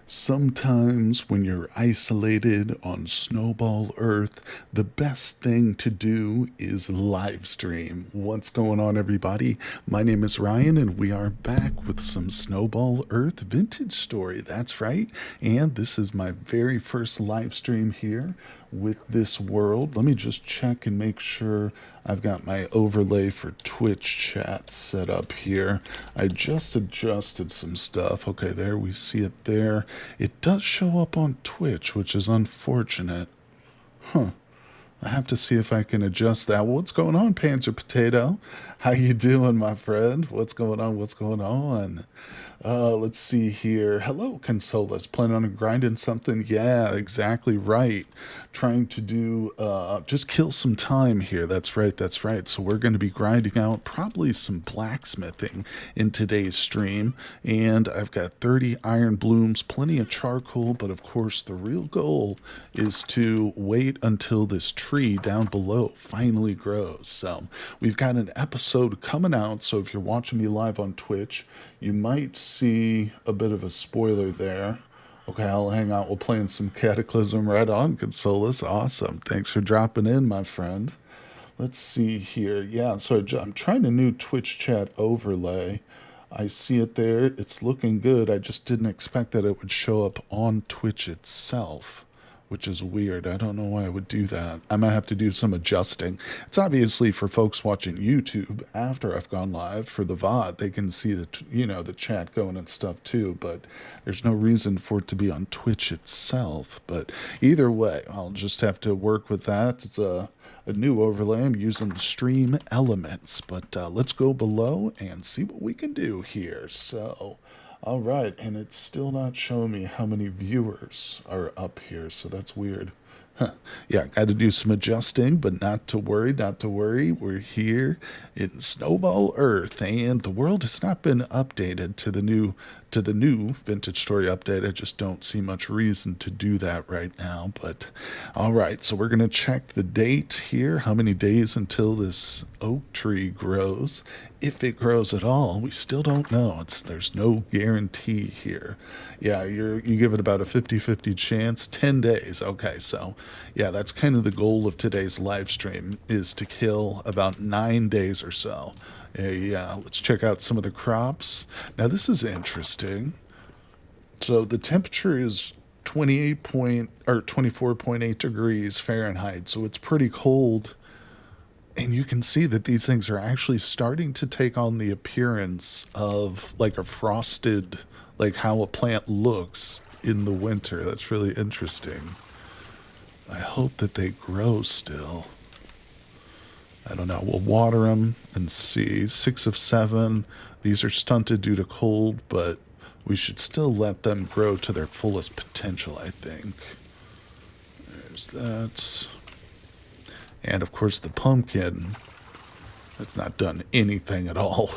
Sometimes when you're isolated on Snowball Earth, the best thing to do is live stream. What's going on, everybody? My name is Ryan, and we are back with some Snowball Earth vintage story. That's right. And this is my very first live stream here with this world. Let me just check and make sure I've got my overlay for Twitch chat set up here. I just adjusted some stuff. Okay, there we see it there. It does show up on Twitch, which is unfortunate. Huh. I have to see if I can adjust that. What's going on, Panzer Potato? How you doing, my friend? What's going on? What's going on? Let's see here. Hello, Consolas. Planning on grinding something? Yeah, exactly right. Trying to do, just kill some time here. That's right, that's right. So we're going to be grinding out probably some blacksmithing in today's stream. And I've got 30 iron blooms, plenty of charcoal, but of course the real goal is to wait until this tree down below finally grows. So we've got an episode coming out. So if you're watching me live on Twitch, you might see a bit of a spoiler there. Okay, I'll hang out. We'll play in some Cataclysm. Right on, Consolas. Awesome. Thanks for dropping in, my friend. Let's see here. Yeah, so I'm trying a new Twitch chat overlay. I see it there. It's looking good. I just didn't expect that it would show up on Twitch itself, which is weird. I don't know why I would do that. I might have to do some adjusting. It's obviously for folks watching YouTube after I've gone live. For the VOD, they can see the chat going and stuff too, but there's no reason for it to be on Twitch itself. But either way, I'll just have to work with that. It's a new overlay. I'm using the stream elements, but let's go below and see what we can do here. So all right, and it's still not showing me how many viewers are up here, so that's weird. Huh. Yeah, got to do some adjusting, but not to worry, not to worry. We're here in Snowball Earth, and the world has not been updated to the new vintage story update. I just don't see much reason to do that right now. But all right, so we're gonna check the date here. How many days until this oak tree grows? If it grows at all, we still don't know. There's no guarantee here. Yeah, you give it about a 50-50 chance. 10 days. Okay, so yeah, that's kind of the goal of today's live stream, is to kill about 9 days or so. Yeah, let's check out some of the crops. Now this is interesting. So the temperature is 24.8 degrees Fahrenheit, so it's pretty cold. And you can see that these things are actually starting to take on the appearance of like a frosted, like how a plant looks in the winter. That's really interesting. I hope that they grow still. I don't know. We'll water them and see. 6 of 7. These are stunted due to cold, but we should still let them grow to their fullest potential, I think. There's that. And of course the pumpkin, it's not done anything at all.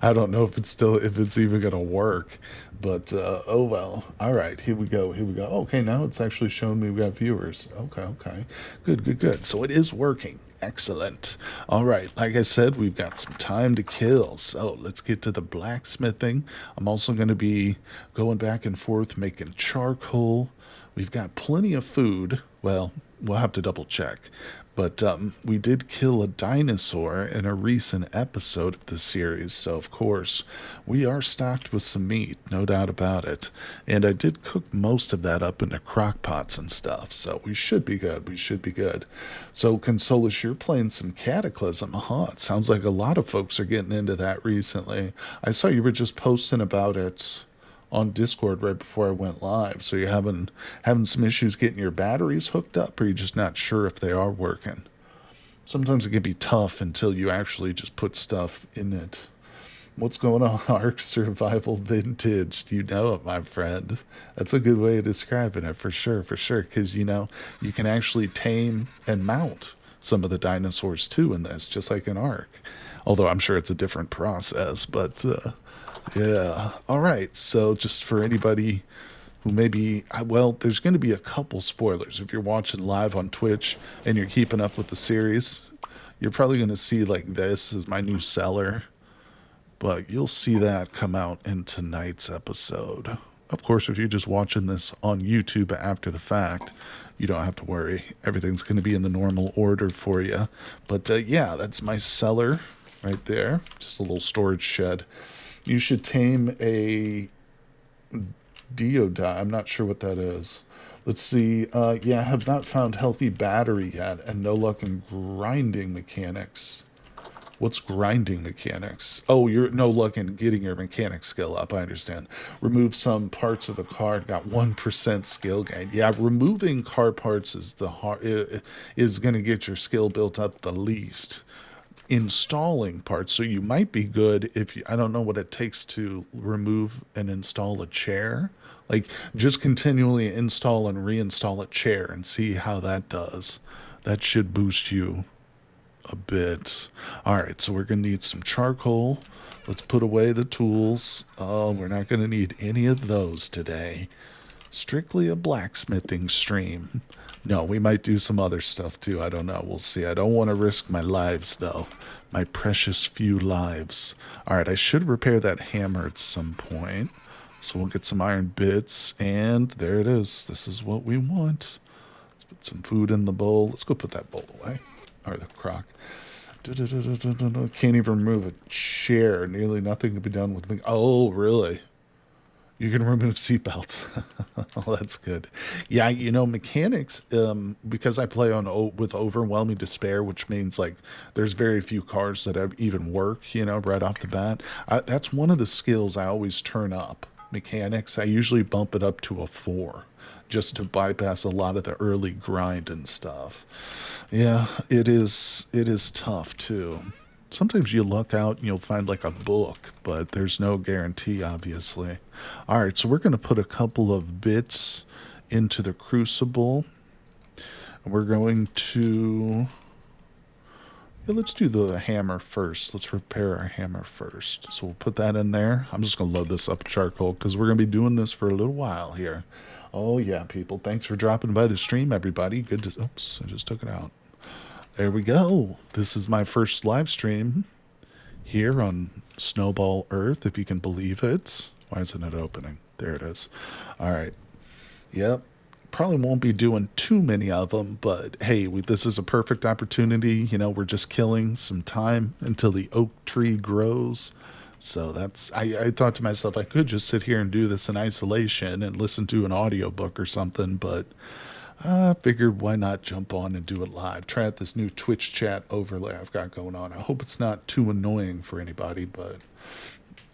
I don't know if it's even gonna work, but oh well. All right, here we go. Okay, now it's actually showing me we got viewers. Okay, good. So it is working. Excellent. All right, like I said, we've got some time to kill, so let's get to the blacksmithing. I'm also going to be going back and forth making charcoal. We've got plenty of food. Well, we'll have to double check. But we did kill a dinosaur in a recent episode of the series, so of course we are stocked with some meat, no doubt about it. And I did cook most of that up into crock pots and stuff, so we should be good. So Consolus, you're playing some Cataclysm, huh? It sounds like a lot of folks are getting into that recently. I saw you were just posting about it on Discord right before I went live. So you're having some issues getting your batteries hooked up, or you're just not sure if they are working? Sometimes it can be tough until you actually just put stuff in it. What's going on, Ark Survival Vintage? You know it, my friend. That's a good way of describing it, for sure, because, you can actually tame and mount some of the dinosaurs, too, in this, just like an Ark. Although I'm sure it's a different process, but yeah. All right. So just for anybody who maybe, well, there's going to be a couple spoilers. If you're watching live on Twitch and you're keeping up with the series, you're probably going to see like this is my new cellar, but you'll see that come out in tonight's episode. Of course, if you're just watching this on YouTube after the fact, you don't have to worry. Everything's going to be in the normal order for you. But yeah, that's my cellar right there. Just a little storage shed. You should tame a Deodie. I'm not sure what that is. Let's see. Yeah, I have not found healthy battery yet, and no luck in grinding mechanics. What's grinding mechanics? Oh, you're no luck in getting your mechanics skill up. I understand. Remove some parts of the car. Got 1% skill gain. Yeah, removing car parts is the hard is going to get your skill built up the least. Installing parts, so you might be good if you, I don't know what it takes to remove and install a chair. Like just continually install and reinstall a chair and see how that does. That should boost you a bit. All right, so we're going to need some charcoal. Let's put away the tools. Oh, we're not going to need any of those today. Strictly a blacksmithing stream. No, we might do some other stuff too. I don't know. We'll see. I don't want to risk my lives, though. My precious few lives. All right, I should repair that hammer at some point. So we'll get some iron bits, and there it is. This is what we want. Let's put some food in the bowl. Let's go put that bowl away. Or the crock. Can't even remove a chair. Nearly nothing can be done with me. Oh, really? You can remove seatbelts. Oh, that's good. Yeah, you know, mechanics, because I play on with overwhelming despair, which means like there's very few cars that even work, you know, right off the bat. That's one of the skills I always turn up. Mechanics, I usually bump it up to a 4 just to bypass a lot of the early grind and stuff. Yeah, it is tough too. Sometimes you look out and you'll find like a book, but there's no guarantee, obviously. All right, so we're going to put a couple of bits into the crucible. And we're going to... Yeah, let's do the hammer first. Let's repair our hammer first. So we'll put that in there. I'm just going to load this up with charcoal because we're going to be doing this for a little while here. Oh, yeah, people. Thanks for dropping by the stream, everybody. Good to... Oops, I just took it out. There we go. This is my first live stream here on Snowball Earth, if you can believe it. Why isn't it opening? There it is. All right. Yep. Probably won't be doing too many of them, but hey, this is a perfect opportunity. You know, we're just killing some time until the oak tree grows. So that's, I thought to myself, I could just sit here and do this in isolation and listen to an audiobook or something, but I figured why not jump on and do it live. Try out this new Twitch chat overlay I've got going on. I hope it's not too annoying for anybody, but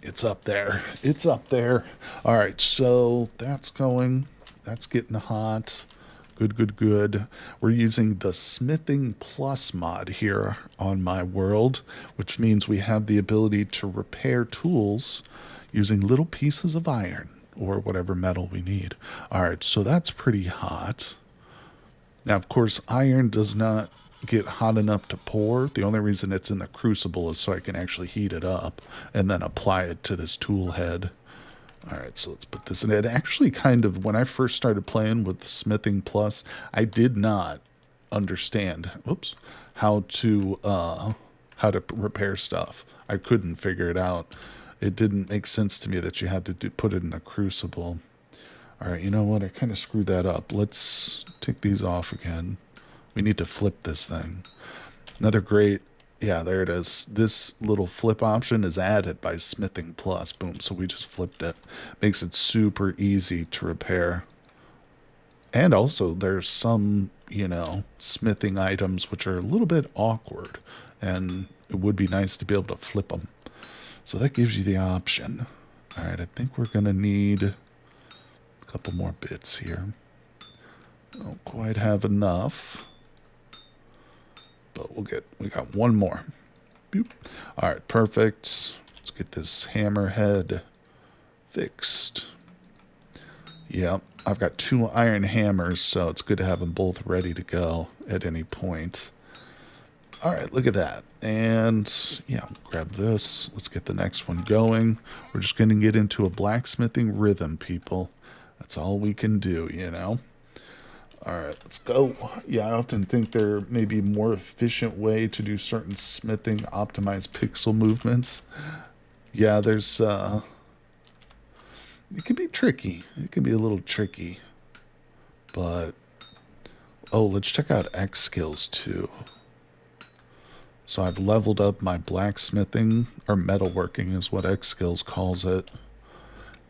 it's up there. It's up there. All right, so that's going. That's getting hot. Good, good, good. We're using the Smithing Plus mod here on my world, which means we have the ability to repair tools using little pieces of iron or whatever metal we need. All right, so that's pretty hot. Now, of course, iron does not get hot enough to pour. The only reason it's in the crucible is so I can actually heat it up and then apply it to this tool head. All right, so let's put this in. It actually kind of, when I first started playing with Smithing Plus, I did not understand, how to repair stuff. I couldn't figure it out. It didn't make sense to me that you had to put it in a crucible. All right, you know what? I kind of screwed that up. Let's take these off again. We need to flip this thing. Another great, yeah, there it is. This little flip option is added by Smithing Plus. Boom, so we just flipped it. Makes it super easy to repair. And also, there's some, you know, smithing items which are a little bit awkward. And it would be nice to be able to flip them. So that gives you the option. All right, I think we're going to need couple more bits here. Don't quite have enough, but we got one more. Boop. All right, perfect. Let's get this hammerhead fixed. Yep, I've got 2 iron hammers, so it's good to have them both ready to go at any point. All right, look at that. And yeah, grab this. Let's get the next one going. We're just going to get into a blacksmithing rhythm, people. That's all we can do, you know. All right, let's go. Yeah, I often think there may be a more efficient way to do certain smithing optimized pixel movements. Yeah, there's It can be tricky. It can be a little tricky. But, oh, let's check out X skills too. So I've leveled up my blacksmithing, or metalworking is what X skills calls it.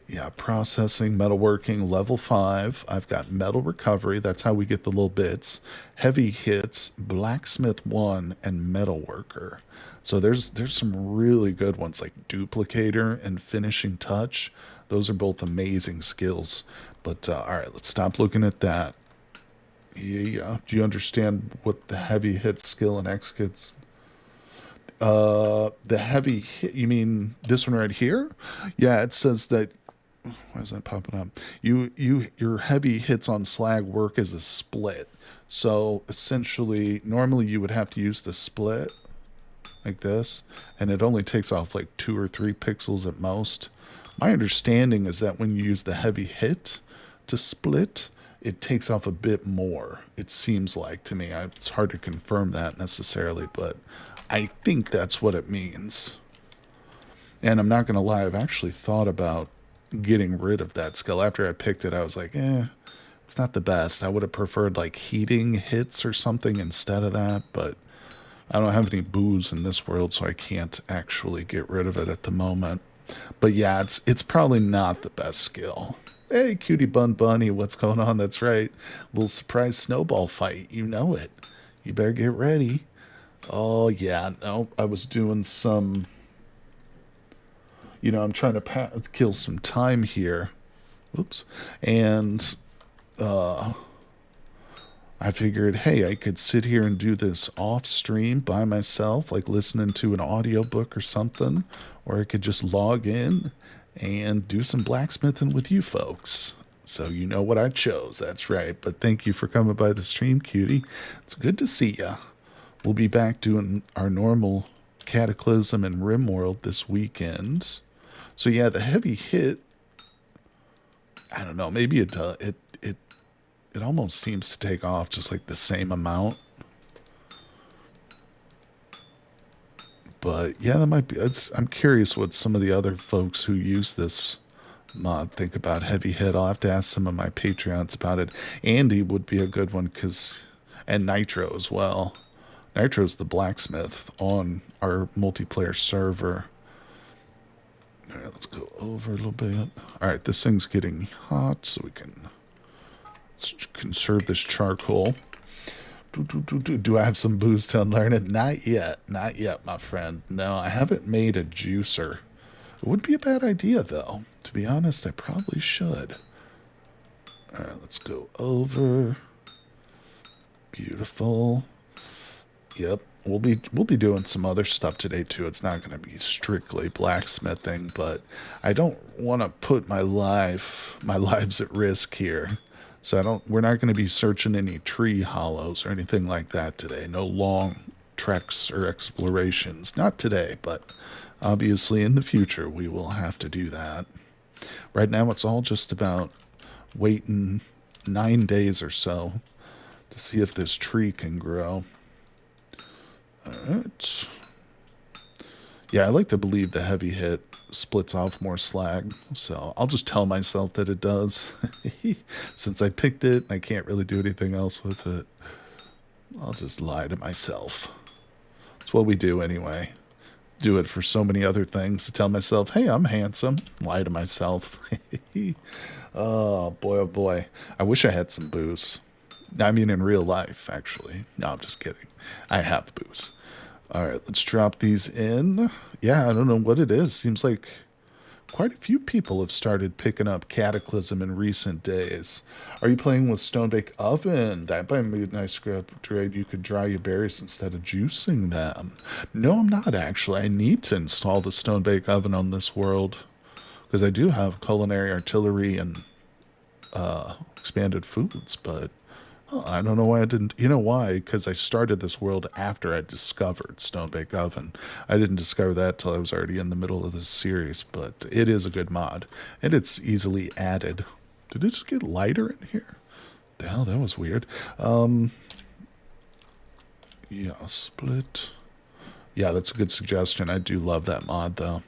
Yeah, processing, metalworking, level 5. I've got metal recovery. That's how we get the little bits. Heavy hits, blacksmith 1, and metalworker. So there's some really good ones like duplicator and finishing touch. Those are both amazing skills. But all right, let's stop looking at that. Yeah, do you understand what the heavy hit skill in X gets? The heavy hit, you mean this one right here? Yeah, it says that. Why is that popping up? Your heavy hits on slag work as a split. So essentially, normally you would have to use the split like this, and it only takes off like 2 or 3 pixels at most. My understanding is that when you use the heavy hit to split, it takes off a bit more. It seems like to me. It's hard to confirm that necessarily, but I think that's what it means. And I'm not going to lie, I've actually thought about getting rid of that skill. After I picked it, I was like, it's not the best. I would have preferred like heating hits or something instead of that, but I don't have any booze in this world, so I can't actually get rid of it at the moment. But yeah, it's probably not the best skill. Hey, Cutie Bun Bunny, what's going on? That's right. Little surprise snowball fight. You know it. You better get ready. Oh, yeah. No, I was doing some... I'm trying to kill some time here. Oops. And I figured, hey, I could sit here and do this off stream by myself, like listening to an audiobook or something, or I could just log in and do some blacksmithing with you folks. So you know what I chose. That's right. But thank you for coming by the stream, cutie. It's good to see ya. We'll be back doing our normal Cataclysm and Rimworld this weekend. So yeah, the heavy hit, I don't know, maybe it almost seems to take off just like the same amount. But yeah, that might be, I'm curious what some of the other folks who use this mod think about heavy hit. I'll have to ask some of my Patreons about it. Andy would be a good one, and Nitro as well. Nitro's the blacksmith on our multiplayer server. All right, let's go over a little bit. All right, this thing's getting hot, so we can conserve this charcoal. Do I have some booze to unlearn it? Not yet. Not yet, my friend. No, I haven't made a juicer. It would be a bad idea, though. To be honest, I probably should. All right, let's go over. Beautiful. Yep. We'll be doing some other stuff today too. It's not going to be strictly blacksmithing, but I don't want to put my lives at risk here. So we're not going to be searching any tree hollows or anything like that today. No long treks or explorations. Not today, but obviously in the future we will have to do that. Right now it's all just about waiting 9 days or so to see if this tree can grow. Alright. Yeah, I like to believe the heavy hit splits off more slag, so I'll just tell myself that it does. Since I picked it, I can't really do anything else with it. I'll just lie to myself. That's what we do anyway. Do it for so many other things to tell myself, hey, I'm handsome. Lie to myself. Oh, boy, oh, boy. I wish I had some booze. I mean, in real life, actually. No, I'm just kidding. I have booze. All right, let's drop these in. Yeah, I don't know what it is. Seems like quite a few people have started picking up Cataclysm in recent days. Are you playing with Stonebake Oven? That might be a nice script trade. You could dry your berries instead of juicing them. No, I'm not, actually. I need to install the Stonebake Oven on this world, because I do have Culinary Artillery and expanded foods, but I don't know why I didn't. You know why? Because I started this world after I discovered Stonebake Oven. I didn't discover that till I was already in the middle of this series, but it is a good mod, and it's easily added. Did it just get lighter in here? The hell, that was weird. Yeah, split. Yeah, that's a good suggestion. I do love that mod, though.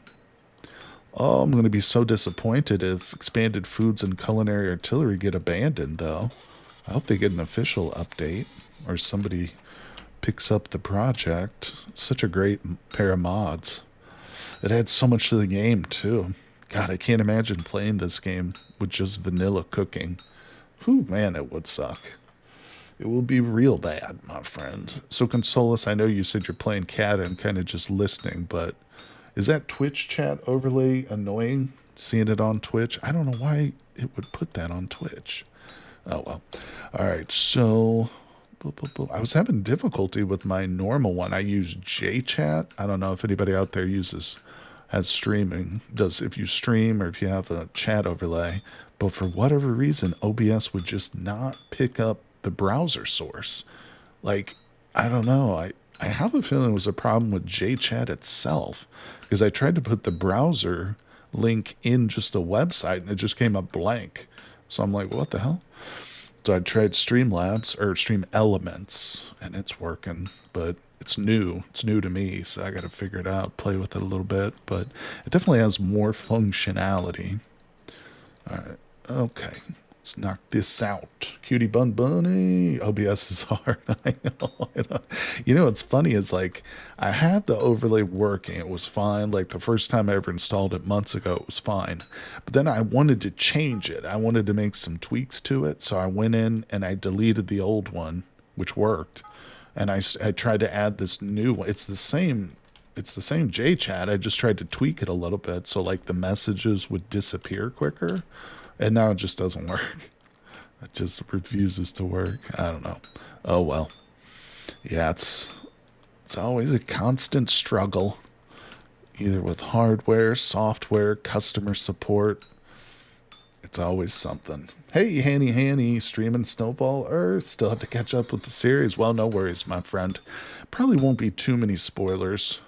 Oh, I'm going to be so disappointed if Expanded Foods and Culinary Artillery get abandoned, though. I hope they get an official update or somebody picks up the project. It's such a great pair of mods. It adds so much to the game, too. God, I can't imagine playing this game with just vanilla cooking. Whew, man, it would suck. It will be real bad, my friend. So, Consolus, I know you said you're playing Cat and kind of just listening, but is that Twitch chat overlay annoying? Seeing it on Twitch? I don't know why it would put that on Twitch. Oh, well. All right, so I was having difficulty with my normal one. I use JChat. I don't know if anybody out there has streaming. Does if you stream or if you have a chat overlay. But for whatever reason, OBS would just not pick up the browser source. Like, I don't know. I have a feeling it was a problem with JChat itself because I tried to put the browser link in just a website and it just came up blank. So I'm like, what the hell? So I tried Streamlabs or Stream Elements and it's working, but it's new. It's new to me, so I got to figure it out, play with it a little bit, but it definitely has more functionality. All right. Okay. Let's knock this out. Cutie Bun Bunny. OBS is hard. I know. You know what's funny is like I had the overlay working. It was fine. Like the first time I ever installed it months ago, it was fine. But then I wanted to change it. I wanted to make some tweaks to it. So I went in and I deleted the old one, which worked. And I tried to add this new one. It's the same JChat. I just tried to tweak it a little bit so like the messages would disappear quicker. And now it just doesn't work. It just refuses to work. I don't know. Oh well. Yeah, it's always a constant struggle. Either with hardware, software, customer support. It's always something. Hey, Hanny, streaming Snowball Earth. Still have to catch up with the series. Well, no worries, my friend. Probably won't be too many spoilers.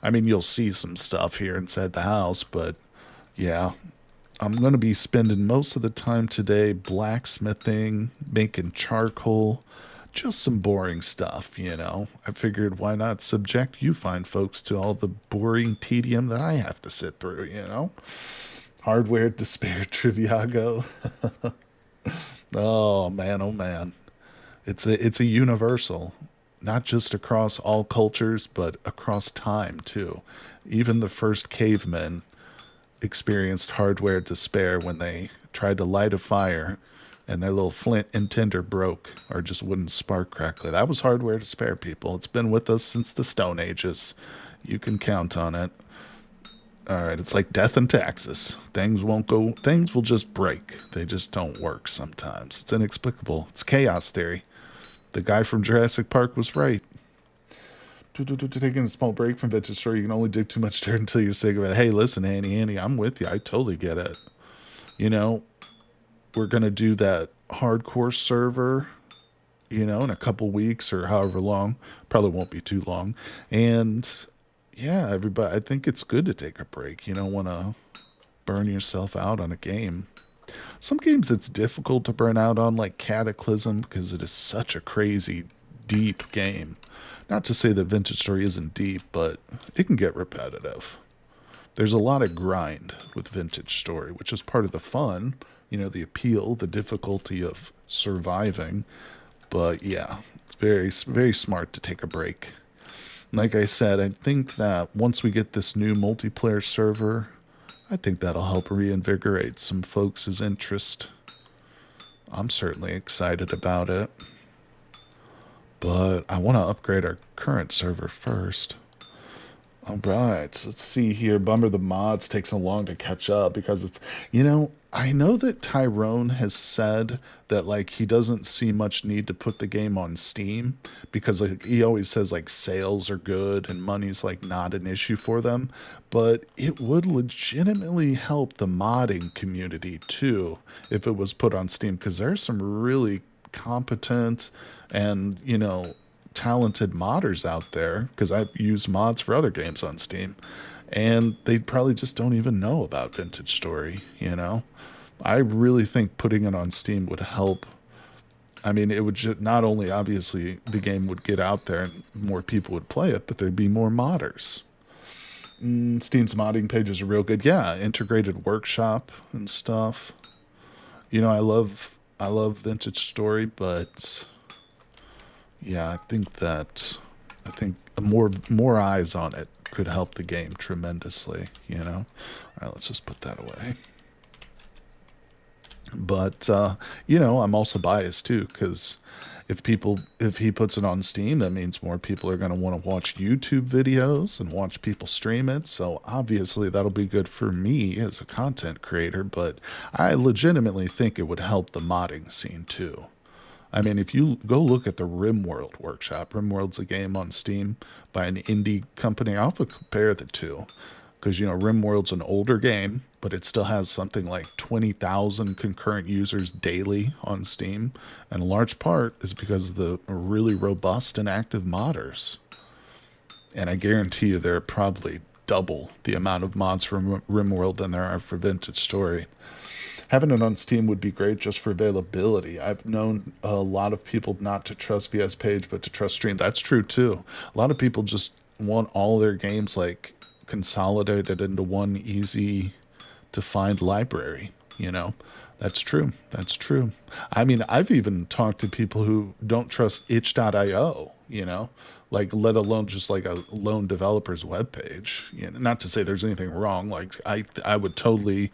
I mean, you'll see some stuff here inside the house, but yeah. I'm going to be spending most of the time today blacksmithing, making charcoal, just some boring stuff, you know. I figured why not subject you fine folks to all the boring tedium that I have to sit through, you know. Hardware despair Triviago. Oh man. It's a universal, not just across all cultures, but across time too. Even the first cavemen experienced hardware despair when they tried to light a fire and their little flint and tinder broke or just wouldn't spark correctly. That was hardware despair, people. It's been with us since the Stone Ages. You can count on it. All right, it's like death and taxes. Things will just break. They just don't work sometimes. It's inexplicable. It's chaos theory. The guy from Jurassic Park was right. Taking a small break from Vintage Story, you can only dig too much dirt until you're sick of it. Hey, listen, Annie, I'm with you. I totally get it. You know, we're going to do that hardcore server, you know, in a couple weeks or however long. Probably won't be too long. And yeah, everybody, I think it's good to take a break. You don't want to burn yourself out on a game. Some games it's difficult to burn out on, like Cataclysm, because it is such a crazy, deep game. Not to say that Vintage Story isn't deep, but it can get repetitive. There's a lot of grind with Vintage Story, which is part of the fun, you know, the appeal, the difficulty of surviving. But yeah, it's very, very smart to take a break. Like I said, I think that once we get this new multiplayer server, I think that'll help reinvigorate some folks' interest. I'm certainly excited about it. But I want to upgrade our current server first. All right, let's see here. Bummer the mods take so long to catch up because it's, you know, I know that Tyron has said that like he doesn't see much need to put the game on Steam because like he always says like sales are good and money's like not an issue for them, but it would legitimately help the modding community too if it was put on Steam because there's some really competent and, you know, talented modders out there because I've used mods for other games on Steam and they probably just don't even know about Vintage Story, you know. I really think putting it on Steam would help. I mean, it would just, not only obviously the game would get out there and more people would play it, but there'd be more modders. Steam's modding pages are real good. Yeah, integrated workshop and stuff. I love Vintage Story, but yeah, I think more eyes on it could help the game tremendously. All right, let's just put that away. But I'm also biased too because if he puts it on Steam, that means more people are going to want to watch YouTube videos and watch people stream it. So obviously that'll be good for me as a content creator. But I legitimately think it would help the modding scene too. I mean, if you go look at the RimWorld workshop, RimWorld's a game on Steam by an indie company. I'll compare the two because RimWorld's an older game, but it still has something like 20,000 concurrent users daily on Steam, and a large part is because of the really robust and active modders. And I guarantee you there are probably double the amount of mods for RimWorld than there are for Vintage Story. Having it on Steam would be great just for availability. I've known a lot of people not to trust VS Page, but to trust Stream. That's true too. A lot of people just want all their games like consolidated into one easy to find library. That's true. That's true. I mean, I've even talked to people who don't trust itch.io, like let alone just like a lone developer's webpage. Not to say there's anything wrong. Like I would totally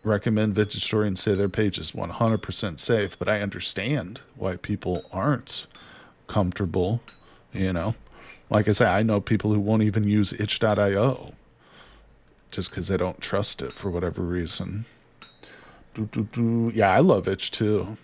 recommend Vintage Story and say their page is 100% safe, but I understand why people aren't comfortable, Like I say, I know people who won't even use itch.io just because they don't trust it for whatever reason. Yeah, I love itch too.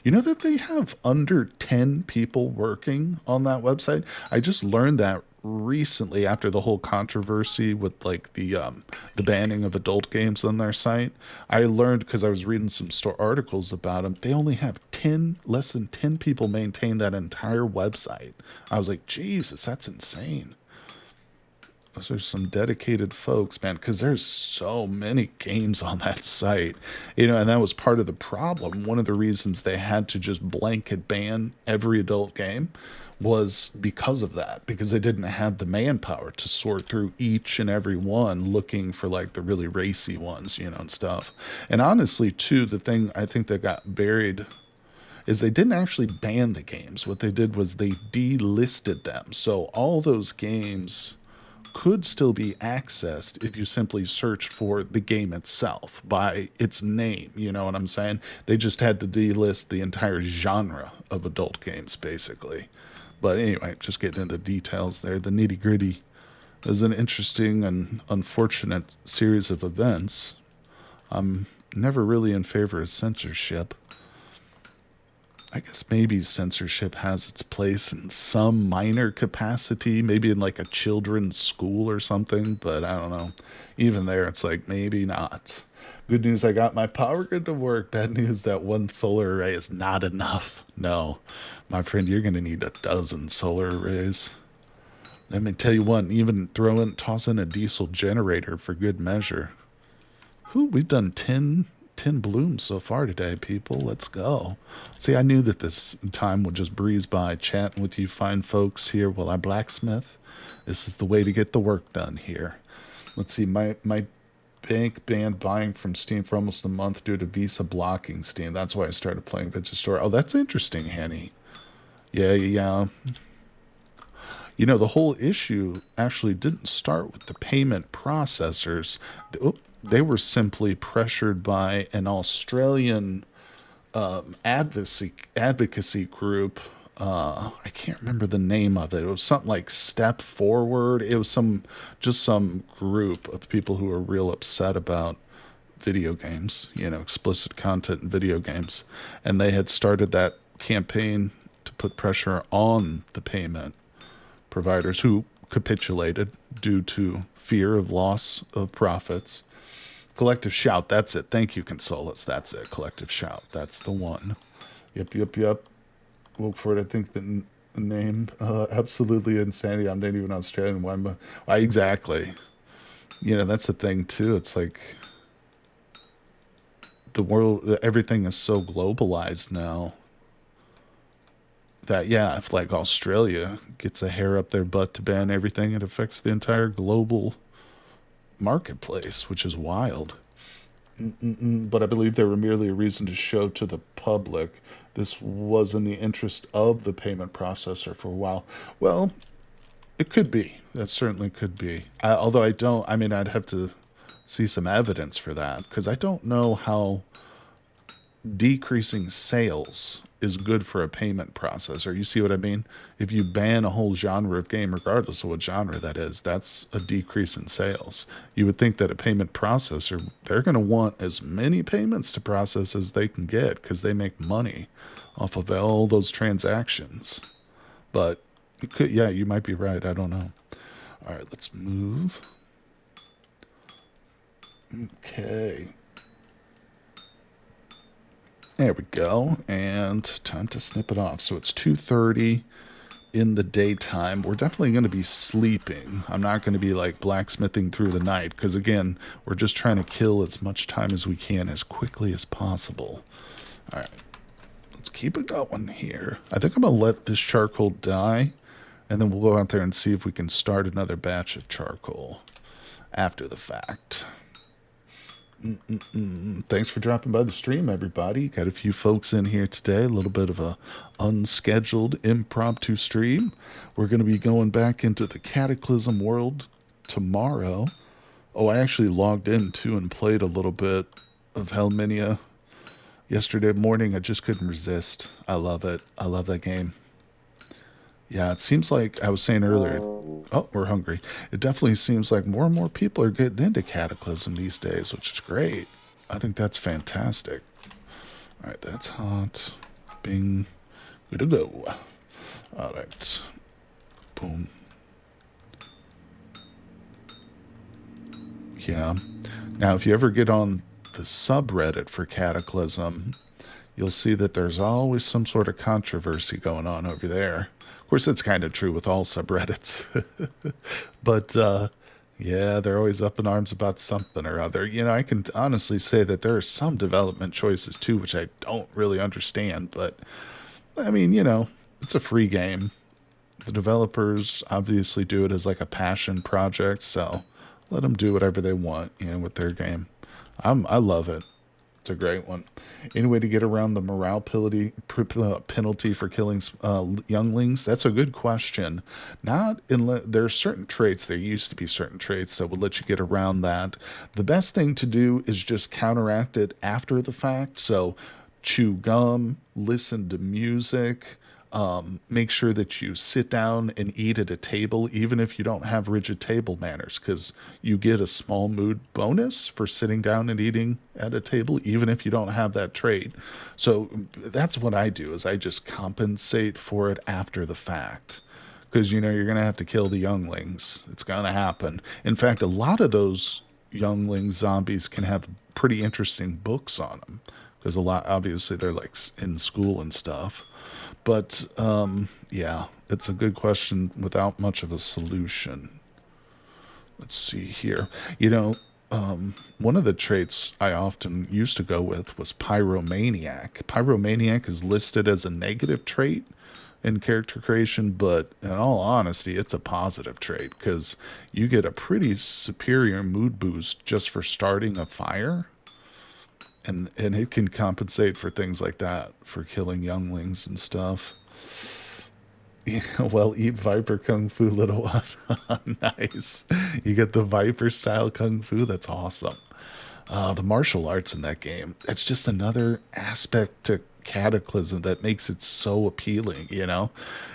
You know that they have under 10 people working on that website? I just learned that recently after the whole controversy with like the banning of adult games on their site. I learned because I was reading some store articles about them. They only have less than 10 people maintain that entire website. I was like, Jesus, that's insane. Those are some dedicated folks, man, because there's so many games on that site, and that was part of the problem. One of the reasons they had to just blanket ban every adult game was because of that, because they didn't have the manpower to sort through each and every one looking for like the really racy ones, and stuff. And honestly, too, the thing I think that got buried is they didn't actually ban the games. What they did was they delisted them. So all those games could still be accessed if you simply searched for the game itself by its name. You know what I'm saying? They just had to delist the entire genre of adult games, basically. But anyway, just getting into the details there. The nitty gritty is an interesting and unfortunate series of events. I'm never really in favor of censorship. I guess maybe censorship has its place in some minor capacity, maybe in like a children's school or something, but I don't know. Even there, it's like maybe not. Good news, I got my power grid to work. Bad news, that one solar array is not enough. No, my friend, you're going to need a dozen solar arrays. Let me tell you what, even toss in a diesel generator for good measure. We've done 10 blooms so far today, people. Let's go. See, I knew that this time would just breeze by chatting with you fine folks here while I blacksmith. This is the way to get the work done here. Let's see, my bank banned buying from Steam for almost a month due to Visa blocking Steam. That's why I started playing Vintage Story. Oh, that's interesting, Henny. Yeah. The whole issue actually didn't start with the payment processors. They were simply pressured by an Australian advocacy group. I can't remember the name of it. It was something like Step Forward. It was some group of people who were real upset about video games, explicit content in video games. And they had started that campaign to put pressure on the payment providers, who capitulated due to fear of loss of profits. Collective Shout, that's it. Thank you, Consolus. That's it. Collective Shout. That's the one. Yep. Look for it. I think the name, absolutely insanity. I'm not even Australian. Why exactly? That's the thing, too. It's like the world, everything is so globalized now that, yeah, if like Australia gets a hair up their butt to ban everything, it affects the entire global marketplace, which is wild. But I believe they were merely a reason to show to the public. This was in the interest of the payment processor for a while. Well, it could be. That certainly could be. Although I don't, I mean, I'd have to see some evidence for that because I don't know how decreasing sales is good for a payment processor. You see what I mean? If you ban a whole genre of game, regardless of what genre that is, that's a decrease in sales. You would think that a payment processor, they're going to want as many payments to process as they can get because they make money off of all those transactions. But you could, yeah, you might be right. I don't know. All right, let's move. Okay. There we go. And time to snip it off. So it's 2:30 in the daytime. We're definitely going to be sleeping. I'm not going to be like blacksmithing through the night because, again, we're just trying to kill as much time as we can as quickly as possible. All right. Let's keep it going here. I think I'm going to let this charcoal die, and then we'll go out there and see if we can start another batch of charcoal after the fact. Thanks for dropping by the stream, everybody. Got a few folks in here today. A little bit of a unscheduled impromptu stream. We're going to be going back into the Cataclysm world tomorrow. Oh, I actually logged in too and played a little bit of Helminia yesterday morning. I just couldn't resist. I love it. I love that game. Yeah, it seems like I was saying earlier. Oh, we're hungry. It definitely seems like more and more people are getting into Cataclysm these days, which is great. I think that's fantastic. All right, that's hot. Bing. Good to go. All right. Boom. Yeah. Now, if you ever get on the subreddit for Cataclysm, you'll see that there's always some sort of controversy going on over there. Of course, it's kind of true with all subreddits. But, yeah, they're always up in arms about something or other. You know, I can honestly say that there are some development choices, too, which I don't really understand. But, I mean, you know, it's a free game. The developers obviously do it as like a passion project, so let them do whatever they want, you know, with their game. I love it. It's a great one. Any way to get around the morale penalty for killing younglings? That's a good question. Not unless there are certain traits. There used to be certain traits that would let you get around that. The best thing to do is just counteract it after the fact. So chew gum, listen to music. Make sure that you sit down and eat at a table, even if you don't have rigid table manners, because you get a small mood bonus for sitting down and eating at a table, even if you don't have that trait. So that's what I do, is I just compensate for it after the fact. Because, you know, you're going to have to kill the younglings. It's going to happen. In fact, a lot of those youngling zombies can have pretty interesting books on them. Because a lot, obviously, they're like in school and stuff. But, yeah, it's a good question without much of a solution. Let's see here. You know, one of the traits I often used to go with was Pyromaniac. Pyromaniac is listed as a negative trait in character creation, but in all honesty, it's a positive trait because you get a pretty superior mood boost just for starting a fire. And it can compensate for things like that, for killing younglings and stuff. Yeah, well, eat Viper Kung Fu, little one. Nice. You get the Viper style Kung Fu. That's awesome. The martial arts in that game. That's just another aspect to Cataclysm that makes it so appealing, you know?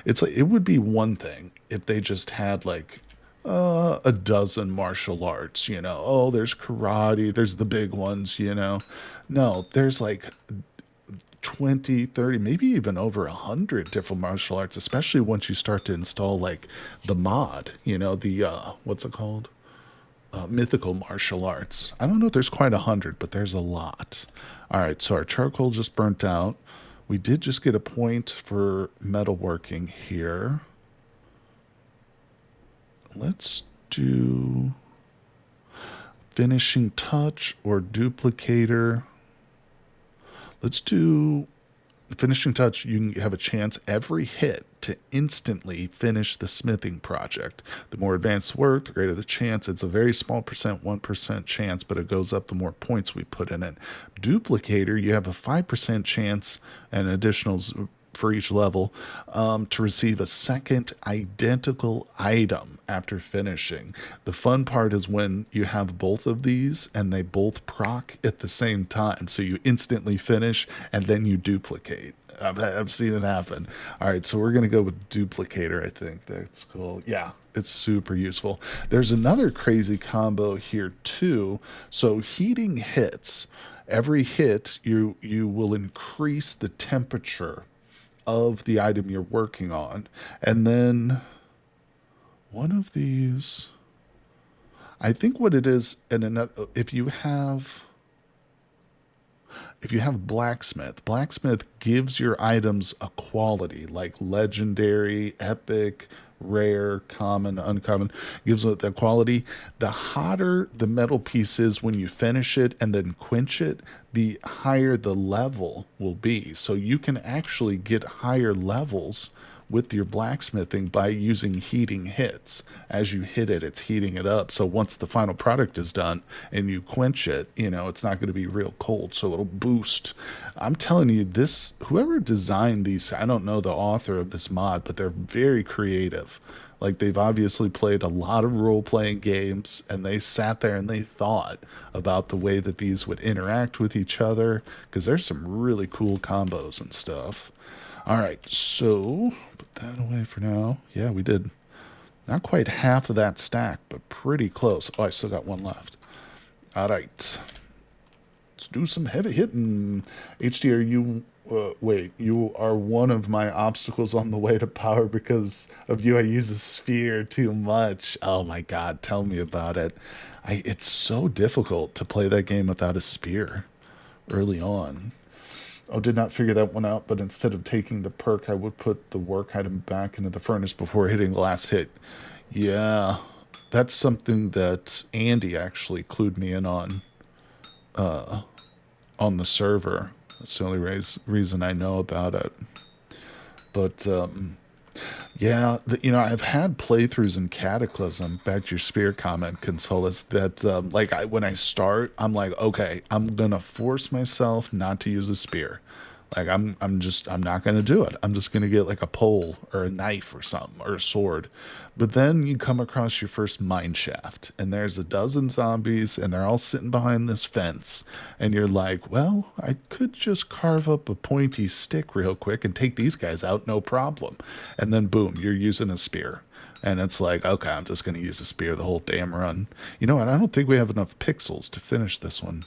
It's like, it would be one thing if they just had like a dozen martial arts, you know. Oh, there's karate, there's the big ones, you know. No, there's like 20, 30, maybe even over 100 different martial arts, especially once you start to install like the mod, you know, the, what's it called? Mythical martial arts. I don't know if there's quite 100, but there's a lot. All right, so our charcoal just burnt out. We did just get a point for metalworking here. Let's do finishing touch or duplicator. Let's do finishing touch. You can have a chance every hit to instantly finish the smithing project. The more advanced work, the greater the chance. It's a very small percent, 1% chance, but it goes up the more points we put in it. Duplicator, you have a 5% chance and additionals for each level to receive a second identical item after finishing. The fun part is when you have both of these and they both proc at the same time. So you instantly finish and then you duplicate. I've seen it happen. All right, so we're going to go with duplicator. I think that's cool. Yeah, it's super useful. There's another crazy combo here too. So heating hits. Every hit, you will increase the temperature of the item you're working on. And then one of these, I think what it is, and another, if you have blacksmith gives your items a quality like legendary, epic, rare, common, uncommon, gives it that quality. The hotter the metal piece is when you finish it and then quench it, the higher the level will be. So you can actually get higher levels with your blacksmithing by using heating hits. As you hit it, it's heating it up. So once the final product is done and you quench it, it's not going to be real cold. So it'll boost. I'm telling you, this, whoever designed these, I don't know the author of this mod, but they're very creative. Like, they've obviously played a lot of role-playing games, and they sat there and they thought about the way that these would interact with each other, because there's some really cool combos and stuff. All right, so put that away for now. Yeah, we did not quite half of that stack, but pretty close. Oh, I still got one left. All right. Let's do some heavy hitting. HD, are you... wait, you are one of my obstacles on the way to power. Because of you, I use a spear too much. Oh my god, tell me about it. It's so difficult to play that game without a spear early on. Oh, did not figure that one out, but instead of taking the perk, I would put the work item back into the furnace before hitting the last hit. Yeah, that's something that Andy actually clued me in on the server. That's the only reason I know about it. But, yeah, I've had playthroughs in Cataclysm, back to your spear comment, Consolas, that, when I start, I'm like, okay, I'm going to force myself not to use a spear. Like, I'm not going to do it. I'm just going to get, like, a pole or a knife or something, or a sword. But then you come across your first mine shaft, and there's a dozen zombies, and they're all sitting behind this fence. And you're like, well, I could just carve up a pointy stick real quick and take these guys out, no problem. And then, boom, you're using a spear. And it's like, okay, I'm just going to use a spear the whole damn run. You know what? I don't think we have enough pixels to finish this one.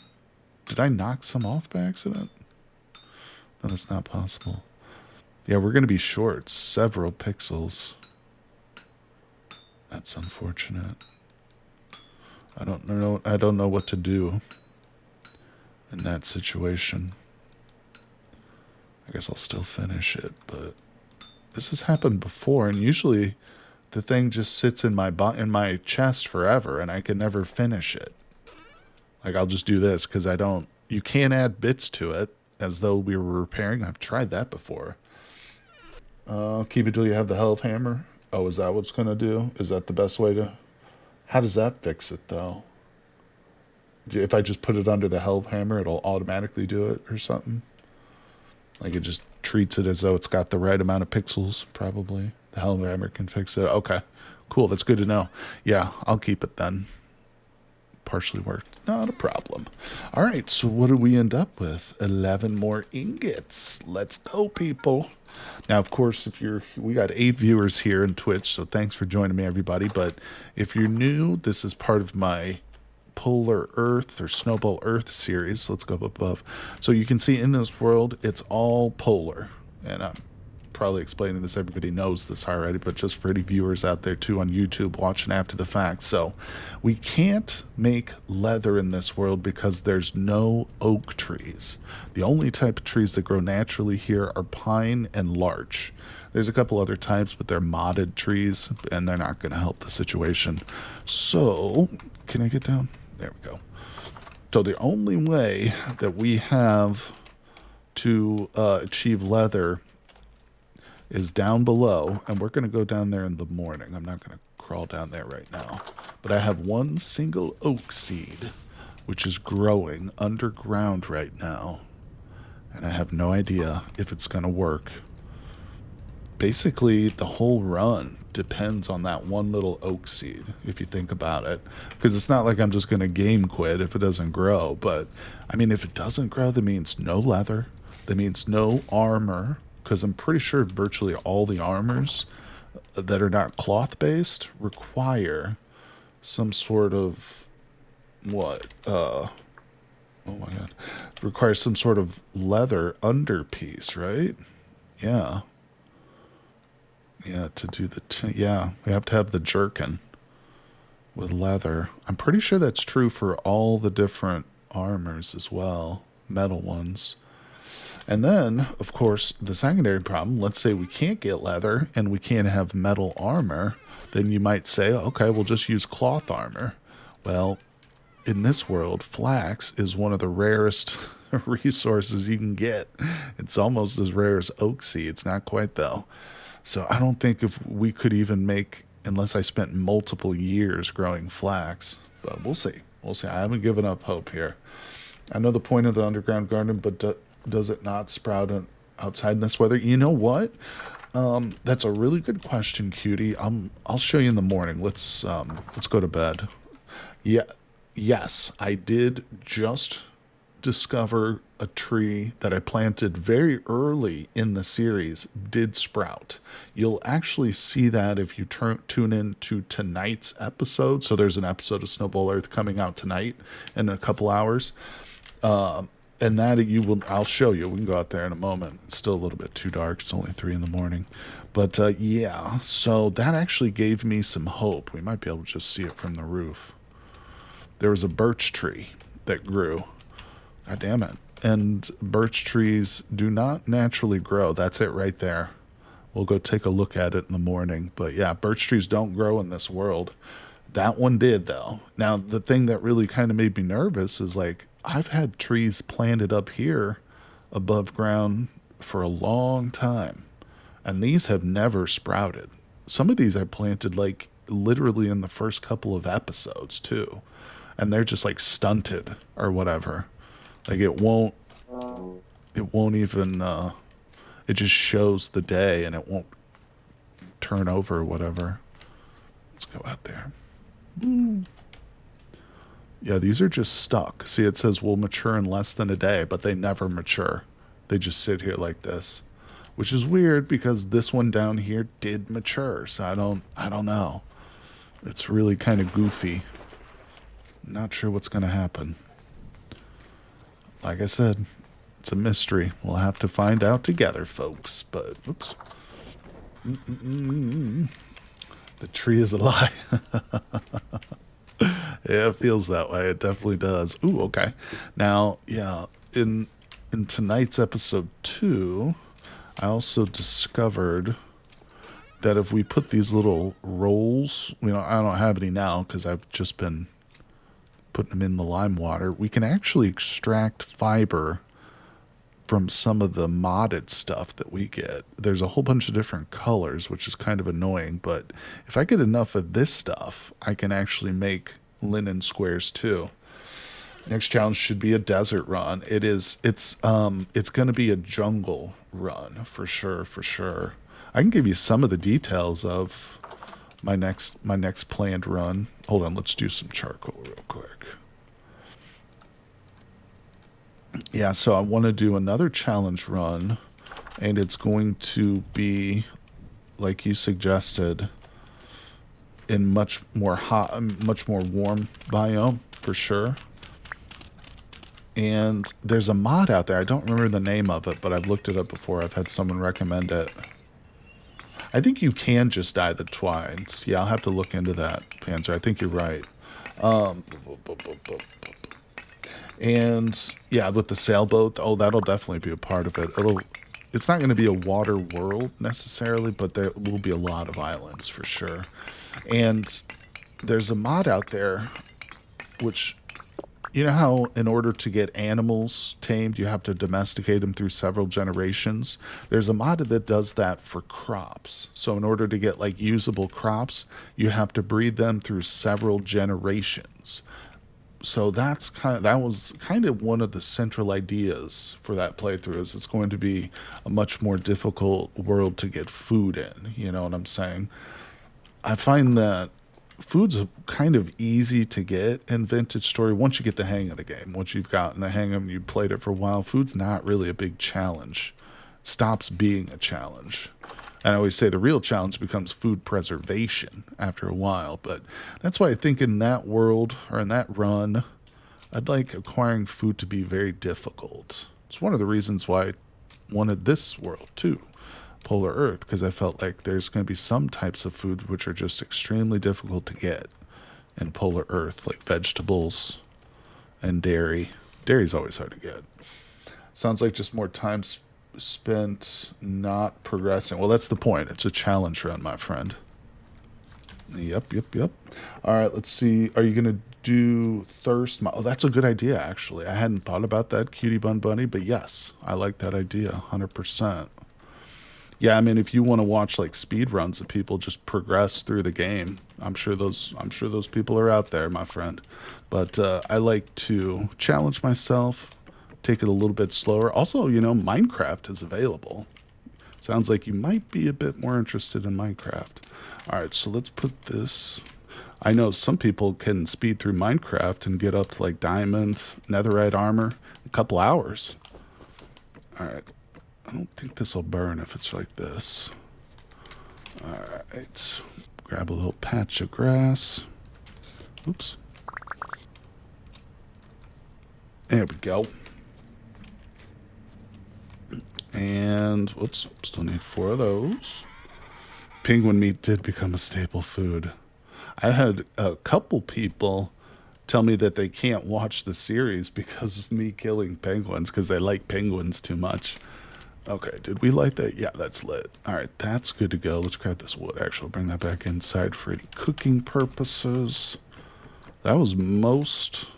Did I knock some off by accident? No, that's not possible. Yeah, we're going to be short several pixels. That's unfortunate. I don't know what to do in that situation. I guess I'll still finish it, but this has happened before, and usually the thing just sits in my chest forever, and I can never finish it. Like, I'll just do this because you can't add bits to it as though we were repairing. I've tried that before. Keep it till you have the health hammer. Oh, is that what's going to do? Is that the best way to... How does that fix it, though? If I just put it under the health hammer, it'll automatically do it or something? Like, it just treats it as though it's got the right amount of pixels, probably. The health hammer can fix it. Okay, cool. That's good to know. Yeah, I'll keep it then. Partially worked. Not a problem. All right, so what did we end up with? 11 more ingots. Let's go, people. Now, of course, we got 8 viewers here in Twitch, so thanks for joining me, everybody. But if you're new, this is part of my Polar Earth or Snowball Earth series. Let's go up above. So you can see in this world, it's all polar. And I'm probably explaining this, everybody knows this already, but just for any viewers out there too on YouTube watching after the fact. So we can't make leather in this world because there's no oak trees. The only type of trees that grow naturally here are pine and larch. There's a couple other types, but they're modded trees, and they're not going to help the situation. So, can I get down? There we go. So the only way that we have to achieve leather is down below, and we're going to go down there in the morning. I'm not going to crawl down there right now. But I have one single oak seed, which is growing underground right now. And I have no idea if it's going to work. Basically, the whole run depends on that one little oak seed, if you think about it. Because it's not like I'm just going to game quit if it doesn't grow. But, I mean, if it doesn't grow, that means no leather. That means no armor. Because I'm pretty sure virtually all the armors that are not cloth-based require some sort of... What? Oh my god. Requires some sort of leather underpiece, right? Yeah. Yeah, to do the... yeah, we have to have the jerkin with leather. I'm pretty sure that's true for all the different armors as well. Metal ones. And then, of course, the secondary problem, let's say we can't get leather and we can't have metal armor, then you might say, okay, we'll just use cloth armor. Well, in this world, flax is one of the rarest resources you can get. It's almost as rare as oak seeds, not quite though. So I don't think if we could even make, unless I spent multiple years growing flax, but we'll see. We'll see. I haven't given up hope here. I know the point of the underground garden, but does it not sprout outside in this weather? You know what? That's a really good question, Cutie. I'll show you in the morning. Let's go to bed. Yeah. Yes, I did just discover a tree that I planted very early in the series did sprout. You'll actually see that if you tune in to tonight's episode. So there's an episode of Snowball Earth coming out tonight in a couple hours. And that I'll show you. We can go out there in a moment. It's still a little bit too dark. It's only 3 a.m. But yeah, so that actually gave me some hope. We might be able to just see it from the roof. There was a birch tree that grew. God damn it. And birch trees do not naturally grow. That's it right there. We'll go take a look at it in the morning. But yeah, birch trees don't grow in this world. That one did, though. Now, the thing that really kind of made me nervous is, like, I've had trees planted up here above ground for a long time. And these have never sprouted. Some of these I planted, like, literally in the first couple of episodes, too. And they're just, like, stunted or whatever. Like, it won't even, it just shows the day and it won't turn over or whatever. Let's go out there. Yeah, these are just stuck. See, it says will mature in less than a day, but they never mature. They just sit here like this, which is weird because this one down here did mature. So I don't know. It's really kind of goofy. Not sure what's going to happen. Like I said, it's a mystery. We'll have to find out together, folks. But, oops. The tree is a lie. Yeah, it feels that way. It definitely does. Ooh, okay. Now, yeah, in tonight's episode 2, I also discovered that if we put these little rolls, I don't have any now because I've just been putting them in the lime water, we can actually extract fiber from some of the modded stuff that we get. There's a whole bunch of different colors, which is kind of annoying, but if I get enough of this stuff, I can actually make linen squares too. Next challenge should be a desert run. It's going to be a jungle run for sure. I can give you some of the details of my next planned run. Hold on, let's do some charcoal real quick. Yeah, so I want to do another challenge run, and it's going to be, like you suggested, in much more warm biome for sure. And there's a mod out there. I don't remember the name of it, but I've looked it up before. I've had someone recommend it. I think you can just dye the twines. Yeah, I'll have to look into that, Panzer. I think you're right. And yeah, with the sailboat, that'll definitely be a part of it. It's not going to be a water world necessarily, but there will be a lot of islands for sure. And there's a mod out there which You know how in order to get animals tamed, you have to domesticate them through several generations? There's a mod that does that for crops. So in order to get like usable crops, you have to breed them through several generations. So that was kind of one of the central ideas for that playthrough is it's going to be a much more difficult world to get food in, you know what I'm saying? I find that food's kind of easy to get in Vintage Story once you get the hang of the game. Once you've gotten the hang of it, you played it for a while, food's not really a big challenge. It stops being a challenge. And I always say the real challenge becomes food preservation after a while. But that's why I think in that world or in that run, I'd like acquiring food to be very difficult. It's one of the reasons why I wanted this world too, Polar Earth, because I felt like there's going to be some types of food which are just extremely difficult to get in Polar Earth, like vegetables and dairy. Dairy's always hard to get. Sounds like just more time spent not progressing. Well, that's the point. It's a challenge run, my friend. Yep. All right, let's see. Are you going to do thirst? Oh, that's a good idea, actually. I hadn't thought about that, Cutie Bun Bunny, but yes, I like that idea 100%. Yeah, I mean, if you want to watch like speed runs of people just progress through the game, I'm sure those people are out there, my friend. But I like to challenge myself, take it a little bit slower. Also, Minecraft is available. Sounds like you might be a bit more interested in Minecraft. All right, so let's put this. I know some people can speed through Minecraft and get up to like diamond, netherite armor in a couple hours. All right. I don't think this will burn if it's like this. Alright. Grab a little patch of grass. Oops. There we go. And, whoops, still need 4 of those. Penguin meat did become a staple food. I had a couple people tell me that they can't watch the series because of me killing penguins because they like penguins too much. Okay, did we light that? Yeah, that's lit. All right, that's good to go. Let's grab this wood. Actually, I'll bring that back inside for any cooking purposes. That was most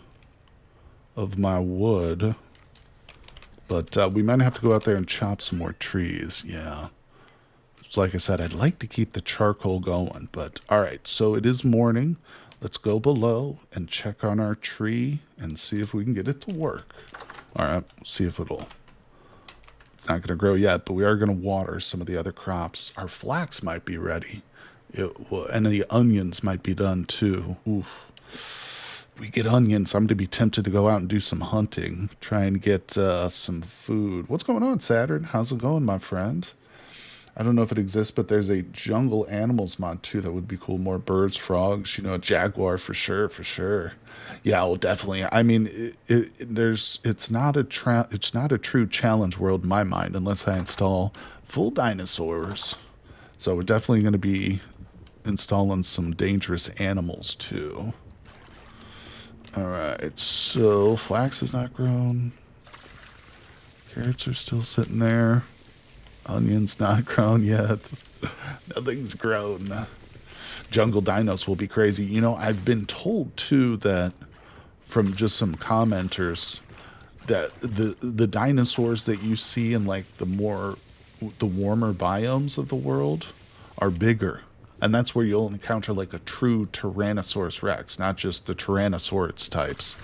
of my wood. But we might have to go out there and chop some more trees. Yeah. So like I said, I'd like to keep the charcoal going. But all right, so it is morning. Let's go below and check on our tree and see if we can get it to work. All right, see if it'll... It's not going to grow yet, but we are going to water some of the other crops. Our flax might be ready. And the onions might be done too. Oof. We get onions. I'm going to be tempted to go out and do some hunting. Try and get some food. What's going on, Saturn? How's it going, my friend? I don't know if it exists, but there's a jungle animals mod too that would be cool. More birds, frogs, a jaguar for sure. Yeah, well, definitely. I mean, it's not a true challenge world in my mind unless I install full dinosaurs. So we're definitely going to be installing some dangerous animals too. All right, so flax is not grown. Carrots are still sitting there. Onions not grown yet. Nothing's grown. Jungle dinos will be crazy. I've been told too that from just some commenters that the dinosaurs that you see in like the warmer biomes of the world are bigger. And that's where you'll encounter like a true Tyrannosaurus Rex, not just the Tyrannosaurus types,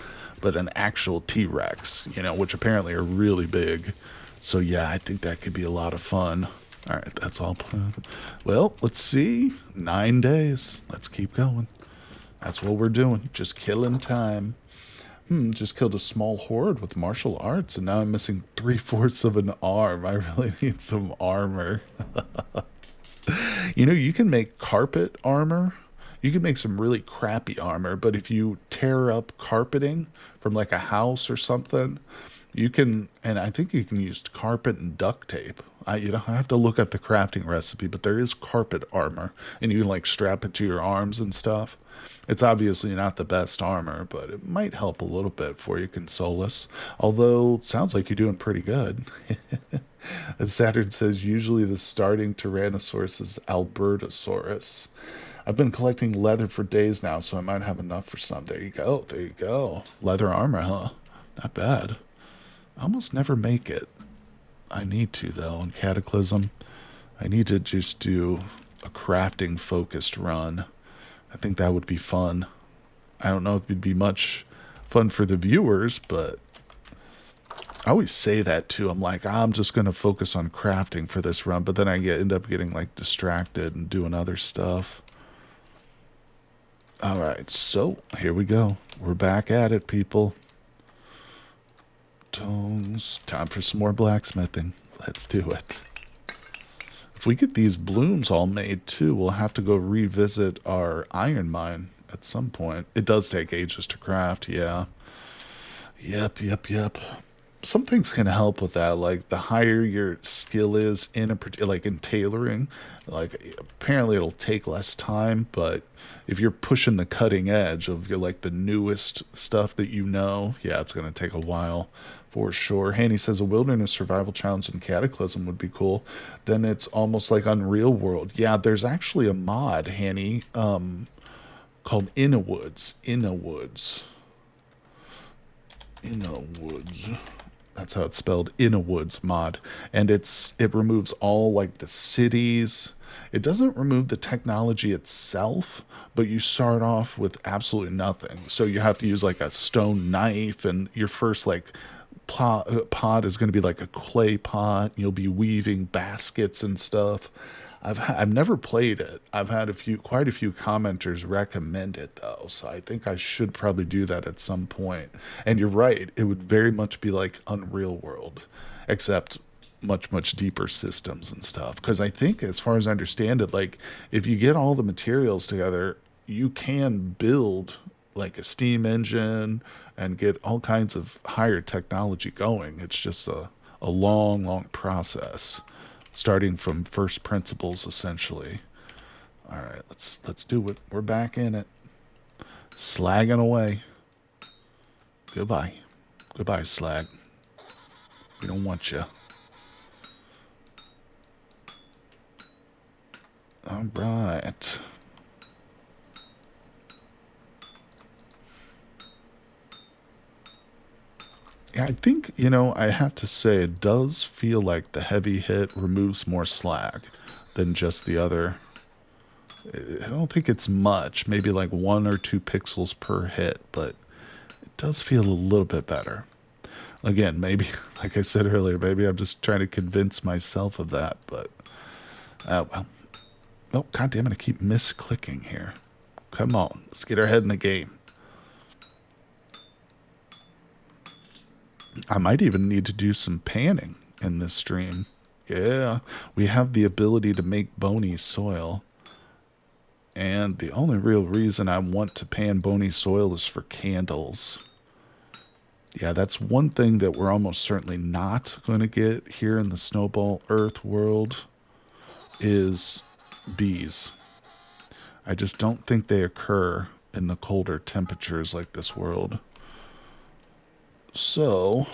but an actual T-Rex, which apparently are really big. So yeah, I think that could be a lot of fun. All right, that's all planned. Well, let's see. 9 days. Let's keep going. That's what we're doing. Just killing time. Just killed a small horde with martial arts, and now I'm missing 3/4 of an arm. I really need some armor. You can make carpet armor. You can make some really crappy armor, but if you tear up carpeting from like a house or something, You can, and I think you can use carpet and duct tape. You don't have to look up the crafting recipe, but there is carpet armor, and you can like strap it to your arms and stuff. It's obviously not the best armor, but it might help a little bit for you, Consolus. Although, it sounds like you're doing pretty good. And Saturn says, usually the starting Tyrannosaurus is Albertosaurus. I've been collecting leather for days now, so I might have enough for some. There you go, there you go. Leather armor, huh? Not bad. I almost never make it. I need to, though, in Cataclysm. I need to just do a crafting-focused run. I think that would be fun. I don't know if it'd be much fun for the viewers, but I always say that, too. I'm like, I'm just going to focus on crafting for this run, but then I end up getting, like, distracted and doing other stuff. Alright, so here we go. We're back at it, people. Tones. Time for some more blacksmithing. Let's do it. If we get these blooms all made, too, we'll have to go revisit our iron mine at some point. It does take ages to craft, yeah. Yep. Some things can help with that, like the higher your skill is in a like in tailoring, like apparently it'll take less time, but if you're pushing the cutting edge of your like the newest stuff that you know, yeah, it's gonna take a while for sure. Hanny says a wilderness survival challenge in Cataclysm would be cool. Then it's almost like Unreal World. Yeah, there's actually a mod, Hanny, called Inna Woods. That's how it's spelled, Inna Woods mod. And it removes all like the cities. It doesn't remove the technology itself, but you start off with absolutely nothing. So you have to use like a stone knife, and your first like pot is going to be like a clay pot. You'll be weaving baskets and stuff. I've never played it. I've had quite a few commenters recommend it though, so I think I should probably do that at some point. And you're right, it would very much be like Unreal World, except much deeper systems and stuff. Because I think, as far as I understand it, like if you get all the materials together, you can build like a steam engine and get all kinds of higher technology going. It's just a long process, starting from first principles, essentially. All right, let's do it. We're back in it. Slagging away. Goodbye, slag. We don't want you. All right. Yeah, I think, I have to say it does feel like the heavy hit removes more slag than just the other. I don't think it's much, maybe like 1 or 2 pixels per hit, but it does feel a little bit better. Again, maybe, like I said earlier, maybe I'm just trying to convince myself of that, but, well. Oh, goddamn it, I keep misclicking here. Come on, let's get our head in the game. I might even need to do some panning in this stream. Yeah, we have the ability to make Bony Soil. And the only real reason I want to pan Bony Soil is for candles. Yeah, that's one thing that we're almost certainly not going to get here in the Snowball Earth world is bees. I just don't think they occur in the colder temperatures like this world. So,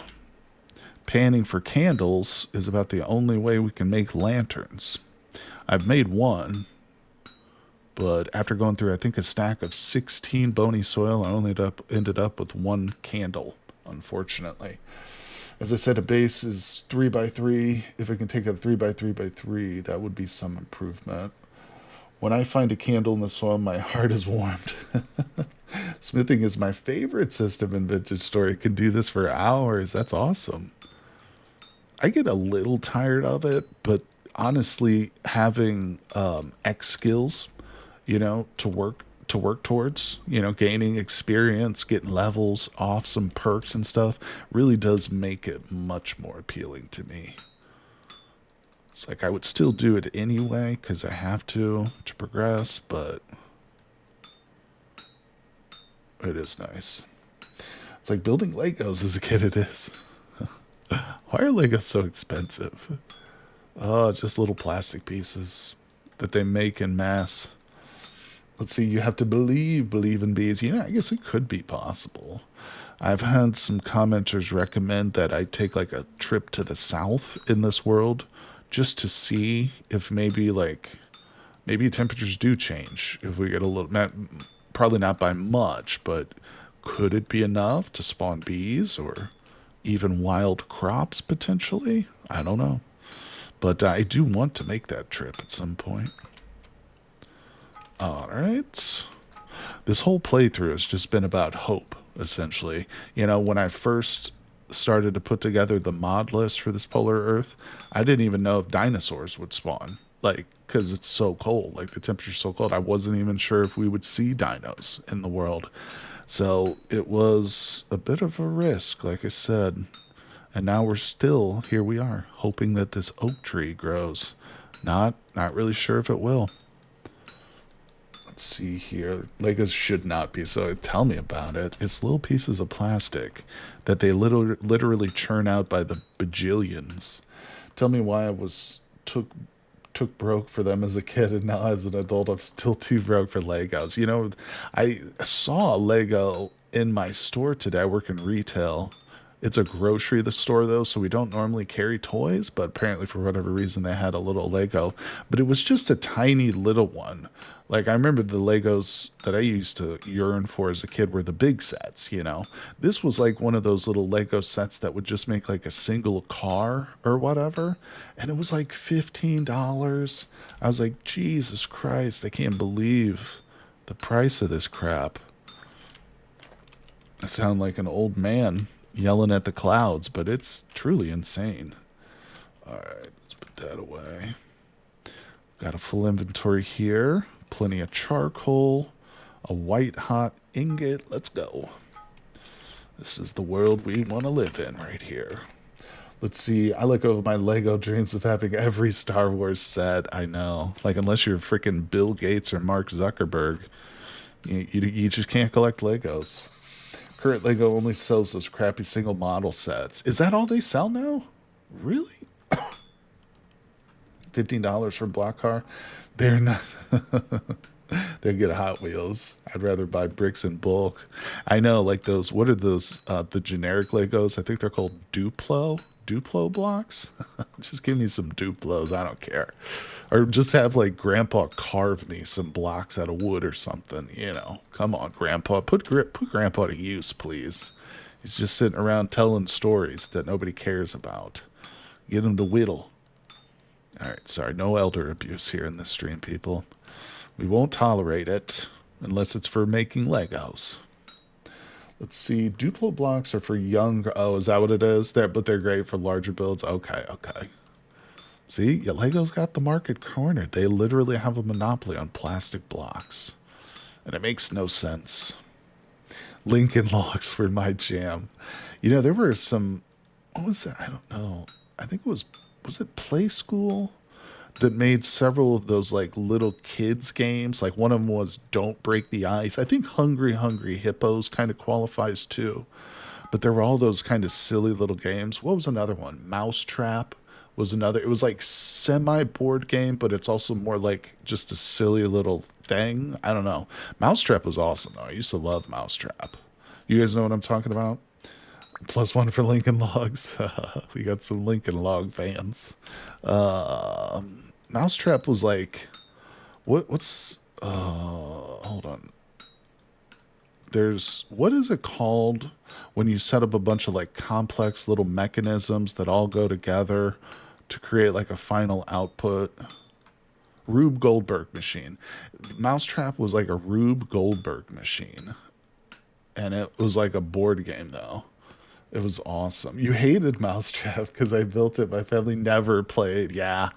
panning for candles is about the only way we can make lanterns. I've made one, but after going through, I think, a stack of 16 Bony Soil, I only ended up with 1 candle, unfortunately. As I said, a base is 3x3. If I can take a 3x3x3, that would be some improvement. When I find a candle in the soil, my heart is warmed. Smithing is my favorite system in Vintage Story. I can do this for hours. That's awesome. I get a little tired of it, but honestly, having X skills, to work towards, gaining experience, getting levels off some perks and stuff, really does make it much more appealing to me. It's like I would still do it anyway because I have to progress, but it is nice. It's like building Legos as a kid, it is. Why are Legos so expensive? Oh, it's just little plastic pieces that they make in mass. Let's see, you have to believe in bees. You know, I guess it could be possible. I've had some commenters recommend that I take like a trip to the south in this world just to see if maybe temperatures do change. If we get a little, not, probably not by much, but could it be enough to spawn bees or even wild crops potentially? I don't know. But I do want to make that trip at some point. All right. This whole playthrough has just been about hope, essentially. You know, when I first started to put together the mod list for this polar Earth, I didn't even know if dinosaurs would spawn. Like, because it's so cold, like the temperature's so cold, I wasn't even sure if we would see dinos in the world. So it was a bit of a risk, like I said. And now here we are, hoping that this oak tree grows. Not really sure if it will. Let's see here. Legos should not be, so tell me about it. It's little pieces of plastic that they literally churn out by the bajillions. Tell me why I was took broke for them as a kid, and now as an adult I'm still too broke for Legos. You know, I saw a Lego in my store today. I work in retail. It's a grocery store though, so we don't normally carry toys, but apparently for whatever reason they had a little Lego, but it was just a tiny little one. Like I remember the Legos that I used to yearn for as a kid were the big sets, you know. This was like one of those little Lego sets that would just make like a single car or whatever, and it was like $15. I was like, Jesus Christ, I can't believe the price of this crap. I sound like an old man yelling at the clouds, but it's truly insane. All right, let's put that away. Got a full inventory here. Plenty of charcoal. A white hot ingot. Let's go. This is the world we want to live in right here. Let's see. I look over my Lego dreams of having every Star Wars set. I know. Like, unless you're freaking Bill Gates or Mark Zuckerberg, you just can't collect Legos. Current Lego only sells those crappy single model sets. Is that all they sell now? Really? $15 for a block car? They're not. They get Hot Wheels. I'd rather buy bricks in bulk. I know, like those. What are those? The generic Legos. I think they're called Duplo blocks. Just give me some Duplos. I don't care. Or just have like Grandpa carve me some blocks out of wood or something. You know, come on, Grandpa. Put Grandpa to use, please. He's just sitting around telling stories that nobody cares about. Get him to whittle. All right, sorry, no elder abuse here in this stream, people. We won't tolerate it unless it's for making Legos. Let's see. Duplo blocks are for young. Oh, is that what it is? But they're great for larger builds. Okay, okay. See, yeah, Lego's got the market cornered. They literally have a monopoly on plastic blocks, and it makes no sense. Lincoln Logs were my jam. You know, there were some. What was that? I don't know. I think it was it Play School that made several of those like little kids games. Like one of them was Don't Break the Ice. I think Hungry Hungry Hippos kind of qualifies too. But there were all those kind of silly little games. What was another one? Mousetrap was another. It was like semi board game, but it's also more like just a silly little thing. I don't know. Mousetrap was awesome though. I used to love Mousetrap. You guys know what I'm talking about? +1 for Lincoln Logs. We got some Lincoln Log fans. Mousetrap was like, what's hold on. What is it called when you set up a bunch of like complex little mechanisms that all go together to create like a final output? Rube Goldberg machine. Mousetrap was like a Rube Goldberg machine. And it was like a board game though. It was awesome. You hated Mousetrap because I built it. My family never played. Yeah.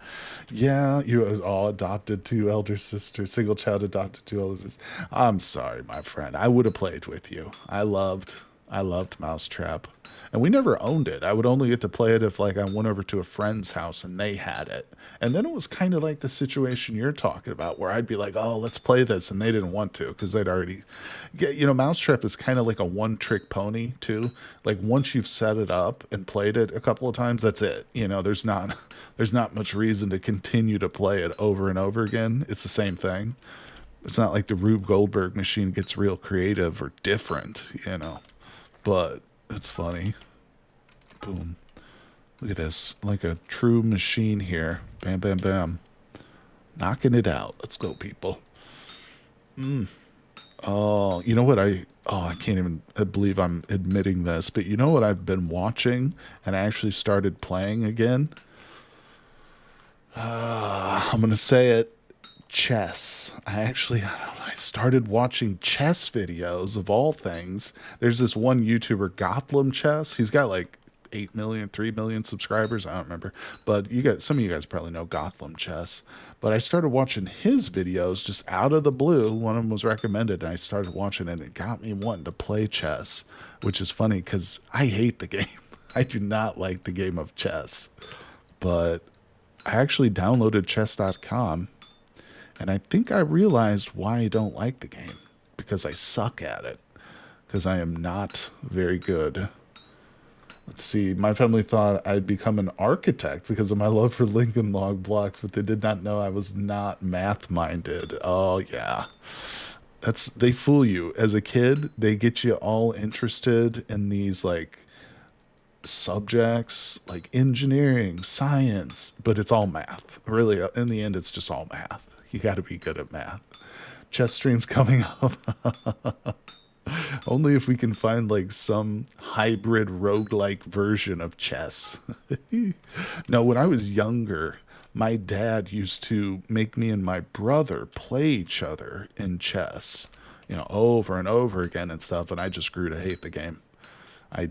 Yeah. You were all adopted two elder sisters, single child adopted two elder sisters. I'm sorry, my friend. I would have played with you. I loved I loved Mousetrap. And we never owned it. I would only get to play it if like I went over to a friend's house and they had it. And then it was kind of like the situation you're talking about where I'd be like, "Oh, let's play this," and they didn't want to because they'd already get, Mousetrap is kind of like a one-trick pony too. Like once you've set it up and played it a couple of times, that's it. There's not much reason to continue to play it over and over again. It's the same thing. It's not like the Rube Goldberg machine gets real creative or different. But it's funny. Boom. Look at this. Like a true machine here. Bam, bam, bam. Knocking it out. Let's go, people. Oh, you know what I can't even believe I'm admitting this, but you know what I've been watching and I actually started playing again? I'm going to say it. Chess. I started watching chess videos of all things. There's this one YouTuber, Gotham Chess. He's got like 8 million, 3 million subscribers. I don't remember. But some of you guys probably know Gotham Chess. But I started watching his videos just out of the blue. One of them was recommended, and I started watching it, and it got me wanting to play chess, which is funny because I hate the game. I do not like the game of chess. But I actually downloaded chess.com. And I think I realized why I don't like the game. Because I suck at it. Because I am not very good. Let's see. My family thought I'd become an architect because of my love for Lincoln log blocks, but they did not know I was not math-minded. Oh, yeah. They fool you. As a kid, they get you all interested in these, like, subjects, like engineering, science, but it's all math. Really, in the end, it's just all math. You got to be good at math. Chess streams coming up. Only if we can find like some hybrid roguelike version of chess. No, when I was younger, my dad used to make me and my brother play each other in chess, over and over again and stuff, and I just grew to hate the game. I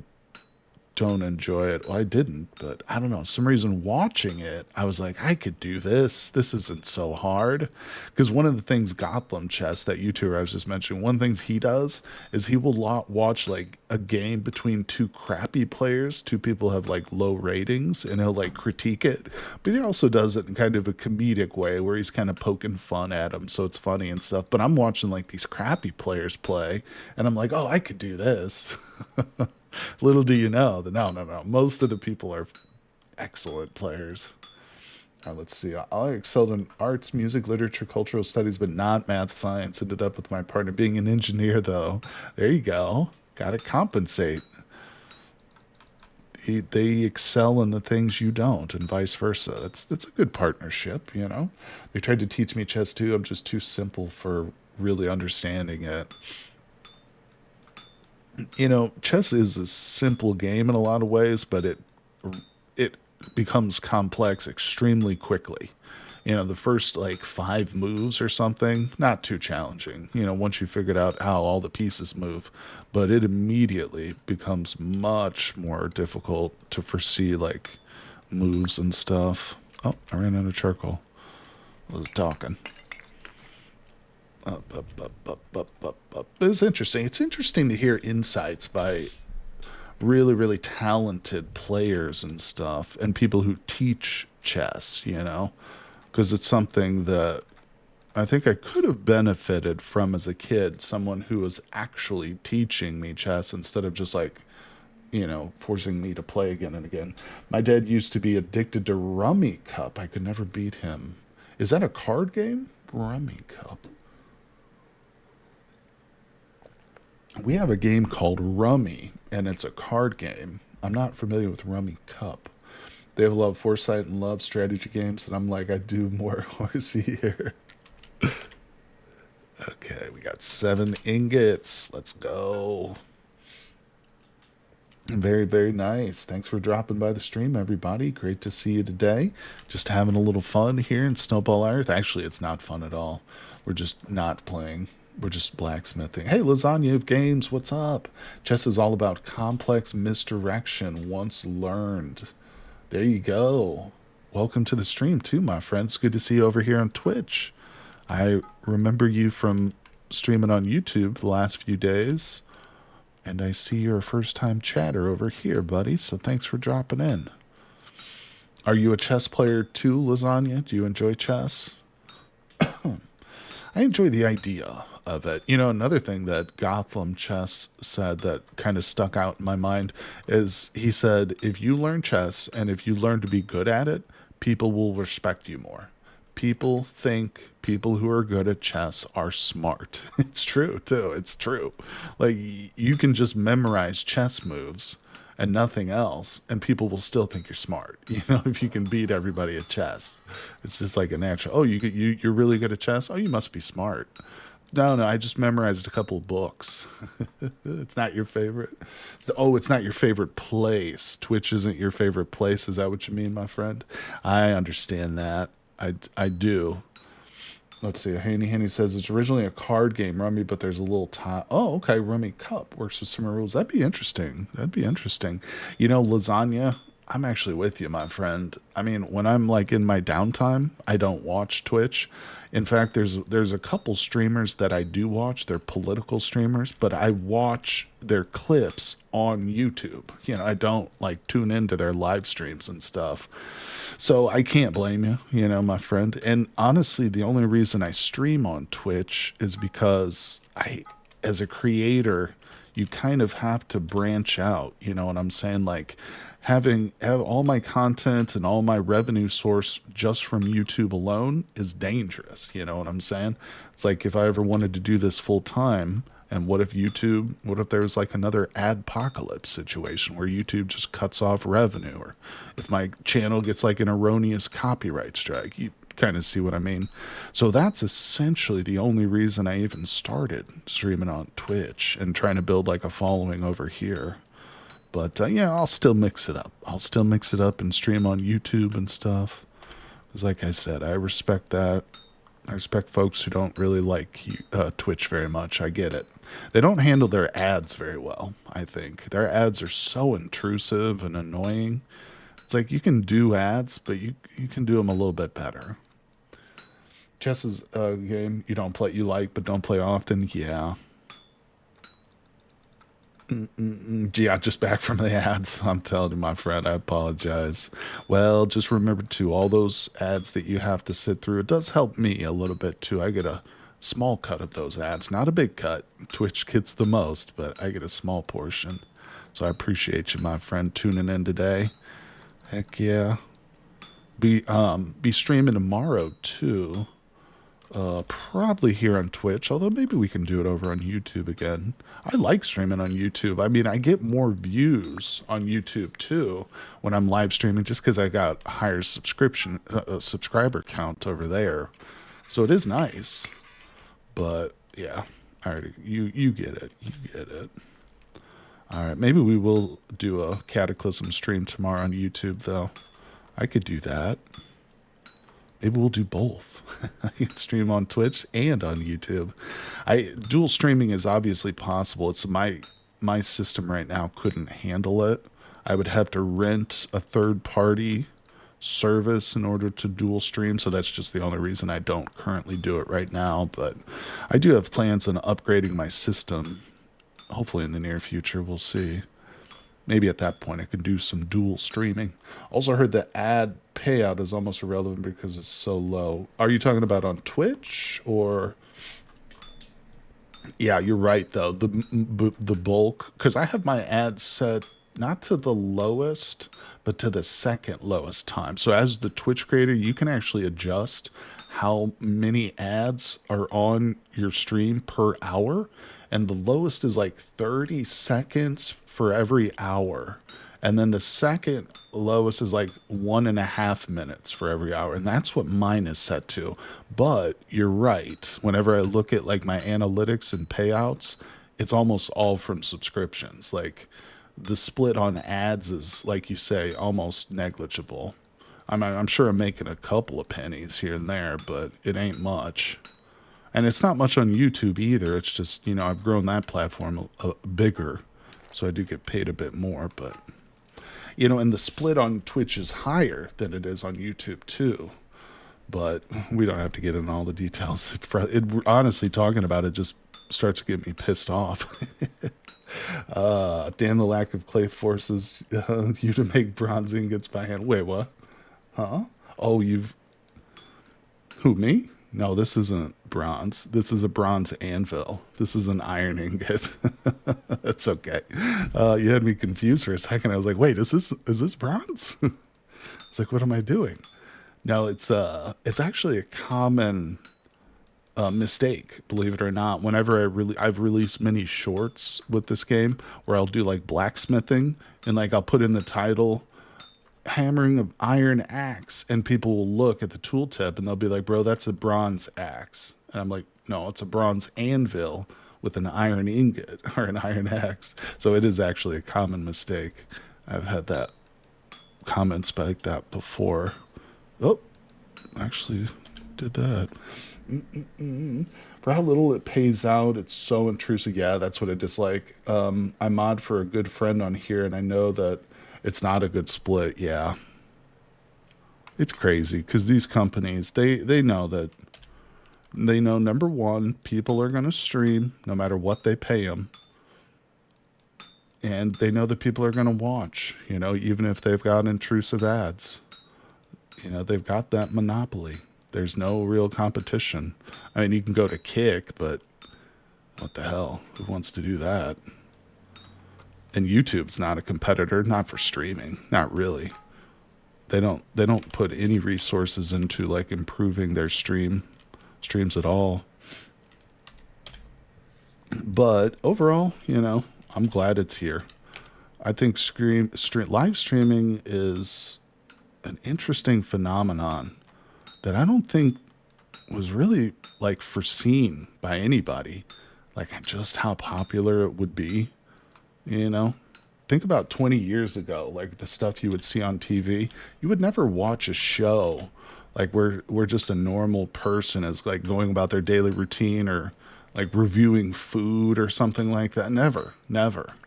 don't enjoy it. Well, I didn't, but I don't know. Some reason watching it, I was like, I could do this. This isn't so hard. Because one of the things Gotham Chess, that YouTuber I was just mentioning, one of the things he does is he will watch like a game between two crappy players, two people have like low ratings, and he'll like critique it. But he also does it in kind of a comedic way where he's kind of poking fun at them, so it's funny and stuff. But I'm watching like these crappy players play, and I'm like, oh, I could do this. Little do you know that no. Most of the people are excellent players. Let's see. I excelled in arts, music, literature, cultural studies, but not math, science. Ended up with my partner being an engineer, though. There you go. Got to compensate. They excel in the things you don't, and vice versa. That's a good partnership, They tried to teach me chess, too. I'm just too simple for really understanding it. Chess is a simple game in a lot of ways, but it becomes complex extremely quickly. The first like 5 moves or something, not too challenging, once you figured out how all the pieces move, but it immediately becomes much more difficult to foresee like moves and stuff. Oh, I ran out of charcoal. I was talking. It's interesting. It's interesting to hear insights by really, really talented players and stuff, and people who teach chess, because it's something that I think I could have benefited from as a kid, someone who was actually teaching me chess instead of just like, forcing me to play again and again. My dad used to be addicted to Rummy Cup. I could never beat him. Is that a card game? Rummy Cup. We have a game called Rummy, and it's a card game. I'm not familiar with Rummy Cup. They have a lot of foresight and love strategy games, and I'm like, I do more horsey here. Okay, we got 7 ingots. Let's go. Very, very nice. Thanks for dropping by the stream, everybody. Great to see you today. Just having a little fun here in Snowball Earth. Actually, it's not fun at all. We're just not playing. We're just blacksmithing. Hey, Lasagna of Games, what's up? Chess is all about complex misdirection once learned. There you go. Welcome to the stream, too, my friends. Good to see you over here on Twitch. I remember you from streaming on YouTube the last few days. And I see you're a first-time chatter over here, buddy, so thanks for dropping in. Are you a chess player too, Lasagna? Do you enjoy chess? I enjoy the idea of it. You know, another thing that Gotham Chess said that kind of stuck out in my mind is he said, if you learn chess and if you learn to be good at it, people will respect you more. People think people who are good at chess are smart. It's true, too. It's true. Like, you can just memorize chess moves and nothing else, and people will still think you're smart. You know, if you can beat everybody at chess, it's just like a natural. Oh, you're really good at chess. Oh, you must be smart. No, I just memorized a couple of books. It's not your favorite. It's not your favorite place. Twitch isn't your favorite place. Is that what you mean, my friend? I understand that. I do. Let's see. Haney says it's originally a card game, Rummy, but there's a little time. Oh, okay. Rummy Cup works with similar rules. That'd be interesting. You know, Lasagna, I'm actually with you, my friend. I mean, when I'm like in my downtime, I don't watch Twitch. In fact, there's a couple streamers that I do watch. They're political streamers, but I watch their clips on YouTube. You know, I don't like tune into their live streams and stuff. So I can't blame you, you know, my friend. And honestly, the only reason I stream on Twitch is because as a creator, you kind of have to branch out. You know what I'm saying? Like, have all my content and all my revenue source just from YouTube alone is dangerous. You know what I'm saying? It's like if I ever wanted to do this full time, and what if there's like another adpocalypse situation where YouTube just cuts off revenue, or if my channel gets like an erroneous copyright strike? You kind of see what I mean? So that's essentially the only reason I even started streaming on Twitch and trying to build like a following over here. But yeah, I'll still mix it up. And stream on YouTube and stuff. Because like I said, I respect that. I respect folks who don't really like Twitch very much. I get it. They don't handle their ads very well, I think. Their ads are so intrusive and annoying. It's like you can do ads, but you can do them a little bit better. Chess is a game you like, but don't play often. Yeah. Yeah, just back from the ads. I'm telling you, my friend, I apologize. Well, just remember too, all those ads that you have to sit through, it does help me a little bit too. I get a small cut of those ads, not a big cut. Twitch gets the most, but I get a small portion. So I appreciate you, my friend, tuning in today. Heck yeah. Be streaming tomorrow too. Probably here on Twitch, although maybe we can do it over on YouTube again. I like streaming on YouTube. I mean, I get more views on YouTube too when I'm live streaming, just because I got a higher subscriber count over there. So it is nice. But yeah, you get it. All right, maybe we will do a Cataclysm stream tomorrow on YouTube, though. I could do that. Maybe we'll do both. I can stream on Twitch and on YouTube. Dual streaming is obviously possible. It's my system right now couldn't handle it. I would have to rent a third-party service in order to dual stream, so that's just the only reason I don't currently do it right now. But I do have plans on upgrading my system. Hopefully in the near future, we'll see. Maybe at that point I could do some dual streaming. Also heard the ad payout is almost irrelevant because it's so low. Are you talking about on Twitch or? Yeah, you're right though. The bulk, because I have my ads set not to the lowest, but to the second lowest time. So as the Twitch creator, you can actually adjust how many ads are on your stream per hour. And the lowest is like 30 seconds for every hour. And then the second lowest is like 1.5 minutes for every hour. And that's what mine is set to. But you're right. Whenever I look at like my analytics and payouts, it's almost all from subscriptions. Like the split on ads is, like you say, almost negligible. I'm sure I'm making a couple of pennies here and there, but it ain't much. And it's not much on YouTube either. It's just, you know, I've grown that platform bigger, so I do get paid a bit more. But, you know, and the split on Twitch is higher than it is on YouTube too. But we don't have to get into all the details. Honestly, talking about it just starts to get me pissed off. Dan, the lack of clay forces you to make bronze ingots by hand. Wait, what? Huh? Oh, you've... Who, me? No, this isn't bronze. This is a bronze anvil. This is an iron ingot. That's okay. You had me confused for a second. I was like, wait, is this bronze? It's like, what am I doing? No, it's actually a common mistake, believe it or not. Whenever I've released many shorts with this game where I'll do like blacksmithing and like I'll put in the title hammering of iron axe, and people will look at the tooltip and they'll be like, bro, that's a bronze axe. And I'm like, no, it's a bronze anvil with an iron ingot or an iron axe. So it is actually a common mistake. I've had that comments like that before. Oh, actually did that. For how little it pays out, it's so intrusive. Yeah, that's what I dislike. I mod for a good friend on here, and I know that it's not a good split. Yeah, it's crazy because these companies, they know that. They know, number one, people are going to stream no matter what they pay them. And they know that people are going to watch, you know, even if they've got intrusive ads. You know, they've got that monopoly. There's no real competition. I mean, you can go to Kick, but what the hell? Who wants to do that? And YouTube's not a competitor, not for streaming, not really. They don't put any resources into like improving their streams at all. But overall, you know, I'm glad it's here. I think live streaming is an interesting phenomenon that I don't think was really like foreseen by anybody. Like just how popular it would be, you know? Think about 20 years ago, like the stuff you would see on TV. You would never watch a show like we're just a normal person is like going about their daily routine or like reviewing food or something like that. Never.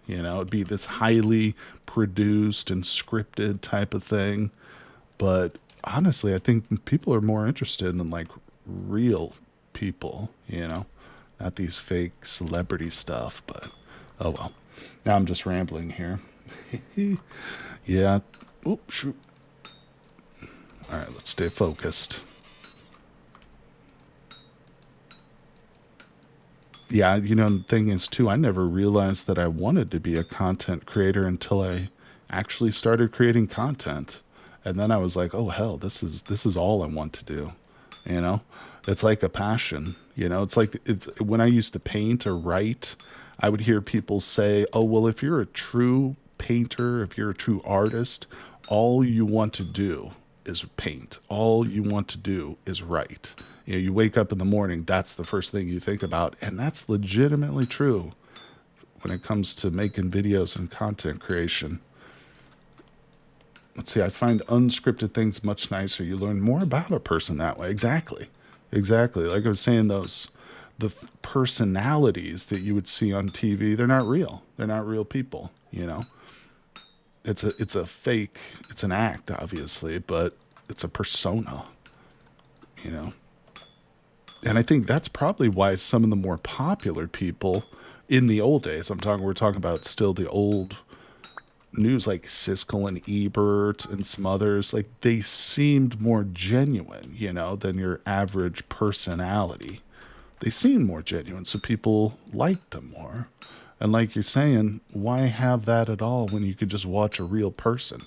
You know, it'd be this highly produced and scripted type of thing. But honestly, I think people are more interested in like real people, you know, not these fake celebrity stuff. But oh well. Now I'm just rambling here. Yeah. Oh, shoot. All right, let's stay focused. Yeah, you know, the thing is, too, I never realized that I wanted to be a content creator until I actually started creating content. And then I was like, oh, hell, this is all I want to do. You know, it's like a passion. You know, it's when I used to paint or write, I would hear people say, oh, well, if you're a true painter, if you're a true artist, all you want to do is paint. All you want to do is write. You know, you wake up in the morning, that's the first thing you think about. And that's legitimately true when it comes to making videos and content creation. Let's see, I find unscripted things much nicer. You learn more about a person that way. Exactly. Like I was saying, the personalities that you would see on TV, they're not real. They're not real people, you know. It's a fake, it's an act, obviously, but it's a persona, you know. And I think that's probably why some of the more popular people in the old days, we're talking about still the old news, like Siskel and Ebert and some others, like they seemed more genuine, you know, than your average personality. They seemed more genuine, so people liked them more. And like you're saying, why have that at all when you could just watch a real person?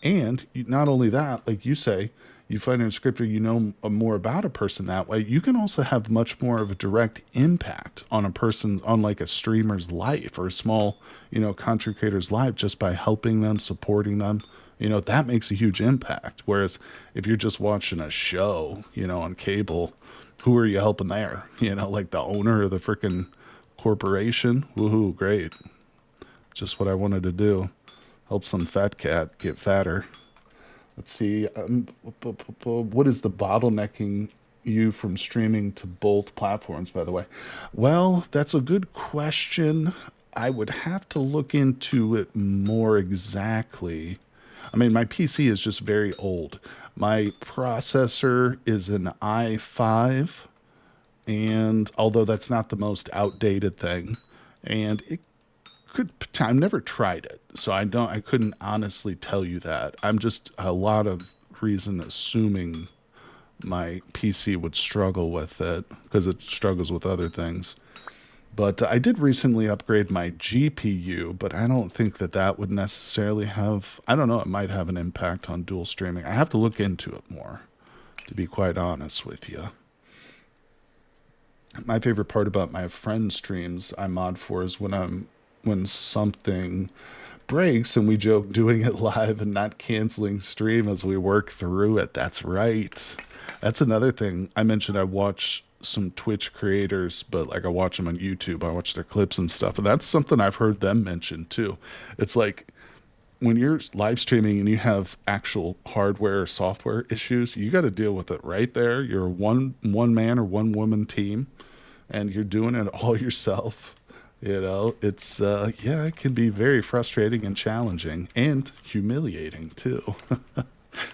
And not only that, like you say, you find in scripture, you know more about a person that way. You can also have much more of a direct impact on a person, on like a streamer's life or a small, you know, content creator's life just by helping them, supporting them. You know, that makes a huge impact. Whereas if you're just watching a show, you know, on cable, who are you helping there? You know, like the owner of the freaking corporation. Woohoo, great. Just what I wanted to do. Help some fat cat get fatter. Let's see. What is the bottlenecking you from streaming to both platforms, by the way? Well, that's a good question. I would have to look into it more exactly. I mean, my PC is just very old. My processor is an i5, and although that's not the most outdated thing, and it could. I've never tried it, so I couldn't honestly tell you that. I'm just a lot of reason assuming my PC would struggle with it because it struggles with other things. But I did recently upgrade my GPU, but I don't think that that would necessarily have, I don't know, it might have an impact on dual streaming. I have to look into it more, to be quite honest with you. My favorite part about my friend streams I mod for is when something breaks and we joke doing it live and not canceling stream as we work through it. That's right. That's another thing. I mentioned I watch some Twitch creators, but like I watch them on YouTube. I watch their clips and stuff. And that's something I've heard them mention too. It's like when you're live streaming and you have actual hardware or software issues, you got to deal with it right there. You're a one man or one woman team and you're doing it all yourself. You know, it's, yeah, it can be very frustrating and challenging and humiliating too.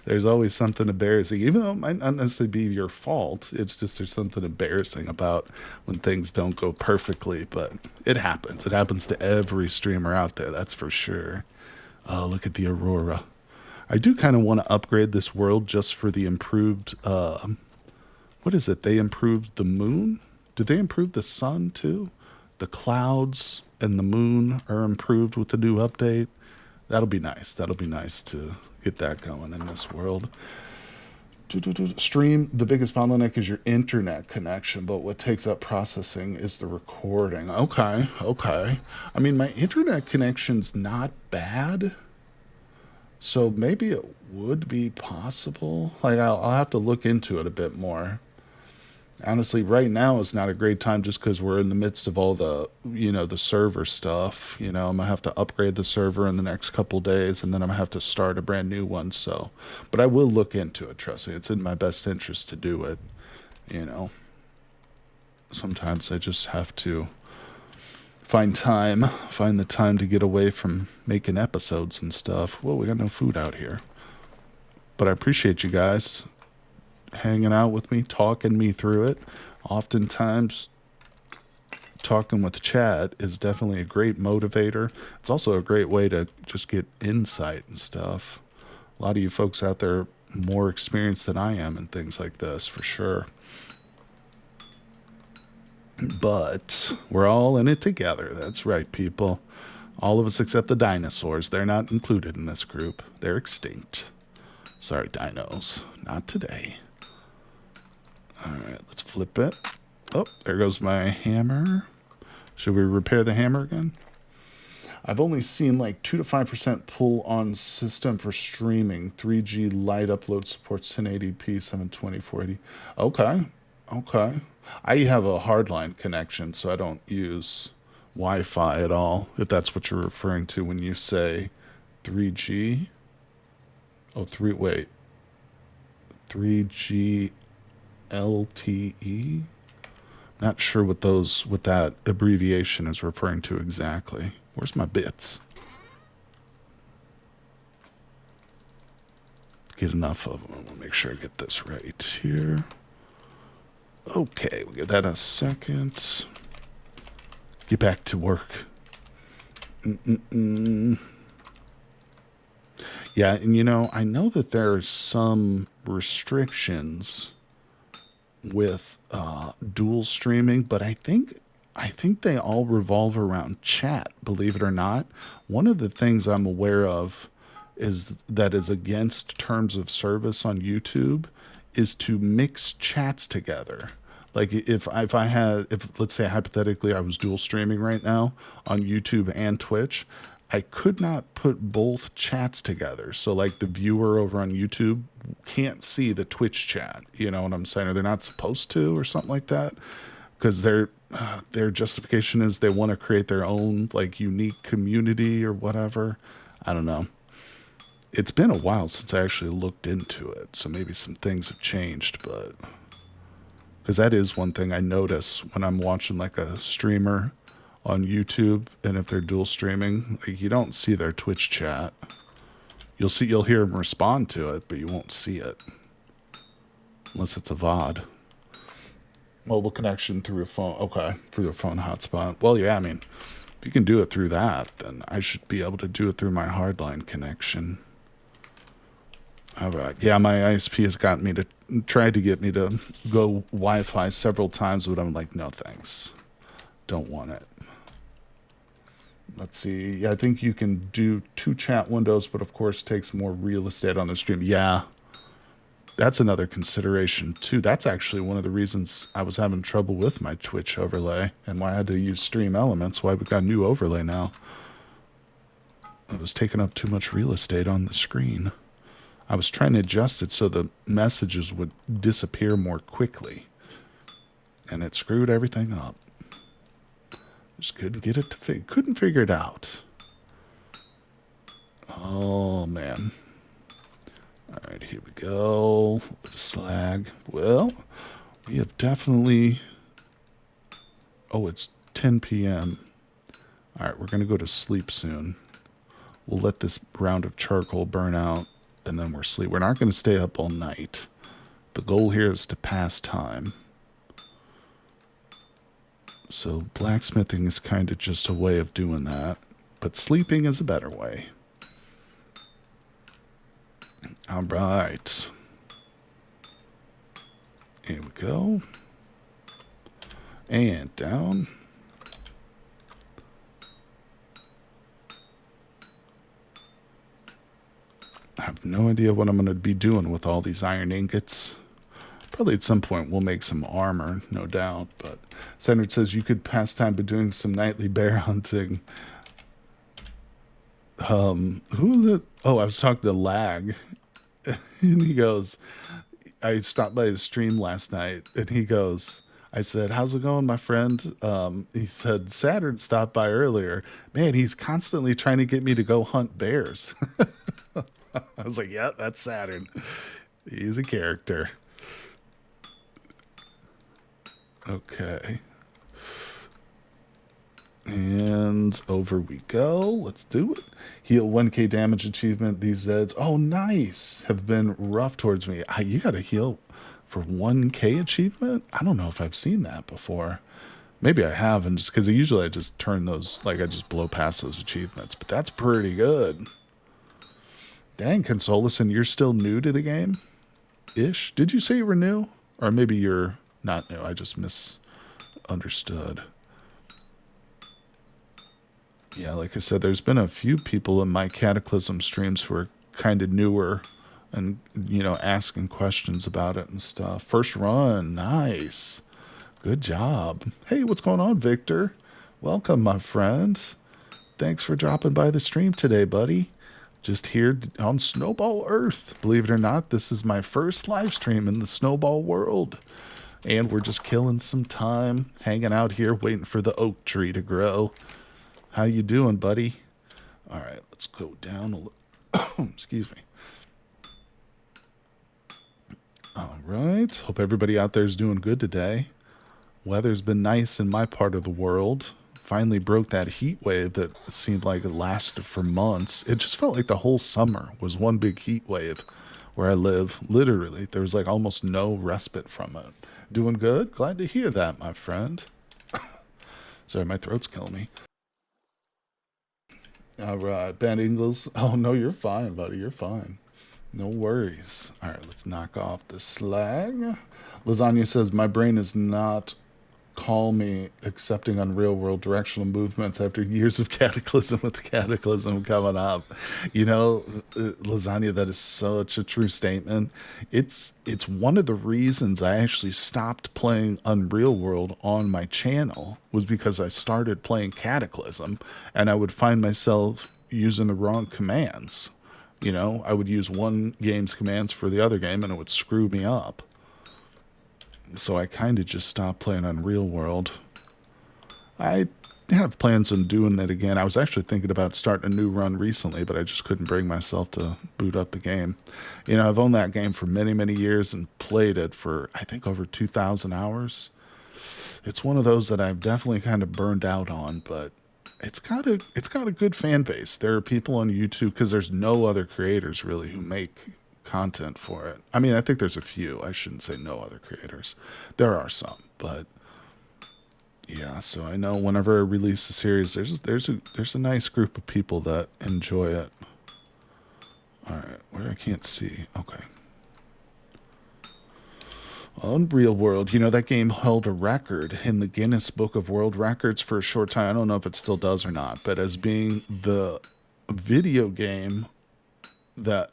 There's always something embarrassing, even though it might not necessarily be your fault. It's just there's something embarrassing about when things don't go perfectly, but it happens. It happens to every streamer out there, that's for sure. Oh, look at the aurora. I do kind of want to upgrade this world just for the improved, what is it? They improved the moon? Did they improve the sun too? The clouds and the moon are improved with the new update. That'll be nice. That'll be nice to get that going in this world. Stream, the biggest bottleneck is your internet connection, but what takes up processing is the recording. Okay, okay. I mean, my internet connection's not bad, so maybe it would be possible. Like, I'll have to look into it a bit more. Honestly, right now is not a great time just because we're in the midst of all the, you know, the server stuff. You know, I'm going to have to upgrade the server in the next couple days, and then I'm going to have to start a brand new one. So, but I will look into it, trust me. It's in my best interest to do it, you know. Sometimes I just have to find the time to get away from making episodes and stuff. Whoa, we got no food out here. But I appreciate you guys hanging out with me, talking me through it. Oftentimes, talking with chat is definitely a great motivator. It's also a great way to just get insight and stuff. A lot of you folks out there are more experienced than I am in things like this, for sure. But we're all in it together. That's right, people. All of us except the dinosaurs. They're not included in this group. They're extinct. Sorry, dinos. Not today. Alright, let's flip it. Oh, there goes my hammer. Should we repair the hammer again? I've only seen like 2 to 5% pull on system for streaming. 3G light upload supports 1080p, 720, 480. Okay, okay. I have a hardline connection, so I don't use Wi-Fi at all, if that's what you're referring to when you say 3G. Oh, wait. 3G LTE? Not sure what that abbreviation is referring to exactly. Where's my bits? Get enough of them. I want to make sure I get this right here. Okay, we'll give that a second. Get back to work. Yeah, and you know, I know that there are some restrictions with dual streaming, but I think they all revolve around chat, believe it or not. One of the things I'm aware of is against terms of service on YouTube is to mix chats together. Like if let's say hypothetically I was dual streaming right now on YouTube and Twitch, I could not put both chats together. So like the viewer over on YouTube can't see the Twitch chat. You know what I'm saying? Or they're not supposed to or something like that. Because their justification is they want to create their own like unique community or whatever. I don't know. It's been a while since I actually looked into it. So maybe some things have changed, but because that is one thing I notice when I'm watching like a streamer on YouTube, and if they're dual streaming, like, you don't see their Twitch chat. You'll hear them respond to it, but you won't see it unless it's a VOD. Mobile connection through a phone. Okay, through a phone hotspot. Well, yeah, I mean, if you can do it through that, then I should be able to do it through my hardline connection. All right. Yeah, my ISP has gotten me to tried to get me to go Wi-Fi several times, but I'm like, no thanks. Don't want it. Let's see. Yeah, I think you can do 2 chat windows, but of course takes more real estate on the stream. Yeah. That's another consideration too. That's actually one of the reasons I was having trouble with my Twitch overlay and why I had to use Stream Elements, why we've got a new overlay now. It was taking up too much real estate on the screen. I was trying to adjust it so the messages would disappear more quickly. And it screwed everything up. Just couldn't get it to couldn't figure it out. Oh, man. All right, here we go. A bit of slag. Well, we have definitely... Oh, it's 10 p.m. All right, we're going to go to sleep soon. We'll let this round of charcoal burn out, and then we're asleep. We're not going to stay up all night. The goal here is to pass time. So blacksmithing is kind of just a way of doing that, but sleeping is a better way. All right. Here we go. And down. I have no idea what I'm going to be doing with all these iron ingots. Probably at some point we'll make some armor, no doubt. But Senator says you could pass time by doing some nightly bear hunting. Who is it? Oh, I was talking to Lag. And he goes, I stopped by his stream last night, and he goes, I said, how's it going, my friend? He said, Saturn stopped by earlier. Man, he's constantly trying to get me to go hunt bears. I was like, yeah, that's Saturn. He's a character. Okay. And over we go. Let's do it. Heal 1k damage achievement. These Zeds, oh nice, have been rough towards me. You got to heal for 1k achievement? I don't know if I've seen that before. Maybe I haven't, just because usually I just turn those, like I just blow past those achievements. But that's pretty good. Dang, Consolison, you're still new to the game? Ish? Did you say you were new? Or maybe you're not new. I just misunderstood. Yeah, like I said, there's been a few people in my Cataclysm streams who are kind of newer and, you know, asking questions about it and stuff. First run, nice. Good job. Hey, what's going on, Victor? Welcome, my friend. Thanks for dropping by the stream today, buddy. Just here on Snowball Earth. Believe it or not, this is my first live stream in the Snowball world. And we're just killing some time, hanging out here, waiting for the oak tree to grow. How you doing, buddy? All right, let's go down a little. Excuse me. All right. Hope everybody out there is doing good today. Weather's been nice in my part of the world. Finally broke that heat wave that seemed like it lasted for months. It just felt like the whole summer was one big heat wave where I live. Literally, there was like almost no respite from it. Doing good? Glad to hear that, my friend. Sorry, my throat's killing me. All right, Ben Ingles. Oh, no, you're fine, buddy. You're fine. No worries. All right, let's knock off the slag. Lasagna says, my brain is not call me accepting on real world directional movements after years of Cataclysm with the Cataclysm coming up. You know, Lasagna, that is such a true statement. It's one of the reasons I actually stopped playing Unreal World on my channel was because I started playing Cataclysm and I would find myself using the wrong commands. You know, I would use one game's commands for the other game and it would screw me up. So I kind of just stopped playing Unreal World. I have plans on doing it again. I was actually thinking about starting a new run recently, but I just couldn't bring myself to boot up the game. You know, I've owned that game for many, many years and played it for, I think, over 2,000 hours. It's one of those that I've definitely kind of burned out on, but it's got a good fan base. There are people on YouTube, because there's no other creators really who make content for it. I mean, I think there's a few. I shouldn't say no other creators. There are some. But yeah, so I know whenever I release a series, there's a nice group of people that enjoy it. All right, where I can't see. Okay. Unreal World, you know, that game held a record in the Guinness Book of World Records for a short time. I don't know if it still does or not, but as being the video game that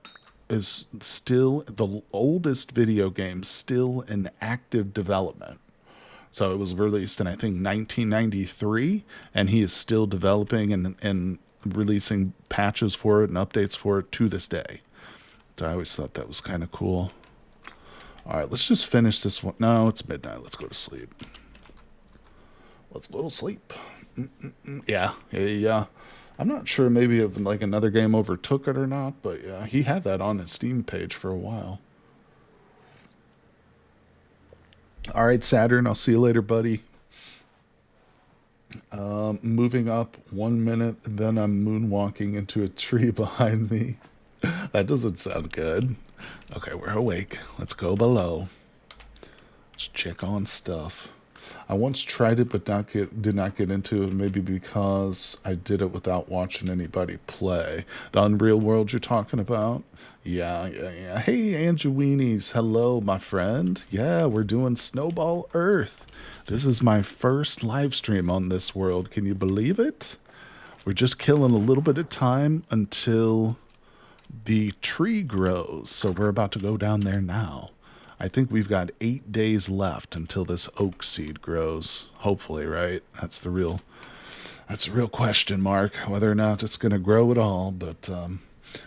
is still the oldest video game still in active development. So it was released in, I think, 1993, and he is still developing and releasing patches for it and updates for it to this day. So I always thought that was kind of cool. All right, let's just finish this one. No, it's midnight. Let's go to sleep. Let's go to sleep. Yeah. I'm not sure maybe if like another game overtook it or not, but yeah, he had that on his Steam page for a while. All right, Saturn, I'll see you later, buddy. Moving up 1 minute, and then I'm moonwalking into a tree behind me. That doesn't sound good. Okay, we're awake. Let's go below. Let's check on stuff. I once tried it, but did not get into it. Maybe because I did it without watching anybody play. The Unreal World you're talking about? Yeah. Hey, Angeweenies. Hello, my friend. Yeah, we're doing Snowball Earth. This is my first live stream on this world. Can you believe it? We're just killing a little bit of time until the tree grows. So we're about to go down there now. I think we've got 8 days left until this oak seed grows. Hopefully, right? That's the real question mark, whether or not it's going to grow at all. But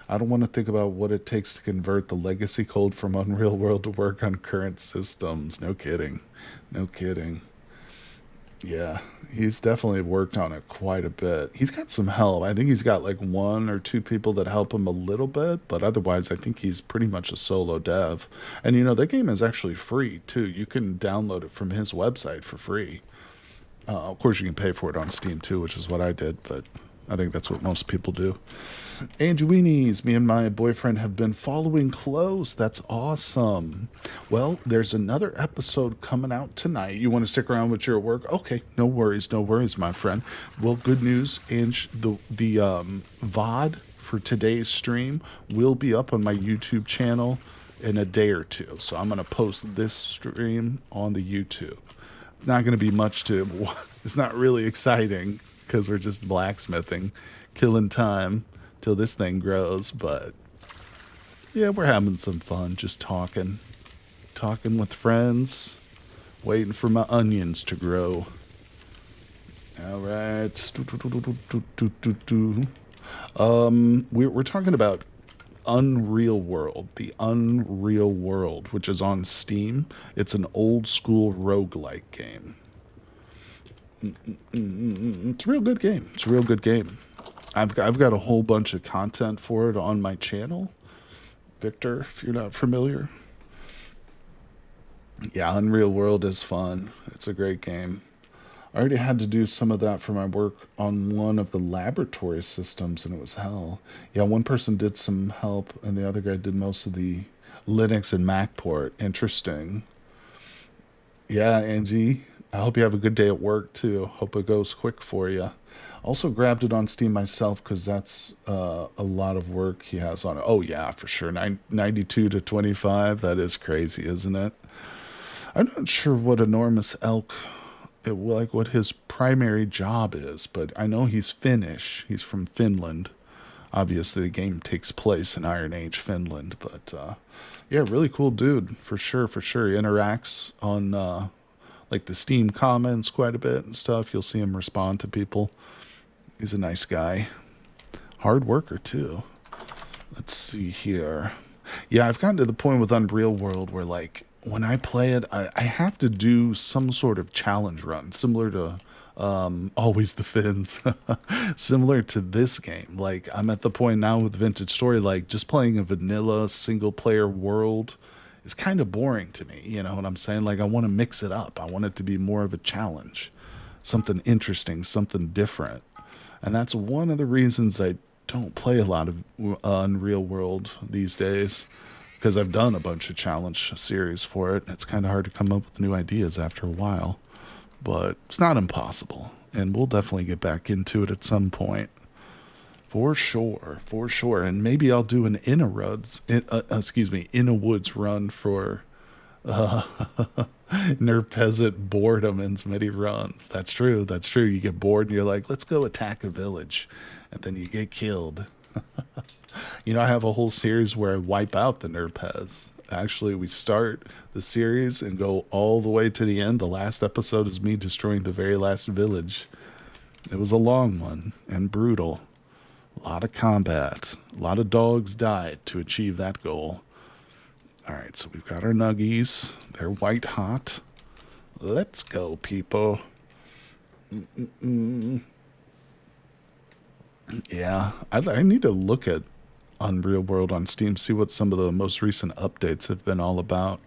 I don't want to think about what it takes to convert the legacy code from Unreal World to work on current systems. No kidding. Yeah, he's definitely worked on it quite a bit. He's got some help. I think he's got like 1 or 2 people that help him a little bit, but otherwise I think he's pretty much a solo dev. And you know, that game is actually free too. You can download it from his website for free. Of course, you can pay for it on Steam too, which is what I did, but I think that's what most people do. Angeweenies, me and my boyfriend have been following close. That's awesome. Well, there's another episode coming out tonight. You want to stick around with your work? Okay, no worries, my friend. Well, good news, Ange, the VOD for today's stream will be up on my YouTube channel in a day or two. So I'm going to post this stream on the YouTube. It's not going to be much to, it's not really exciting because we're just blacksmithing, killing time till this thing grows, but yeah, we're having some fun, just talking with friends, waiting for my onions to grow. All right. We're talking about Unreal World, the Unreal World, which is on Steam. It's an old school roguelike game. It's a real good game. I've got a whole bunch of content for it on my channel. Victor, if you're not familiar. Yeah, Unreal World is fun. It's a great game. I already had to do some of that for my work on one of the laboratory systems, and it was hell. Yeah, one person did some help, and the other guy did most of the Linux and Mac port. Interesting. Yeah, Angie, I hope you have a good day at work, too. Hope it goes quick for you. Also grabbed it on Steam myself because that's a lot of work he has on it. Oh, yeah, for sure. 92 to 25. That is crazy, isn't it? I'm not sure what Enormous Elk, like what his primary job is, but I know he's Finnish. He's from Finland. Obviously, the game takes place in Iron Age Finland, but yeah, really cool dude, for sure. He interacts on like the Steam comments quite a bit and stuff. You'll see him respond to people. He's a nice guy. Hard worker, too. Let's see here. Yeah, I've gotten to the point with Unreal World where, like, when I play it, I have to do some sort of challenge run, similar to Always the Fins. Similar to this game. Like, I'm at the point now with Vintage Story, like, just playing a vanilla single-player world is kind of boring to me. You know what I'm saying? Like, I want to mix it up. I want it to be more of a challenge. Something interesting, something different. And that's one of the reasons I don't play a lot of Unreal World these days. because I've done a bunch of challenge series for it. It's kind of hard to come up with new ideas after a while, but it's not impossible, and we'll definitely get back into it at some point. For sure, for sure. And maybe I'll do an in a woods run for Nerf Peasant boredom and Smitty runs. That's true. That's true. You get bored and you're like, let's go attack a village. And then you get killed. You know, I have a whole series where I wipe out the Nerf Pez. Actually, we start the series and go all the way to the end. The last episode is me destroying the very last village. It was a long one and brutal. A lot of combat. A lot of dogs died to achieve that goal. All right, so we've got our nuggies. They're white hot. Let's go, people. Yeah, I need to look at Unreal World on Steam, see what some of the most recent updates have been all about.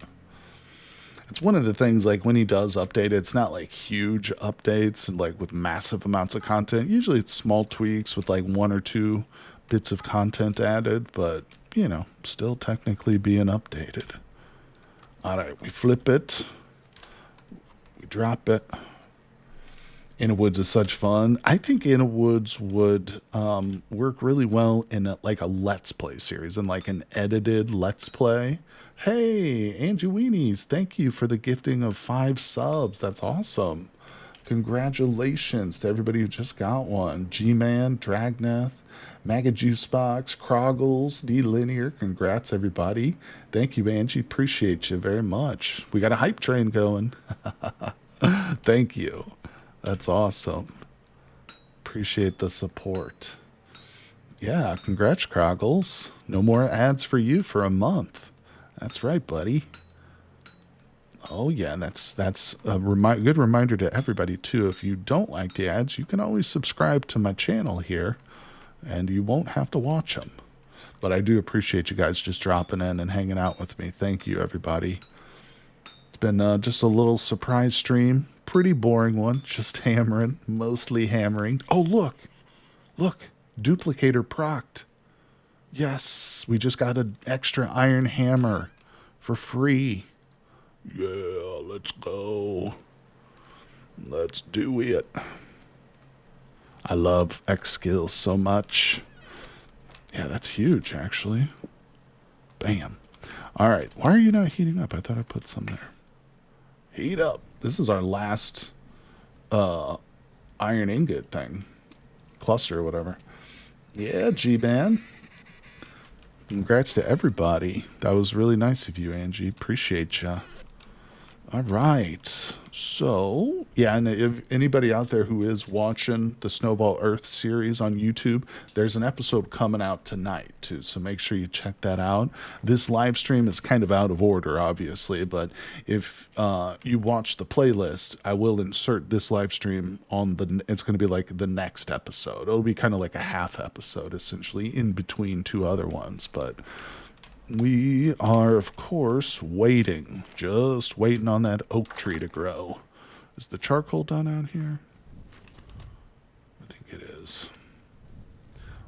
It's one of the things, like, when he does update it, it's not like huge updates and like with massive amounts of content. Usually it's small tweaks with like 1 or 2 bits of content added, but you know, still technically being updated. All right, we flip it, we drop it. In a Woods is such fun. I think In a Woods would work really well in like a Let's Play series, and like an edited Let's Play. Hey, Angie Weenies, thank you for the gifting of 5 subs. That's awesome. Congratulations to everybody who just got one. G-Man, Dragneth, Maga Juicebox, Kroggles, D-Linear. Congrats, everybody. Thank you, Angie. Appreciate you very much. We got a hype train going. Thank you. That's awesome. Appreciate the support. Yeah, congrats, Kroggles. No more ads for you for a month. That's right, buddy. Oh yeah, that's a good reminder to everybody too. If you don't like the ads, you can always subscribe to my channel here, and you won't have to watch them. But I do appreciate you guys just dropping in and hanging out with me. Thank you, everybody. It's been just a little surprise stream. Pretty boring one. Just hammering. Mostly hammering. Oh, look. Look. Duplicator procced. Yes. We just got an extra iron hammer for free. Yeah, let's go. Let's do it. I love X skills so much. Yeah, that's huge, actually. Bam. All right. Why are you not heating up? I thought I put some there. Heat up. This is our last iron ingot thing. Cluster or whatever. Yeah, G-Man. Congrats to everybody. That was really nice of you, Angie. Appreciate ya. All right. So, yeah, and if anybody out there who is watching the Snowball Earth series on YouTube, there's an episode coming out tonight, too. So make sure you check that out. This live stream is kind of out of order, obviously, but if you watch the playlist, I will insert this live stream on it's going to be like the next episode. It'll be kind of like a half episode, essentially, in between 2 other ones, but we are, of course, waiting. Just waiting on that oak tree to grow. Is the charcoal done out here? I think it is.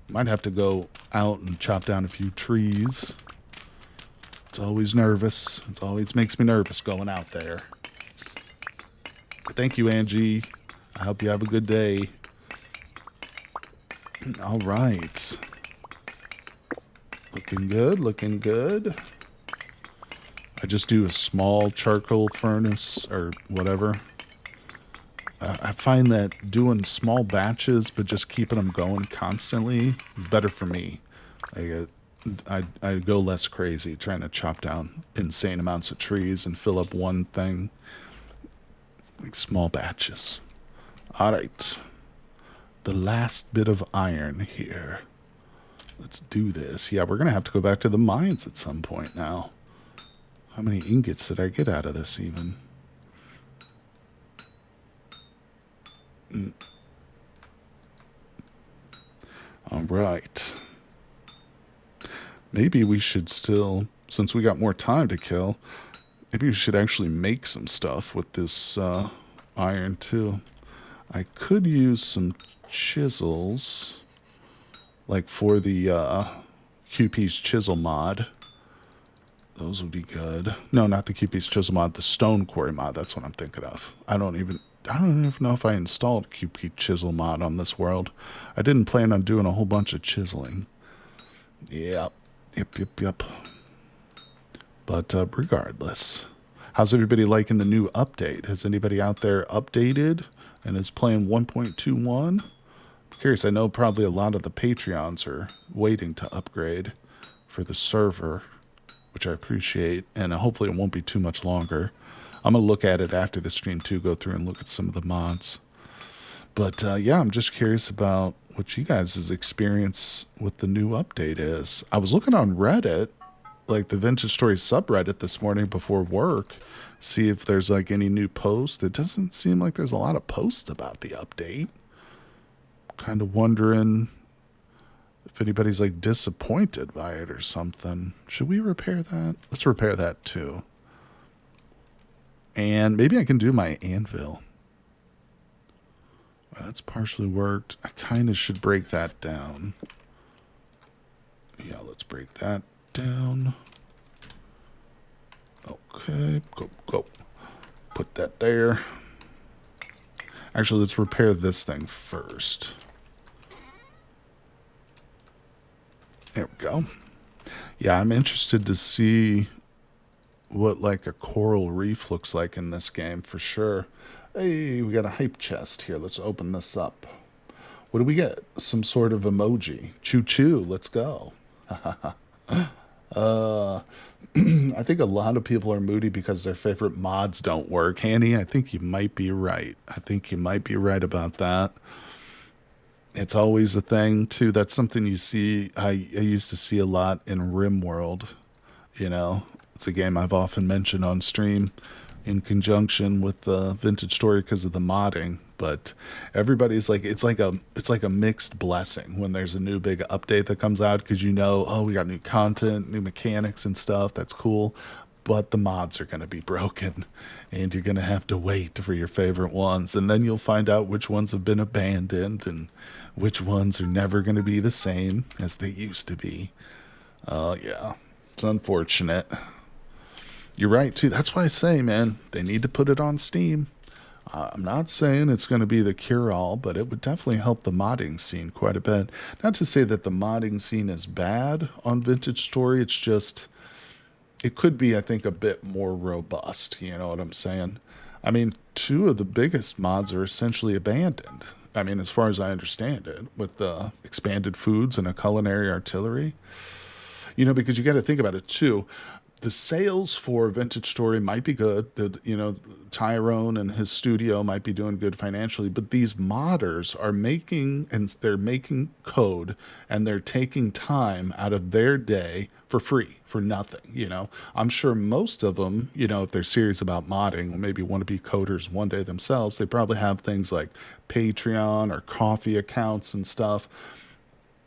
Might have to go out and chop down a few trees. It's always nervous. It always makes me nervous going out there. Thank you, Angie. I hope you have a good day. All right. Looking good, looking good. I just do a small charcoal furnace or whatever. I find that doing small batches but just keeping them going constantly is better for me. I go less crazy trying to chop down insane amounts of trees and fill up one thing. Like small batches. All right. The last bit of iron here. Let's do this. Yeah, we're going to have to go back to the mines at some point now. How many ingots did I get out of this even? All right. Maybe we should still, since we got more time to kill, maybe we should actually make some stuff with this iron too. I could use some chisels, like for the QP's chisel mod. Those would be good. No, not the QP's Chisel mod, the Stone Quarry mod. That's what I'm thinking of. I don't even know if I installed QP Chisel mod on this world. I didn't plan on doing a whole bunch of chiseling. Yep. But regardless, how's everybody liking the new update? Has anybody out there updated and is playing 1.21? Curious, I know probably a lot of the Patreons are waiting to upgrade for the server, which I appreciate, and hopefully it won't be too much longer. I'm going to look at it after the stream too, go through and look at some of the mods. But yeah, I'm just curious about what you guys' experience with the new update is. I was looking on Reddit, like the Vintage Stories subreddit this morning before work, see if there's like any new posts. It doesn't seem like there's a lot of posts about the update. Kind of wondering if anybody's like disappointed by it or something. Should we repair that? Let's repair that too. And maybe I can do my anvil. Well, that's partially worked. I kind of should break that down. Yeah, let's break that down. Okay, go. Put that there. Actually, let's repair this thing first. There we go. Yeah, I'm interested to see what like a coral reef looks like in this game for sure. Hey, we got a hype chest here. Let's open this up. What do we get? Some sort of emoji. Choo-choo, let's go. I think a lot of people are moody because their favorite mods don't work. Hanny, I think you might be right. I think you might be right about that. It's always a thing, too. That's something you see. I used to see a lot in RimWorld. You know, it's a game I've often mentioned on stream in conjunction with the Vintage Story because of the modding. But everybody's like, it's like a mixed blessing when there's a new big update that comes out because you know, oh, we got new content, new mechanics and stuff. That's cool. But the mods are going to be broken and you're going to have to wait for your favorite ones. And then you'll find out which ones have been abandoned and which ones are never going to be the same as they used to be. Yeah, it's unfortunate. You're right, too. That's why I say, man, they need to put it on Steam. I'm not saying it's going to be the cure-all, but it would definitely help the modding scene quite a bit. Not to say that the modding scene is bad on Vintage Story. It's just, it could be, I think, a bit more robust. You know what I'm saying? I mean, two of the biggest mods are essentially abandoned. I mean, as far as I understand it, with the expanded foods and a culinary artillery. You know, because you got to think about it, too. The sales for Vintage Story might be good. Tyron and his studio might be doing good financially, but these modders are they're making code and they're taking time out of their day for free, for nothing. You know, I'm sure most of them, you know, if they're serious about modding, or maybe want to be coders one day themselves, they probably have things like Patreon or coffee accounts and stuff,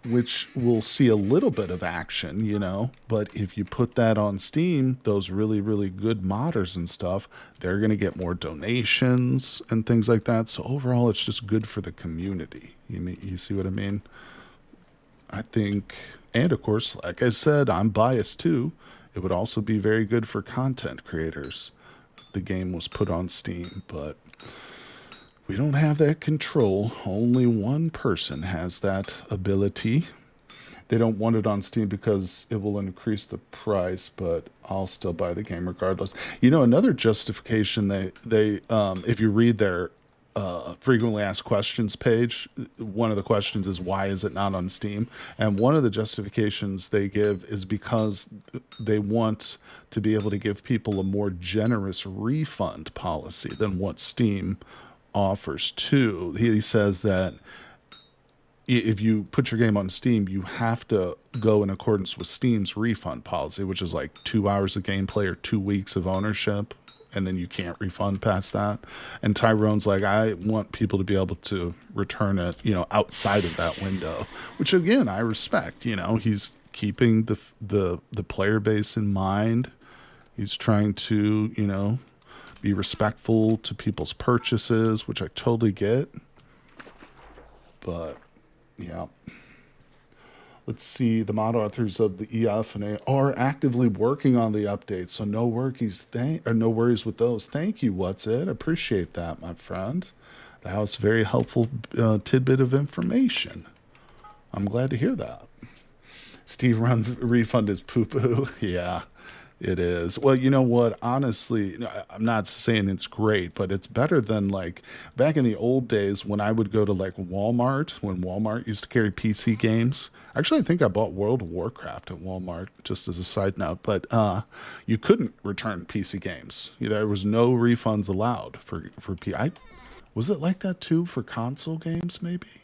which will see a little bit of action, you know, but if you put that on Steam, those really, really good modders and stuff, they're going to get more donations and things like that. So overall, it's just good for the community. You see what I mean? I think, and of course, like I said, I'm biased too. It would also be very good for content creators. The game was put on Steam, but we don't have that control. Only one person has that ability. They don't want it on Steam because it will increase the price, but I'll still buy the game regardless. You know, another justification they if you read their frequently asked questions page, one of the questions is why is it not on Steam? And one of the justifications they give is because they want to be able to give people a more generous refund policy than what Steam offers too. He says that if you put your game on Steam, you have to go in accordance with Steam's refund policy, which is like 2 hours of gameplay or 2 weeks of ownership, and then you can't refund past that. And Tyrone's like, I want people to be able to return it, you know, outside of that window, which again, I respect. You know, he's keeping the player base in mind. He's trying to, you know, be respectful to people's purchases, which I totally get. But, yeah. Let's see. The mod authors of the Elephantidae are actively working on the update, so no worries. No worries with those. Thank you. What's it? Appreciate that, my friend. That was a very helpful tidbit of information. I'm glad to hear that. Steve Run refund is poo poo. Yeah. It is. Well, you know what? Honestly, I'm not saying it's great, but it's better than like back in the old days when I would go to like Walmart, when Walmart used to carry PC games. Actually, I think I bought World of Warcraft at Walmart, just as a side note, but you couldn't return PC games. There was no refunds allowed for P. Was it like that too for console games, maybe?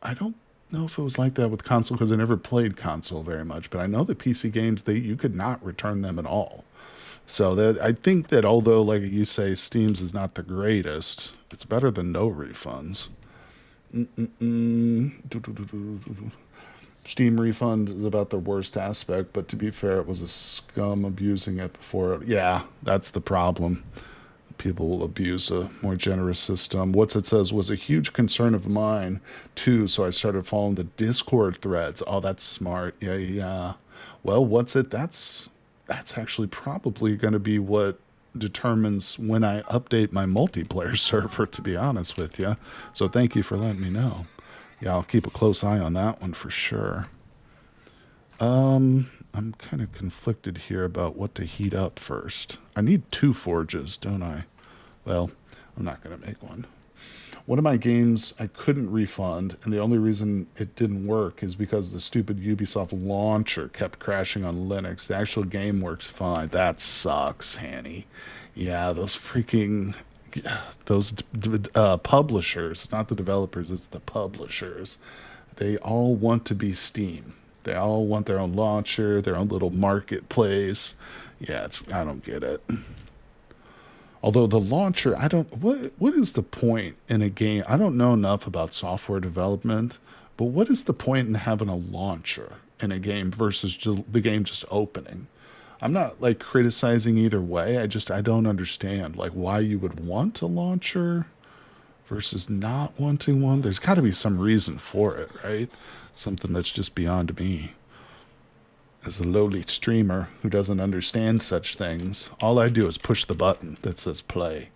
I don't know if it was like that with console because I never played console very much, but I know the PC games you could not return them at all. So that I think that although like you say Steam's is not the greatest, it's better than no refunds. Steam refund is about the worst aspect, but to be fair, it was a scum abusing it before. Yeah, that's the problem. People will abuse a more generous system. What's it says was a huge concern of mine too, so I started following the Discord threads. Oh, that's smart. Yeah, yeah. Well, what's it? That's actually probably going to be what determines when I update my multiplayer server, to be honest with you. So thank you for letting me know. Yeah, I'll keep a close eye on that one for sure. I'm kind of conflicted here about what to heat up first. I need 2 forges, don't I? Well, I'm not going to make one. One of my games I couldn't refund, and the only reason it didn't work is because the stupid Ubisoft launcher kept crashing on Linux. The actual game works fine. That sucks, Hanny. Yeah, those freaking... those publishers, not the developers, it's the publishers. They all want to be Steam. They all want their own launcher, their own little marketplace. Yeah, I don't get it. Although the launcher, what is the point in a game? I don't know enough about software development, but what is the point in having a launcher in a game versus the game just opening? I'm not like criticizing either way. I don't understand like why you would want a launcher versus not wanting one. There's got to be some reason for it, right? Something that's just beyond me. As a lowly streamer who doesn't understand such things, all I do is push the button that says play.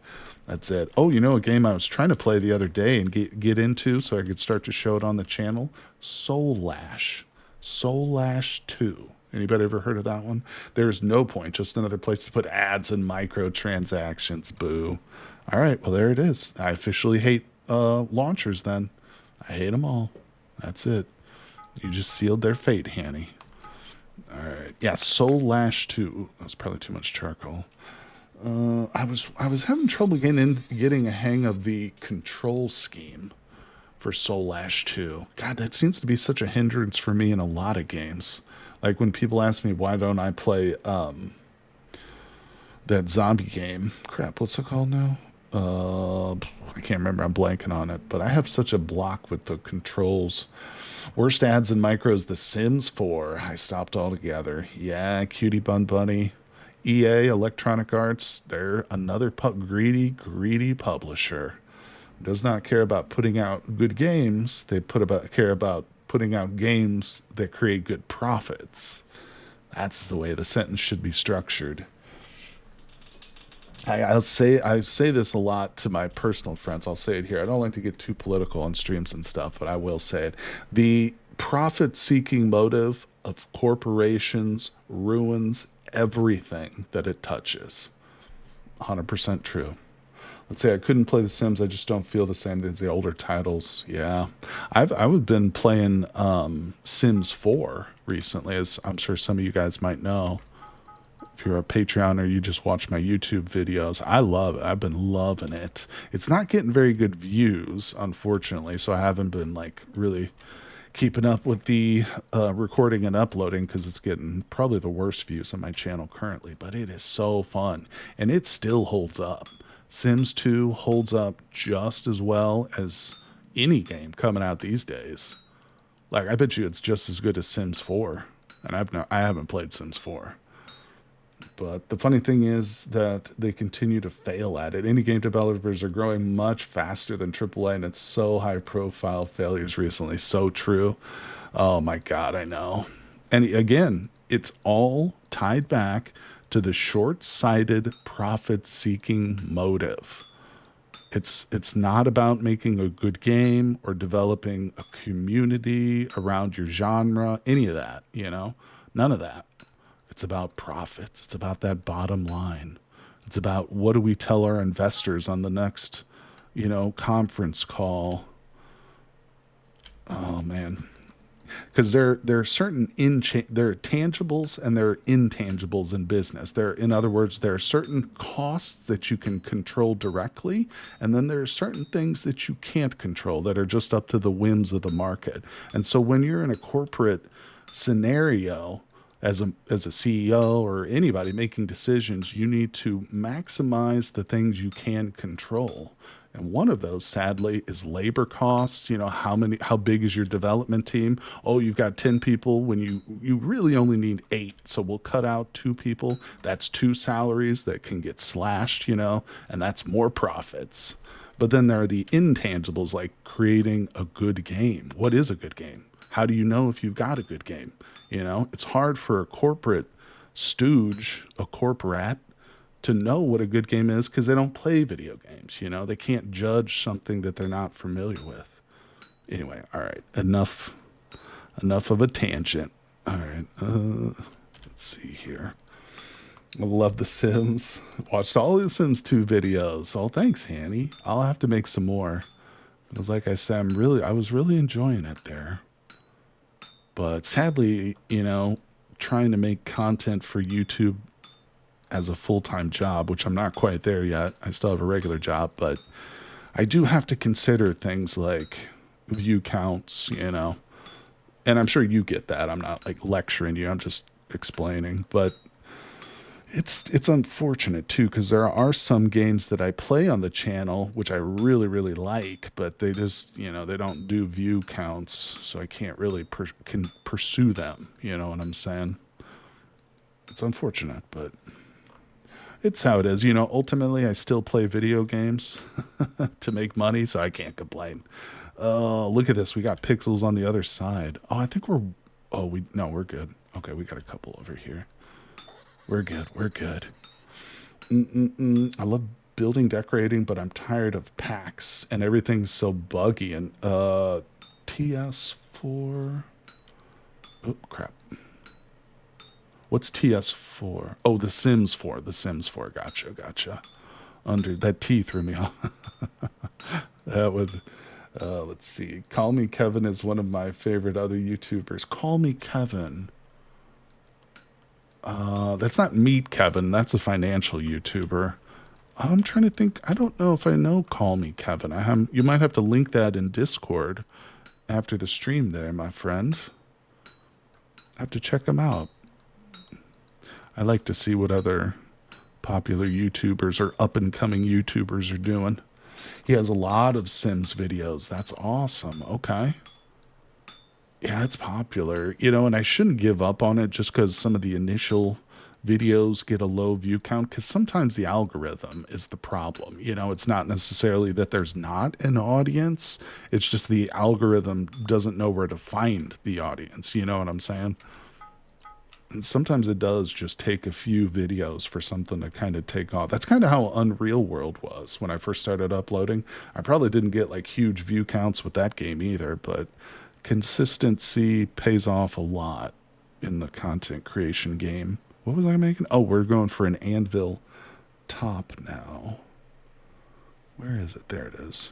That's it. Oh, you know a game I was trying to play the other day and get into so I could start to show it on the channel? Soul Lash. Soul Lash 2. Anybody ever heard of that one? There is no point, just another place to put ads and microtransactions. Boo. All right, well, there it is. I officially hate launchers then. I hate them all. That's it. You just sealed their fate, Hanny. All right. Yeah, Soul Lash 2. That was probably too much charcoal. I was having trouble getting a hang of the control scheme for Soul Lash 2. God, that seems to be such a hindrance for me in a lot of games. Like when people ask me why don't I play that zombie game. Crap, what's it called now? I can't remember. I'm blanking on it. But I have such a block with the controls. Worst ads and micros, The Sims 4. I stopped altogether. Yeah, Cutie Bun Bunny. EA, Electronic Arts, they're another greedy publisher. Does not care about putting out good games. They care about putting out games that create good profits. That's the way the sentence should be structured. I say this a lot to my personal friends. I'll say it here. I don't like to get too political on streams and stuff, but I will say it. The profit-seeking motive of corporations ruins everything that it touches. 100% true. Let's say I couldn't play The Sims. I just don't feel the same as the older titles. Yeah, I've been playing Sims 4 recently, as I'm sure some of you guys might know. If you're a Patreon or you just watch my YouTube videos, I love it. I've been loving it. It's not getting very good views, unfortunately, so I haven't been like really keeping up with the recording and uploading because it's getting probably the worst views on my channel currently. But it is so fun, and it still holds up. Sims 2 holds up just as well as any game coming out these days. Like, I bet you it's just as good as Sims 4, and I haven't played Sims 4. But the funny thing is that they continue to fail at it. Indie game developers are growing much faster than AAA, and it's so high profile failures recently. So true. Oh my God, I know. And again, it's all tied back to the short sighted profit seeking motive. It's not about making a good game or developing a community around your genre, any of that, you know? None of that. It's about profits. It's about that bottom line. It's about what do we tell our investors on the next, conference call. Oh man, because there are certain there are tangibles and there are intangibles in business. In other words, there are certain costs that you can control directly, and then there are certain things that you can't control that are just up to the whims of the market. And so when you're in a corporate scenario, as a CEO or anybody making decisions, you need to maximize the things you can control. And one of those, sadly, is labor costs. How big is your development team? Oh, you've got 10 people when you really only need 8. So we'll cut out 2 people. That's 2 salaries that can get slashed, and that's more profits. But then there are the intangibles like creating a good game. What is a good game? How do you know if you've got a good game? It's hard for a corporate stooge, a corporate, to know what a good game is because they don't play video games. They can't judge something that they're not familiar with. Anyway, all right, enough of a tangent. All right, let's see here. I love The Sims. Watched all the Sims 2 videos. Oh, thanks, Hanny. I'll have to make some more. Because like I said, I was really enjoying it there. But sadly, trying to make content for YouTube as a full-time job, which I'm not quite there yet. I still have a regular job, but I do have to consider things like view counts, and I'm sure you get that. I'm not like lecturing you. I'm just explaining, but it's unfortunate too, because there are some games that I play on the channel, which I really, really like, but they just, they don't do view counts. So I can't really can pursue them. You know what I'm saying? It's unfortunate, but it's how it is. Ultimately I still play video games to make money. So I can't complain. Oh, look at this. We got pixels on the other side. Oh, I think we're good. Okay. We got a couple over here. We're good. We're good. I love building, decorating, but I'm tired of packs and everything's so buggy. And TS4. Oh, crap. What's TS4? Oh, The Sims 4. The Sims 4. Gotcha. Under that T threw me off. That would. Let's see. Call Me Kevin is one of my favorite other YouTubers. Call Me Kevin. That's not Meat Kevin. That's a financial YouTuber. I'm trying to think. I don't know if I know Call Me Kevin. You might have to link that in Discord after the stream there, my friend. I have to check him out. I like to see what other popular YouTubers or up-and-coming YouTubers are doing. He has a lot of Sims videos. That's awesome. Okay. Yeah, it's popular, and I shouldn't give up on it just because some of the initial videos get a low view count, because sometimes the algorithm is the problem. It's not necessarily that there's not an audience. It's just the algorithm doesn't know where to find the audience. You know what I'm saying? And sometimes it does just take a few videos for something to kind of take off. That's kind of how Unreal World was when I first started uploading. I probably didn't get like huge view counts with that game either, but consistency pays off a lot in the content creation game. What was I making? Oh, we're going for an anvil top now. Where is it? There it is.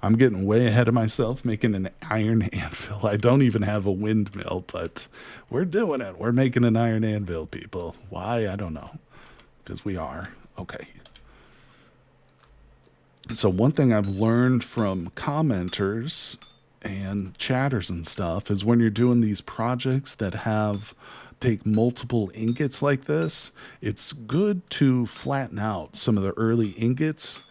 I'm getting way ahead of myself making an iron anvil. I don't even have a windmill, but we're doing it. We're making an iron anvil, people. Why? I don't know. Because we are. Okay. So one thing I've learned from commenters and chatters and stuff is when you're doing these projects that take multiple ingots like this, it's good to flatten out some of the early ingots,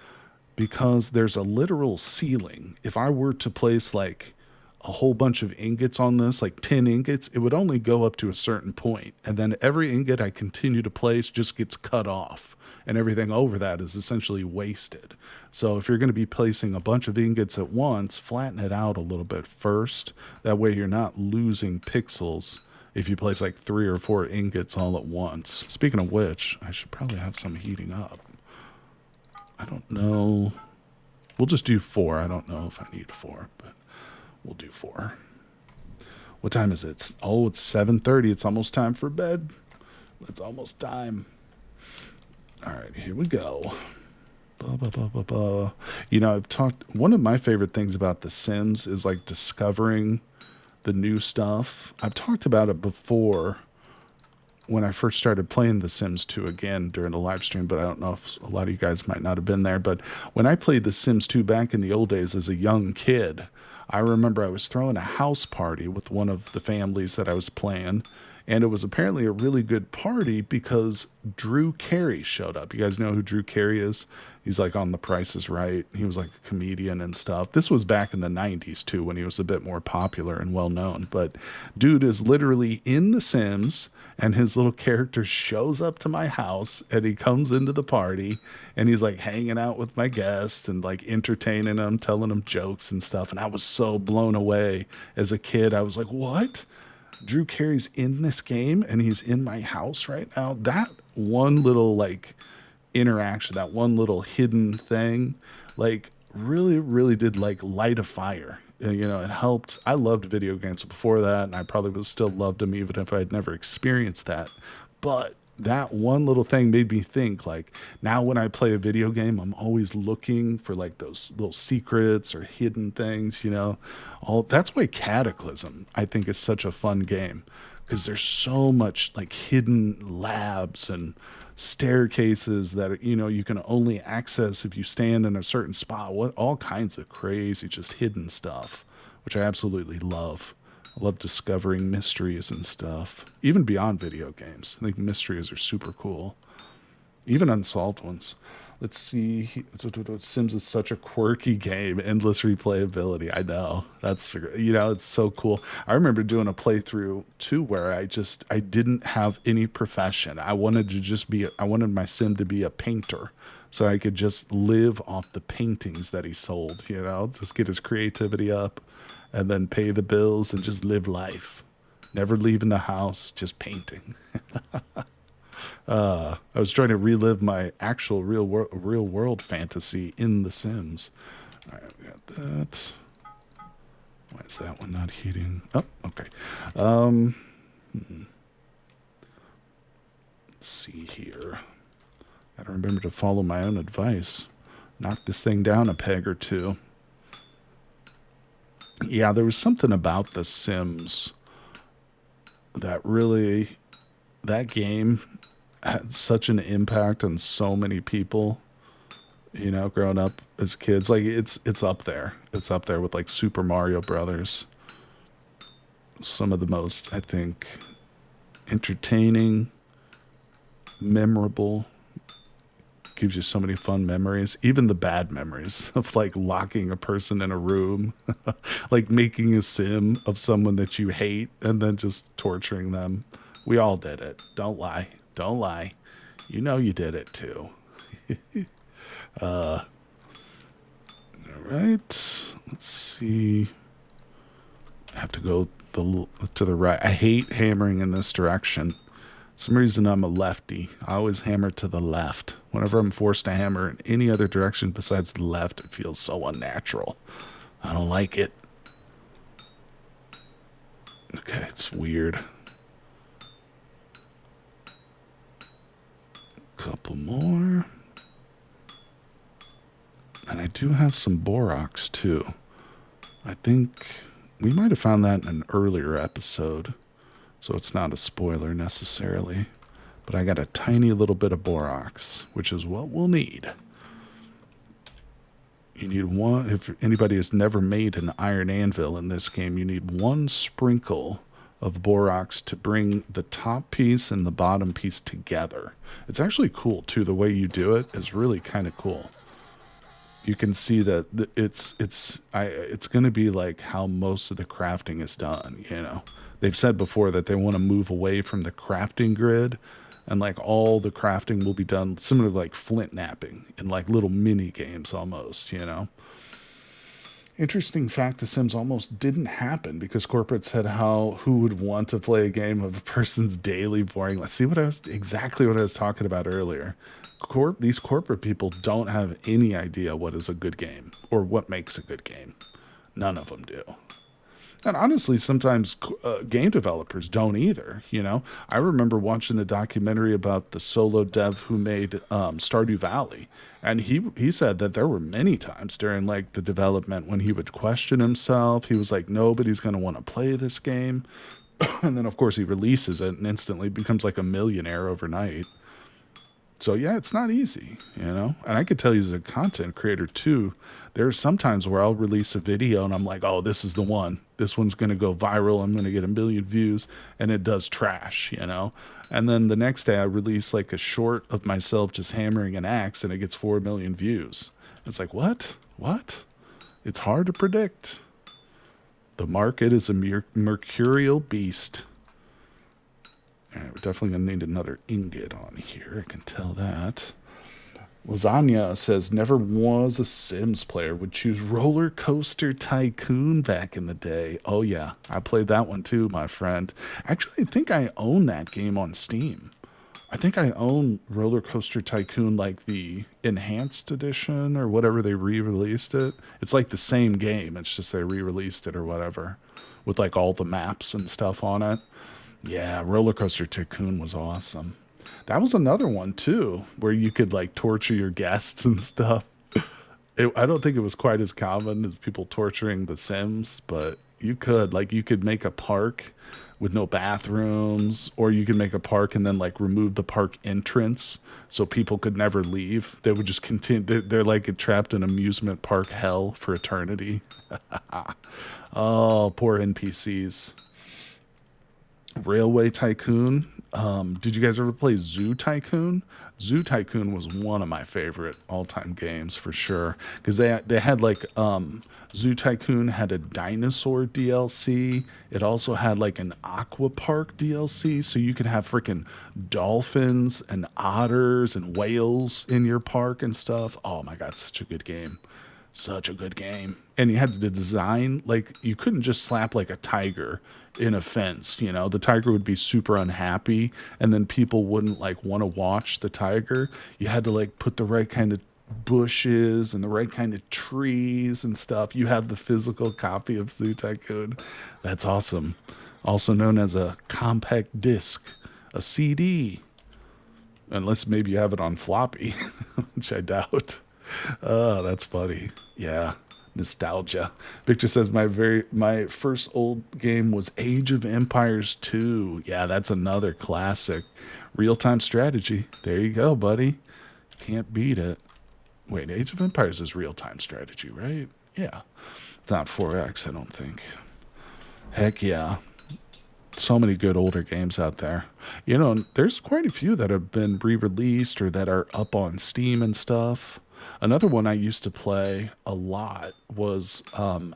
because there's a literal ceiling. If I were to place like a whole bunch of ingots on this, like 10 ingots, it would only go up to a certain point. And then every ingot I continue to place just gets cut off. And everything over that is essentially wasted. So if you're going to be placing a bunch of ingots at once, flatten it out a little bit first. That way you're not losing pixels if you place like 3 or 4 ingots all at once. Speaking of which, I should probably have some heating up. I don't know. We'll just do 4. I don't know if I need 4, but we'll do 4. What time is it? Oh, it's 7:30. It's almost time for bed. It's almost time. All right, here we go. You know, I've talked, one of my favorite things about The Sims is like discovering the new stuff. I've talked about it before when I first started playing The Sims 2 again during the live stream, but I don't know if a lot of you guys might not have been there. But when I played The Sims 2 back in the old days as a young kid, I remember I was throwing a house party with one of the families that I was playing. And it was apparently a really good party because Drew Carey showed up. You guys know who Drew Carey is? He's like on The Price is Right. He was like a comedian and stuff. This was back in the 90s too, when he was a bit more popular and well known. But dude is literally in The Sims, and his little character shows up to my house, and he comes into the party, and he's like hanging out with my guests and like entertaining them, telling them jokes and stuff. And I was so blown away as a kid. I was like, what? Drew Carey's in this game and he's in my house right now. That one little like interaction, that one little hidden thing, like really, really did like light a fire. You know, it helped. I loved video games before that, and I probably would still loved them even if I had never experienced that. But that one little thing made me think, like, now when I play a video game, I'm always looking for like those little secrets or hidden things, you know. That's why Cataclysm, I think, is such a fun game, because there's so much like hidden labs and staircases that, you know, you can only access if you stand in a certain spot. All kinds of crazy, just hidden stuff, which I absolutely love. I love discovering mysteries and stuff, even beyond video games. I think mysteries are super cool, even unsolved ones. Let's see. Sims is such a quirky game, endless replayability. I know, that's, you know, it's so cool. I remember doing a playthrough too where I didn't have any profession. I wanted my sim to be a painter, so I could just live off the paintings that he sold, you know, just get his creativity up and then pay the bills and just live life. Never leaving the house, just painting. I was trying to relive my actual real world fantasy in The Sims. All right, we got that. Why is that one not heating? Oh, okay. Let's see here. Gotta remember to follow my own advice. Knock this thing down a peg or two. Yeah, there was something about The Sims that really, that game had such an impact on so many people, you know, growing up as kids. Like it's up there. It's up there with like Super Mario Brothers. Some of the most, I think, entertaining, memorable, gives you so many fun memories, even the bad memories of like locking a person in a room, like making a sim of someone that you hate and then just torturing them. We all did it. Don't lie. Don't lie. You know you did it too. All right. Let's see. I have to go to the right. I hate hammering in this direction. For some reason I'm a lefty. I always hammer to the left. Whenever I'm forced to hammer in any other direction besides the left, it feels so unnatural. I don't like it. Okay, it's weird. Couple more. And I do have some borax too. I think we might have found that in an earlier episode, so it's not a spoiler necessarily. But I got a tiny little bit of borax, which is what we'll need. You need one, if anybody has never made an iron anvil in this game, you need one sprinkle of borax to bring the top piece and the bottom piece together. It's actually cool too. The way you do it is really kind of cool. you can see that it's going to be like how most of the crafting is done. You know, they've said before that they want to move away from the crafting grid, and like all the crafting will be done similar to like flint napping in like little mini games almost. You know. Interesting fact: the Sims almost didn't happen because corporate said how who would want to play a game of a person's daily boring life. See what I was exactly what I was talking about earlier. These corporate people don't have any idea what is a good game or what makes a good game. None of them do. And honestly, sometimes game developers don't either. You know, I remember watching the documentary about the solo dev who made Stardew Valley, and he said that there were many times during like the development when he would question himself. He was like, nobody's going to want to play this game, and then of course he releases it and instantly becomes like a millionaire overnight. So yeah, it's not easy, you know. And I could tell you as a content creator too, there are some times where I'll release a video and I'm like, oh, this is the one. This one's going to go viral. I'm going to get 1 million views, and it does trash, you know. And then the next day I release like a short of myself just hammering an axe and it gets 4 million views. It's like, what? What? It's hard to predict. The market is a mercurial beast. All right, we're definitely going to need another ingot on here. I can tell that. Lasagna says, never was a Sims player. Would choose Roller Coaster Tycoon back in the day. Oh, yeah. I played that one too, my friend. Actually, I think I own that game on Steam. I think I own Roller Coaster Tycoon, like the enhanced edition or whatever they re-released it. It's like the same game. It's just they re-released it or whatever with like all the maps and stuff on it. Yeah, Roller Coaster Tycoon was awesome. That was another one too, where you could like torture your guests and stuff. I don't think it was quite as common as people torturing the Sims, but you could make a park with no bathrooms, or you could make a park and then like remove the park entrance so people could never leave. They would just continue. They're like trapped in amusement park hell for eternity. Oh, poor NPCs. Railway Tycoon. Did you guys ever play Zoo Tycoon? Zoo Tycoon was one of my favorite all-time games for sure, because they had like Zoo Tycoon had a dinosaur DLC. It also had like an aqua park DLC, so you could have freaking dolphins and otters and whales in your park and stuff. Oh my god, such a good game. Such a good game. And you had to design, like, you couldn't just slap like a tiger in a fence, you know. The tiger would be super unhappy, and then people wouldn't like want to watch the tiger. You had to like put the right kind of bushes and the right kind of trees and stuff. You have the physical copy of Zoo Tycoon. That's awesome. Also known as a compact disc, a CD. Unless maybe you have it on floppy, which I doubt. Oh, that's funny. Yeah. Nostalgia. Victor says my first old game was Age of Empires 2. Yeah, that's another classic. Real-time strategy. There you go, buddy. Can't beat it. Wait, Age of Empires is real-time strategy, right? Yeah. It's not 4X, I don't think. Heck yeah. So many good older games out there. You know, there's quite a few that have been re-released or that are up on Steam and stuff. Another one I used to play a lot was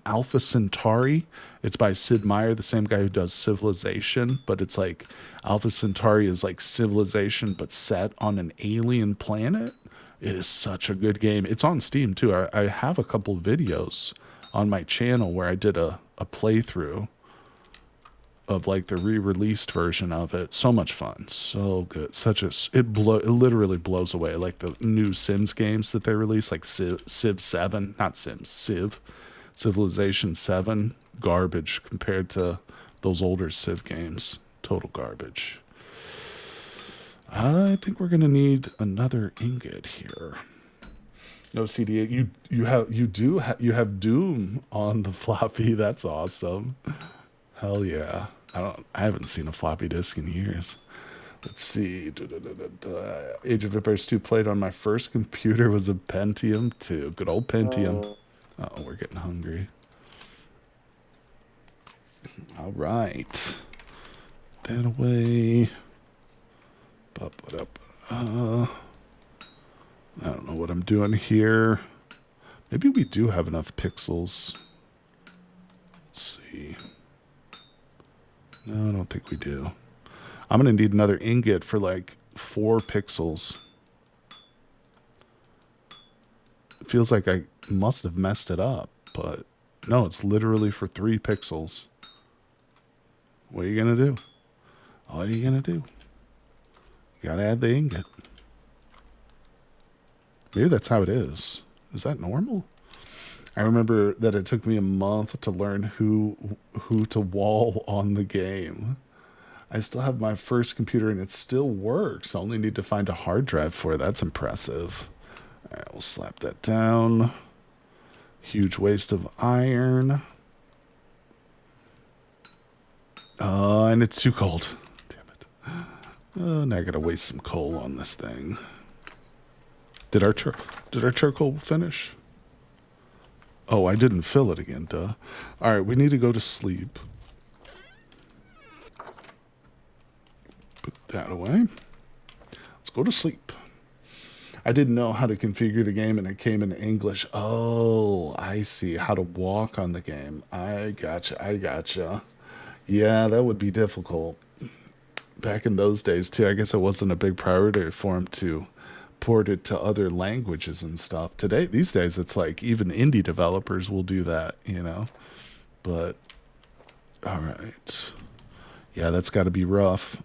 Alpha Centauri. It's by Sid Meier, the same guy who does Civilization, but it's like Alpha Centauri is like Civilization but set on an alien planet. It is such a good game. It's on Steam too. I have a couple videos on my channel where I did a playthrough of like the re-released version of it. So much fun, so good. It literally blows away like the new Sims games that they release, like Civ 7, not Sims, Civilization 7, garbage compared to those older Civ games. Total garbage. I think we're gonna need another ingot here. No CD. You have Doom on the floppy. That's awesome. Hell yeah. I haven't seen a floppy disk in years. Let's see. Age of Empires 2 played on my first computer was a Pentium 2. Good old Pentium. Uh-oh, we're getting hungry. All right. That away. I don't know what I'm doing here. Maybe we do have enough pixels. Let's see. No, I don't think we do. I'm going to need another ingot for like 4 pixels. It feels like I must have messed it up, but no, it's literally for 3 pixels. What are you going to do? What are you going to do? You got to add the ingot. Maybe that's how it is. Is that normal? I remember that it took me a month to learn who to wall on the game. I still have my first computer and it still works. I only need to find a hard drive for it. That's impressive. All right, we'll slap that down. Huge waste of iron. And it's too cold. Damn it. Now I gotta waste some coal on this thing. Did our charcoal finish? Oh, I didn't fill it again, duh. All right, we need to go to sleep. Put that away. Let's go to sleep. I didn't know how to configure the game, and it came in English. Oh, I see. How to walk on the game. I gotcha. Yeah, that would be difficult. Back in those days, too, I guess it wasn't a big priority for him to port it to other languages and stuff. These days, it's like even indie developers will do that, you know? But, all right. Yeah, that's got to be rough.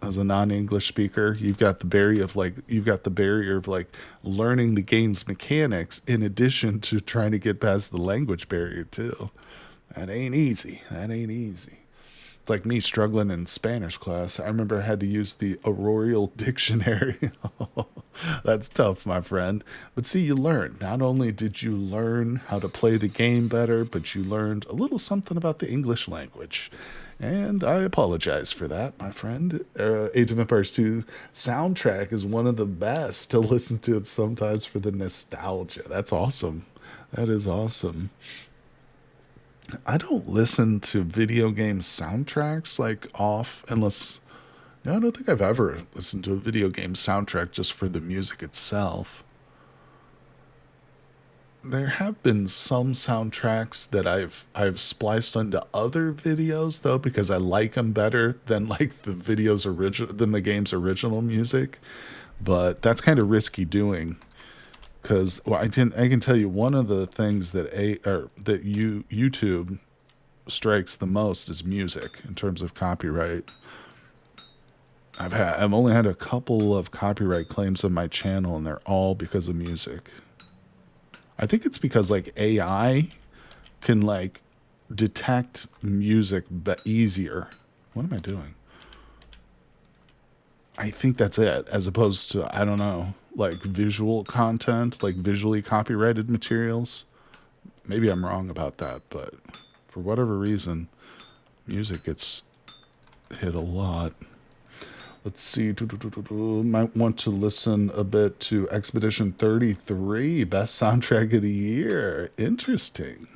As a non-English speaker, you've got the barrier of learning the game's mechanics in addition to trying to get past the language barrier too. That ain't easy. It's like me struggling in Spanish class. I remember I had to use the Arroyo dictionary. That's tough, my friend. But see, you learn. Not only did you learn how to play the game better, but you learned a little something about the English language. And I apologize for that, my friend. Age of Empires 2 soundtrack is one of the best to listen to it sometimes for the nostalgia. That's awesome. That is awesome. I don't listen to video game soundtracks like off unless... No, I don't think I've ever listened to a video game soundtrack just for the music itself. There have been some soundtracks that I've spliced onto other videos though because I like them better than like the game's original music, but that's kind of risky doing because I can tell you one of the things that YouTube strikes the most is music in terms of copyright. I've only had a couple of copyright claims on my channel and they're all because of music. I think it's because like AI can like detect music easier. What am I doing? I think that's it, as opposed to, I don't know, like visual content, like visually copyrighted materials. Maybe I'm wrong about that, but for whatever reason, music gets hit a lot. Let's see. Might want to listen a bit to Expedition 33, best soundtrack of the year. Interesting.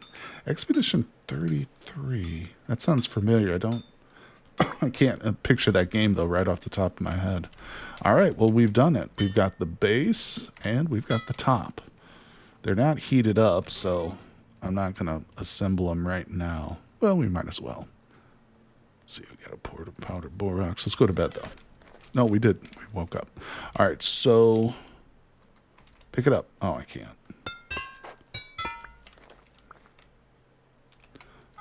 Expedition 33. That sounds familiar. I can't picture that game though right off the top of my head. All right, well we've done it. We've got the base and we've got the top. They're not heated up, so I'm not gonna assemble them right now. Well, we might as well. Let's see, we got a port of powdered borax. Let's go to bed though. No, we did. We woke up. All right, so pick it up. Oh, I can't.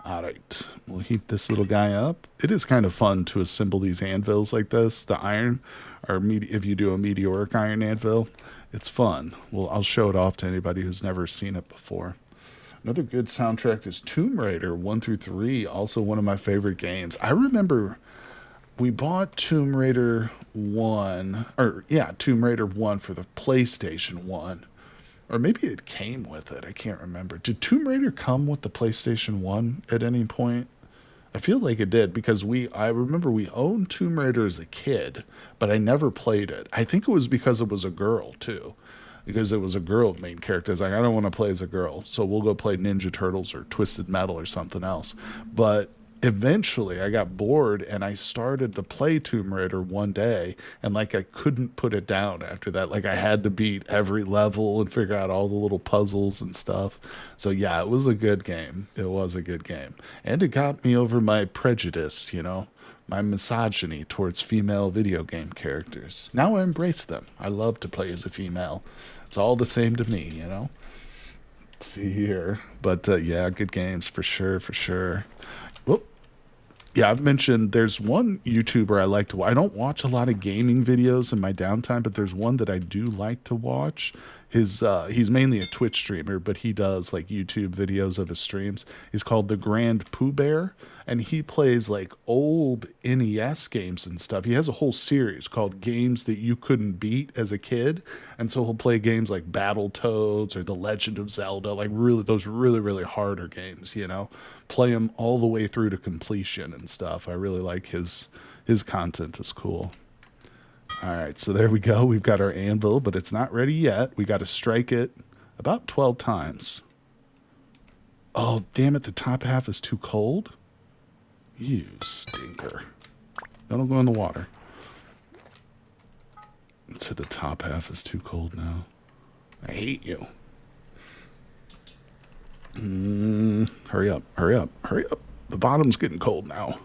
All right, we'll heat this little guy up. It is kind of fun to assemble these anvils like this. The iron, or if you do a meteoric iron anvil, it's fun. Well, I'll show it off to anybody who's never seen it before. Another good soundtrack is Tomb Raider 1 through 3, also one of my favorite games. I remember we bought Tomb Raider 1 for the PlayStation 1. Or maybe it came with it. I can't remember. Did Tomb Raider come with the PlayStation 1 at any point? I feel like it did because I remember we owned Tomb Raider as a kid, but I never played it. I think it was because it was a girl too. Because it was a girl main character. I was like, I don't want to play as a girl, so we'll go play Ninja Turtles or Twisted Metal or something else. But eventually I got bored and I started to play Tomb Raider one day, and like I couldn't put it down after that. Like I had to beat every level and figure out all the little puzzles and stuff. So yeah, it was a good game. It was a good game. And it got me over my prejudice, you know, my misogyny towards female video game characters. Now I embrace them. I love to play as a female. It's all the same to me, you know. Let's see here. But yeah, good games for sure, for sure. Whoop. Yeah, I've mentioned there's one YouTuber I like to watch. I don't watch a lot of gaming videos in my downtime, but there's one that I do like to watch. He's mainly a Twitch streamer, but he does like YouTube videos of his streams. He's called the Grand Pooh Bear, and he plays like old NES games and stuff. He has a whole series called Games That You Couldn't Beat as a Kid, and so he'll play games like Battletoads or The Legend of Zelda, like really those really harder games, you know. Play them all the way through to completion and stuff. I really like his content is cool. All right, so there we go. We've got our anvil, but it's not ready yet. We got to strike it about 12 times. Oh, damn it, the top half is too cold? You stinker. Don't go in the water. It said the top half is too cold now. I hate you. Hurry up, hurry up, hurry up. The bottom's getting cold now.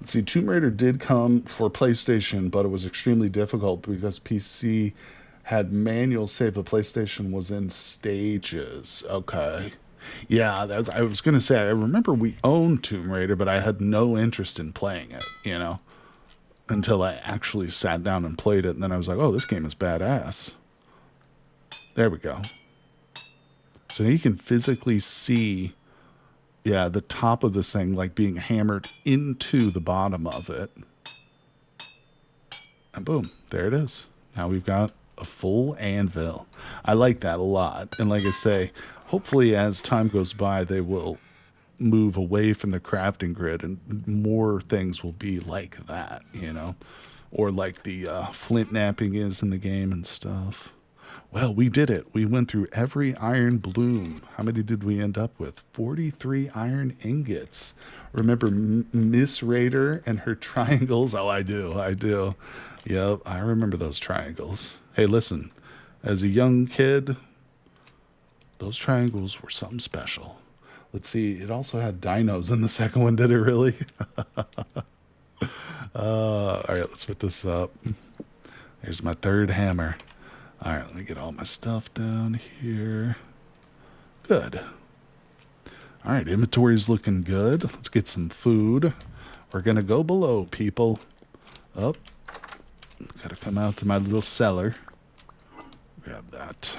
Let's see, Tomb Raider did come for PlayStation, but it was extremely difficult because PC had manual save, but PlayStation was in stages. Okay. Yeah, I was going to say, I remember we owned Tomb Raider, but I had no interest in playing it, you know, until I actually sat down and played it. And then I was like, oh, this game is badass. There we go. So now you can physically see, yeah, the top of this thing like being hammered into the bottom of it. And boom, there it is. Now we've got a full anvil. I like that a lot. And like I say, hopefully as time goes by, they will move away from the crafting grid and more things will be like that, you know, or like the flint napping is in the game and stuff. Well, we did it. We went through every iron bloom. How many did we end up with? 43 iron ingots. Remember Miss Raider and her triangles? Oh, I do. Yep, I remember those triangles. Hey, listen, as a young kid, those triangles were something special. Let's see, it also had dinos in the second one, did it really? All right, let's put this up. There's my third hammer. All right, let me get all my stuff down here. Good. All right, inventory's looking good. Let's get some food. We're going to go below, people. Oh, got to come out to my little cellar. Grab that.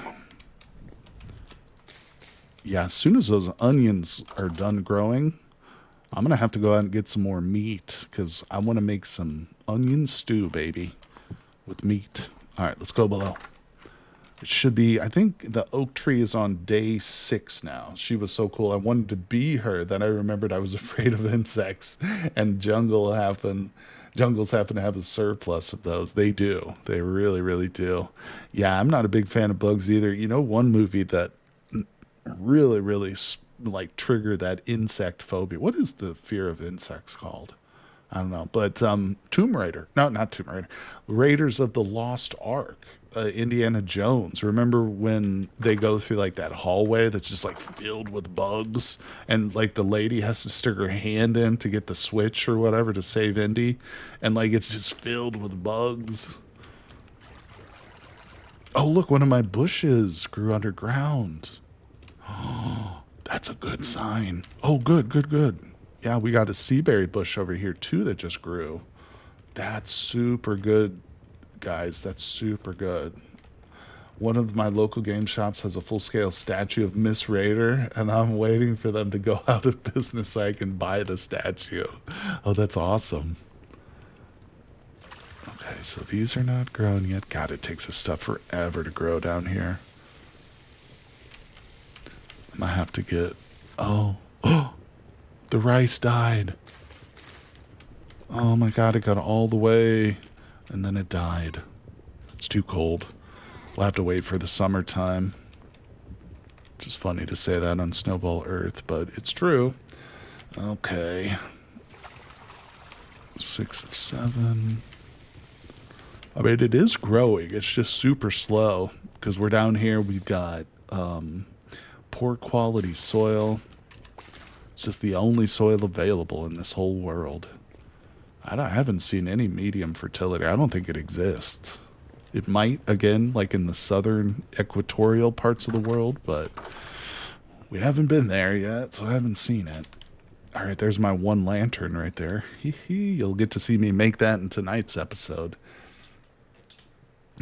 Yeah, as soon as those onions are done growing, I'm going to have to go out and get some more meat because I want to make some onion stew, baby, with meat. All right, let's go below. It should be, I think the oak tree is on day 6 now. She was so cool. I wanted to be her. Then I remembered I was afraid of insects, and jungles happen to have a surplus of those. They do. They really do. Yeah, I'm not a big fan of bugs either. You know, one movie that really like triggered that insect phobia. What is the fear of insects called? I don't know. But Tomb Raider. No, not Tomb Raider. Raiders of the Lost Ark. Indiana Jones. Remember when they go through like that hallway that's just like filled with bugs, and like the lady has to stick her hand in to get the switch or whatever to save Indy, and like it's just filled with bugs. Oh, look, one of my bushes grew underground. Oh, that's a good sign. Oh, good. Yeah, we got a seaberry bush over here too that just grew. That's super good, guys. That's super good. One of my local game shops has a full-scale statue of Miss Raider, and I'm waiting for them to go out of business so I can buy the statue. Oh, that's awesome. Okay, so these are not grown yet. God, it takes this stuff forever to grow down here. I might have to get... Oh, the rice died. Oh my God, it got all the way, and then it died. It's too cold. We'll have to wait for the summertime. Which is funny to say that on Snowball Earth, but it's true. Okay. 6 of 7. I mean, it is growing. It's just super slow because we're down here. We've got poor quality soil. It's just the only soil available in this whole world. I haven't seen any medium fertility. I don't think it exists. It might, again, like in the southern equatorial parts of the world, but we haven't been there yet, so I haven't seen it. All right, there's my one lantern right there. You'll get to see me make that in tonight's episode.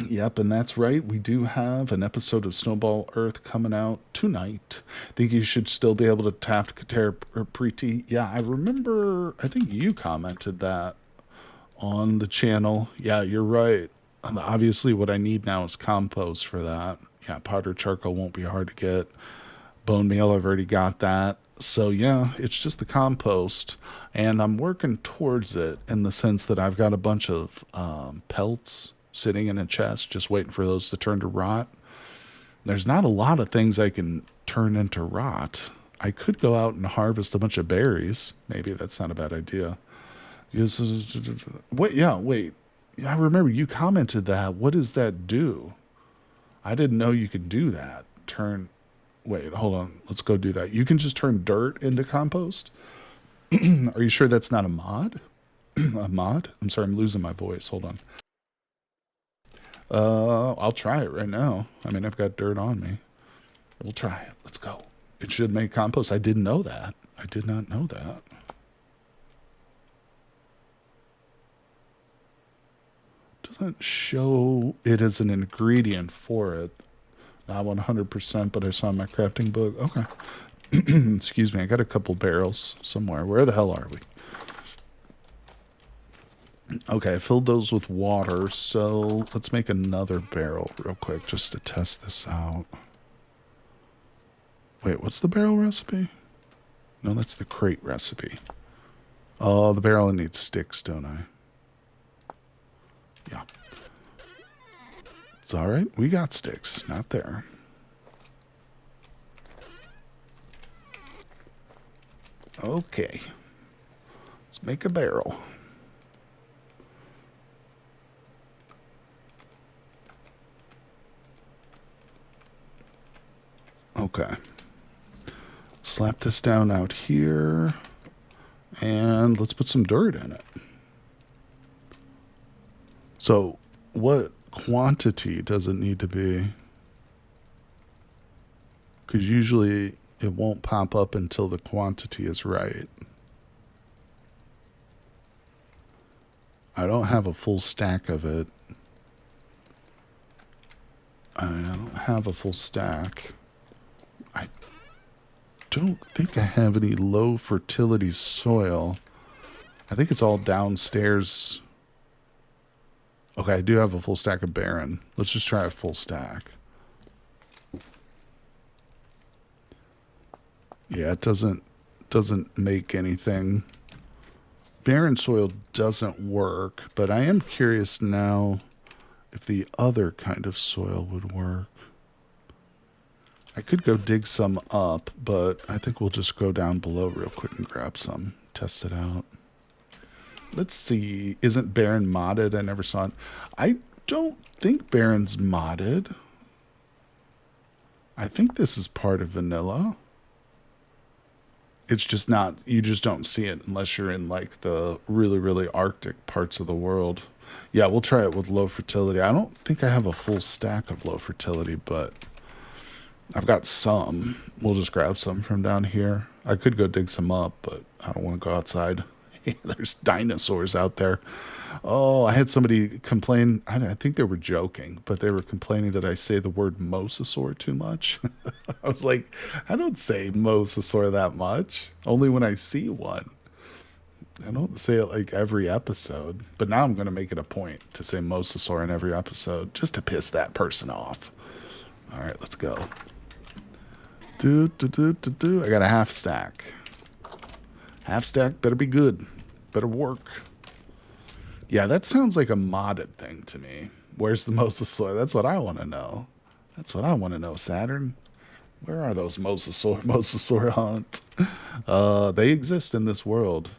Yep, and that's right. We do have an episode of Snowball Earth coming out tonight. Think you should still be able to tap Terra Prety. Yeah, I remember, I think you commented that on the channel. Yeah, you're right. Obviously, what I need now is compost for that. Yeah, powdered charcoal won't be hard to get. Bone meal, I've already got that. So yeah, it's just the compost, and I'm working towards it in the sense that I've got a bunch of pelts sitting in a chest, just waiting for those to turn to rot. There's not a lot of things I can turn into rot. I could go out and harvest a bunch of berries. Maybe that's not a bad idea. Wait. I remember you commented that. What does that do? I didn't know you could do that. Wait, hold on. Let's go do that. You can just turn dirt into compost? Are you sure that's not a mod? A mod? I'm sorry, I'm losing my voice. Hold on. I'll try it right now. I mean, I've got dirt on me. We'll try it. Let's go. It should make compost. I didn't know that. I did not know that. Doesn't show it as an ingredient for it. Not 100%, but I saw my crafting book. Okay. Excuse me. I got a couple barrels somewhere. Where the hell are we? Okay, I filled those with water, so let's make another barrel real quick just to test this out. Wait, what's the barrel recipe? No, that's the crate recipe. Oh, the barrel needs sticks, don't I? Yeah. It's alright, we got sticks, not there. Okay. Let's make a barrel. Okay. Slap this down out here. And let's put some dirt in it. So, what quantity does it need to be? Because usually it won't pop up until the quantity is right. I don't have a full stack of it. I don't have a full stack. I don't think I have any low fertility soil. I think it's all downstairs. Okay, I do have a full stack of barren. Let's just try a full stack. Yeah, it doesn't make anything. Barren soil doesn't work, but I am curious now if the other kind of soil would work. I could go dig some up, but I think we'll just go down below real quick and grab some, test it out. Let's see. Isn't Barren modded? I never saw it. I don't think Barren's modded. I think this is part of vanilla. It's just not, you just don't see it unless you're in like the really, really Arctic parts of the world. Yeah, we'll try it with low fertility. I don't think I have a full stack of low fertility, but I've got some. We'll just grab some from down here. I could go dig some up, but I don't want to go outside. There's dinosaurs out there. Oh, I had somebody complain. I think they were joking, but they were complaining that I say the word mosasaur too much. I was like, I don't say mosasaur that much. Only when I see one. I don't say it like every episode. But now I'm going to make it a point to say mosasaur in every episode just to piss that person off. All right, let's go. I got a half stack. Half stack better be good. Better work. Yeah, that sounds like a modded thing to me. Where's the mosasaur? That's what I want to know. That's what I want to know, Saturn. Where are those mosasaur hunt? They exist in this world.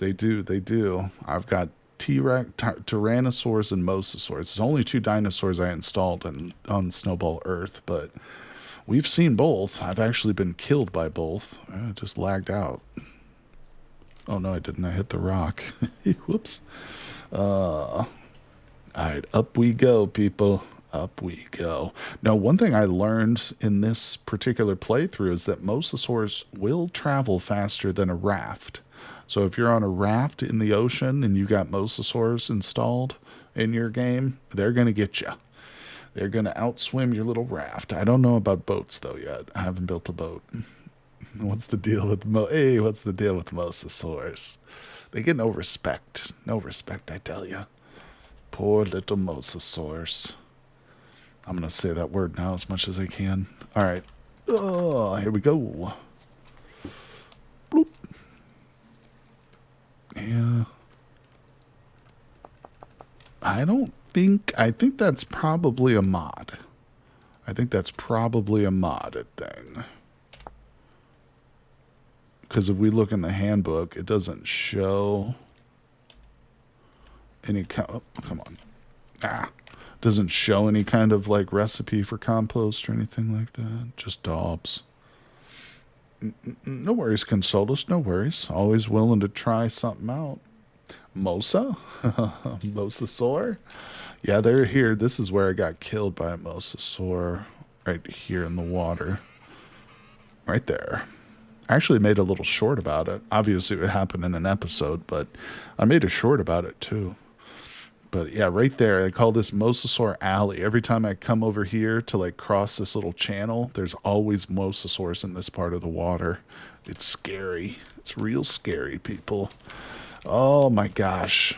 They do. They do. I've got T-Rex, Tyrannosaurs, and Mosasaurs. There's only two dinosaurs I installed on Snowball Earth, but we've seen both. I've actually been killed by both. I just lagged out. Oh, no, I didn't. I hit the rock. Whoops. All right, up we go, people. Up we go. Now, one thing I learned in this particular playthrough is that mosasaurs will travel faster than a raft. So if you're on a raft in the ocean and you got mosasaurs installed in your game, they're going to get you. They're going to outswim your little raft. I don't know about boats, though, yet. I haven't built a boat. What's the deal with what's the deal with mosasaurs? They get no respect. No respect, I tell you. Poor little mosasaurs. I'm going to say that word now as much as I can. All right. Oh, here we go. Bloop. Yeah. I think that's probably a mod. I think that's probably a modded thing. Because if we look in the handbook, it doesn't show any oh, come on. Doesn't show any kind of like recipe for compost or anything like that. Just daubs. No worries, Consolus. No worries. Always willing to try something out. Mosa? Mosasaur? Yeah, they're here. This is where I got killed by a mosasaur. Right here in the water. Right there. I actually made a little short about it. Obviously, it happened in an episode, but I made a short about it too. But yeah, right there, I call this Mosasaur Alley. Every time I come over here to like cross this little channel, there's always mosasaurs in this part of the water. It's scary. It's real scary, people. Oh my gosh.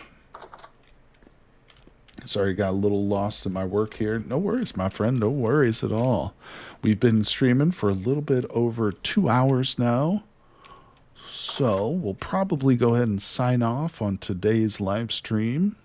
Sorry, got a little lost in my work here. No worries, my friend. No worries at all. We've been streaming for a little bit over 2 hours now. So we'll probably go ahead and sign off on today's live stream.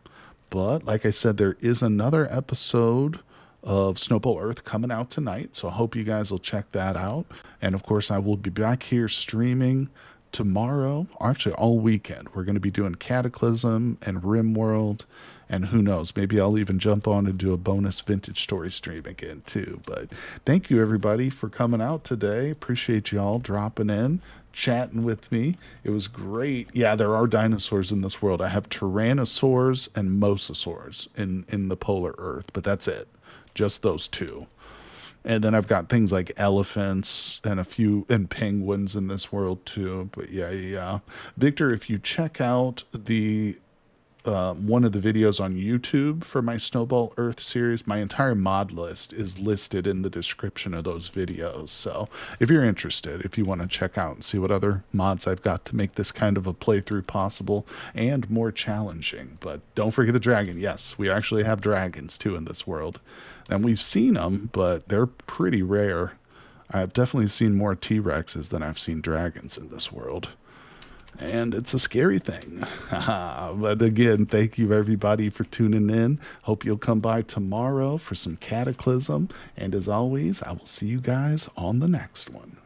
But like I said, there is another episode of Snowball Earth coming out tonight. So I hope you guys will check that out. And of course, I will be back here streaming tomorrow, actually all weekend. We're going to be doing Cataclysm and RimWorld. And who knows, maybe I'll even jump on and do a bonus vintage story stream again too. But thank you everybody for coming out today. Appreciate y'all dropping in, chatting with me. It was great. Yeah, there are dinosaurs in this world. I have tyrannosaurs and mosasaurs in the polar earth, but that's it. Just those two. And then I've got things like elephants and penguins in this world too. But yeah. Victor, if you check out the one of the videos on YouTube for my Snowball Earth series, my entire mod list is listed in the description of those videos. So if you're interested, if you want to check out and see what other mods I've got to make this kind of a playthrough possible and more challenging. But don't forget the dragon. Yes, we actually have dragons too in this world. And we've seen them, but they're pretty rare. I've definitely seen more T-Rexes than I've seen dragons in this world. And it's a scary thing. But again, thank you everybody for tuning in. Hope you'll come by tomorrow for some Cataclysm. And as always, I will see you guys on the next one.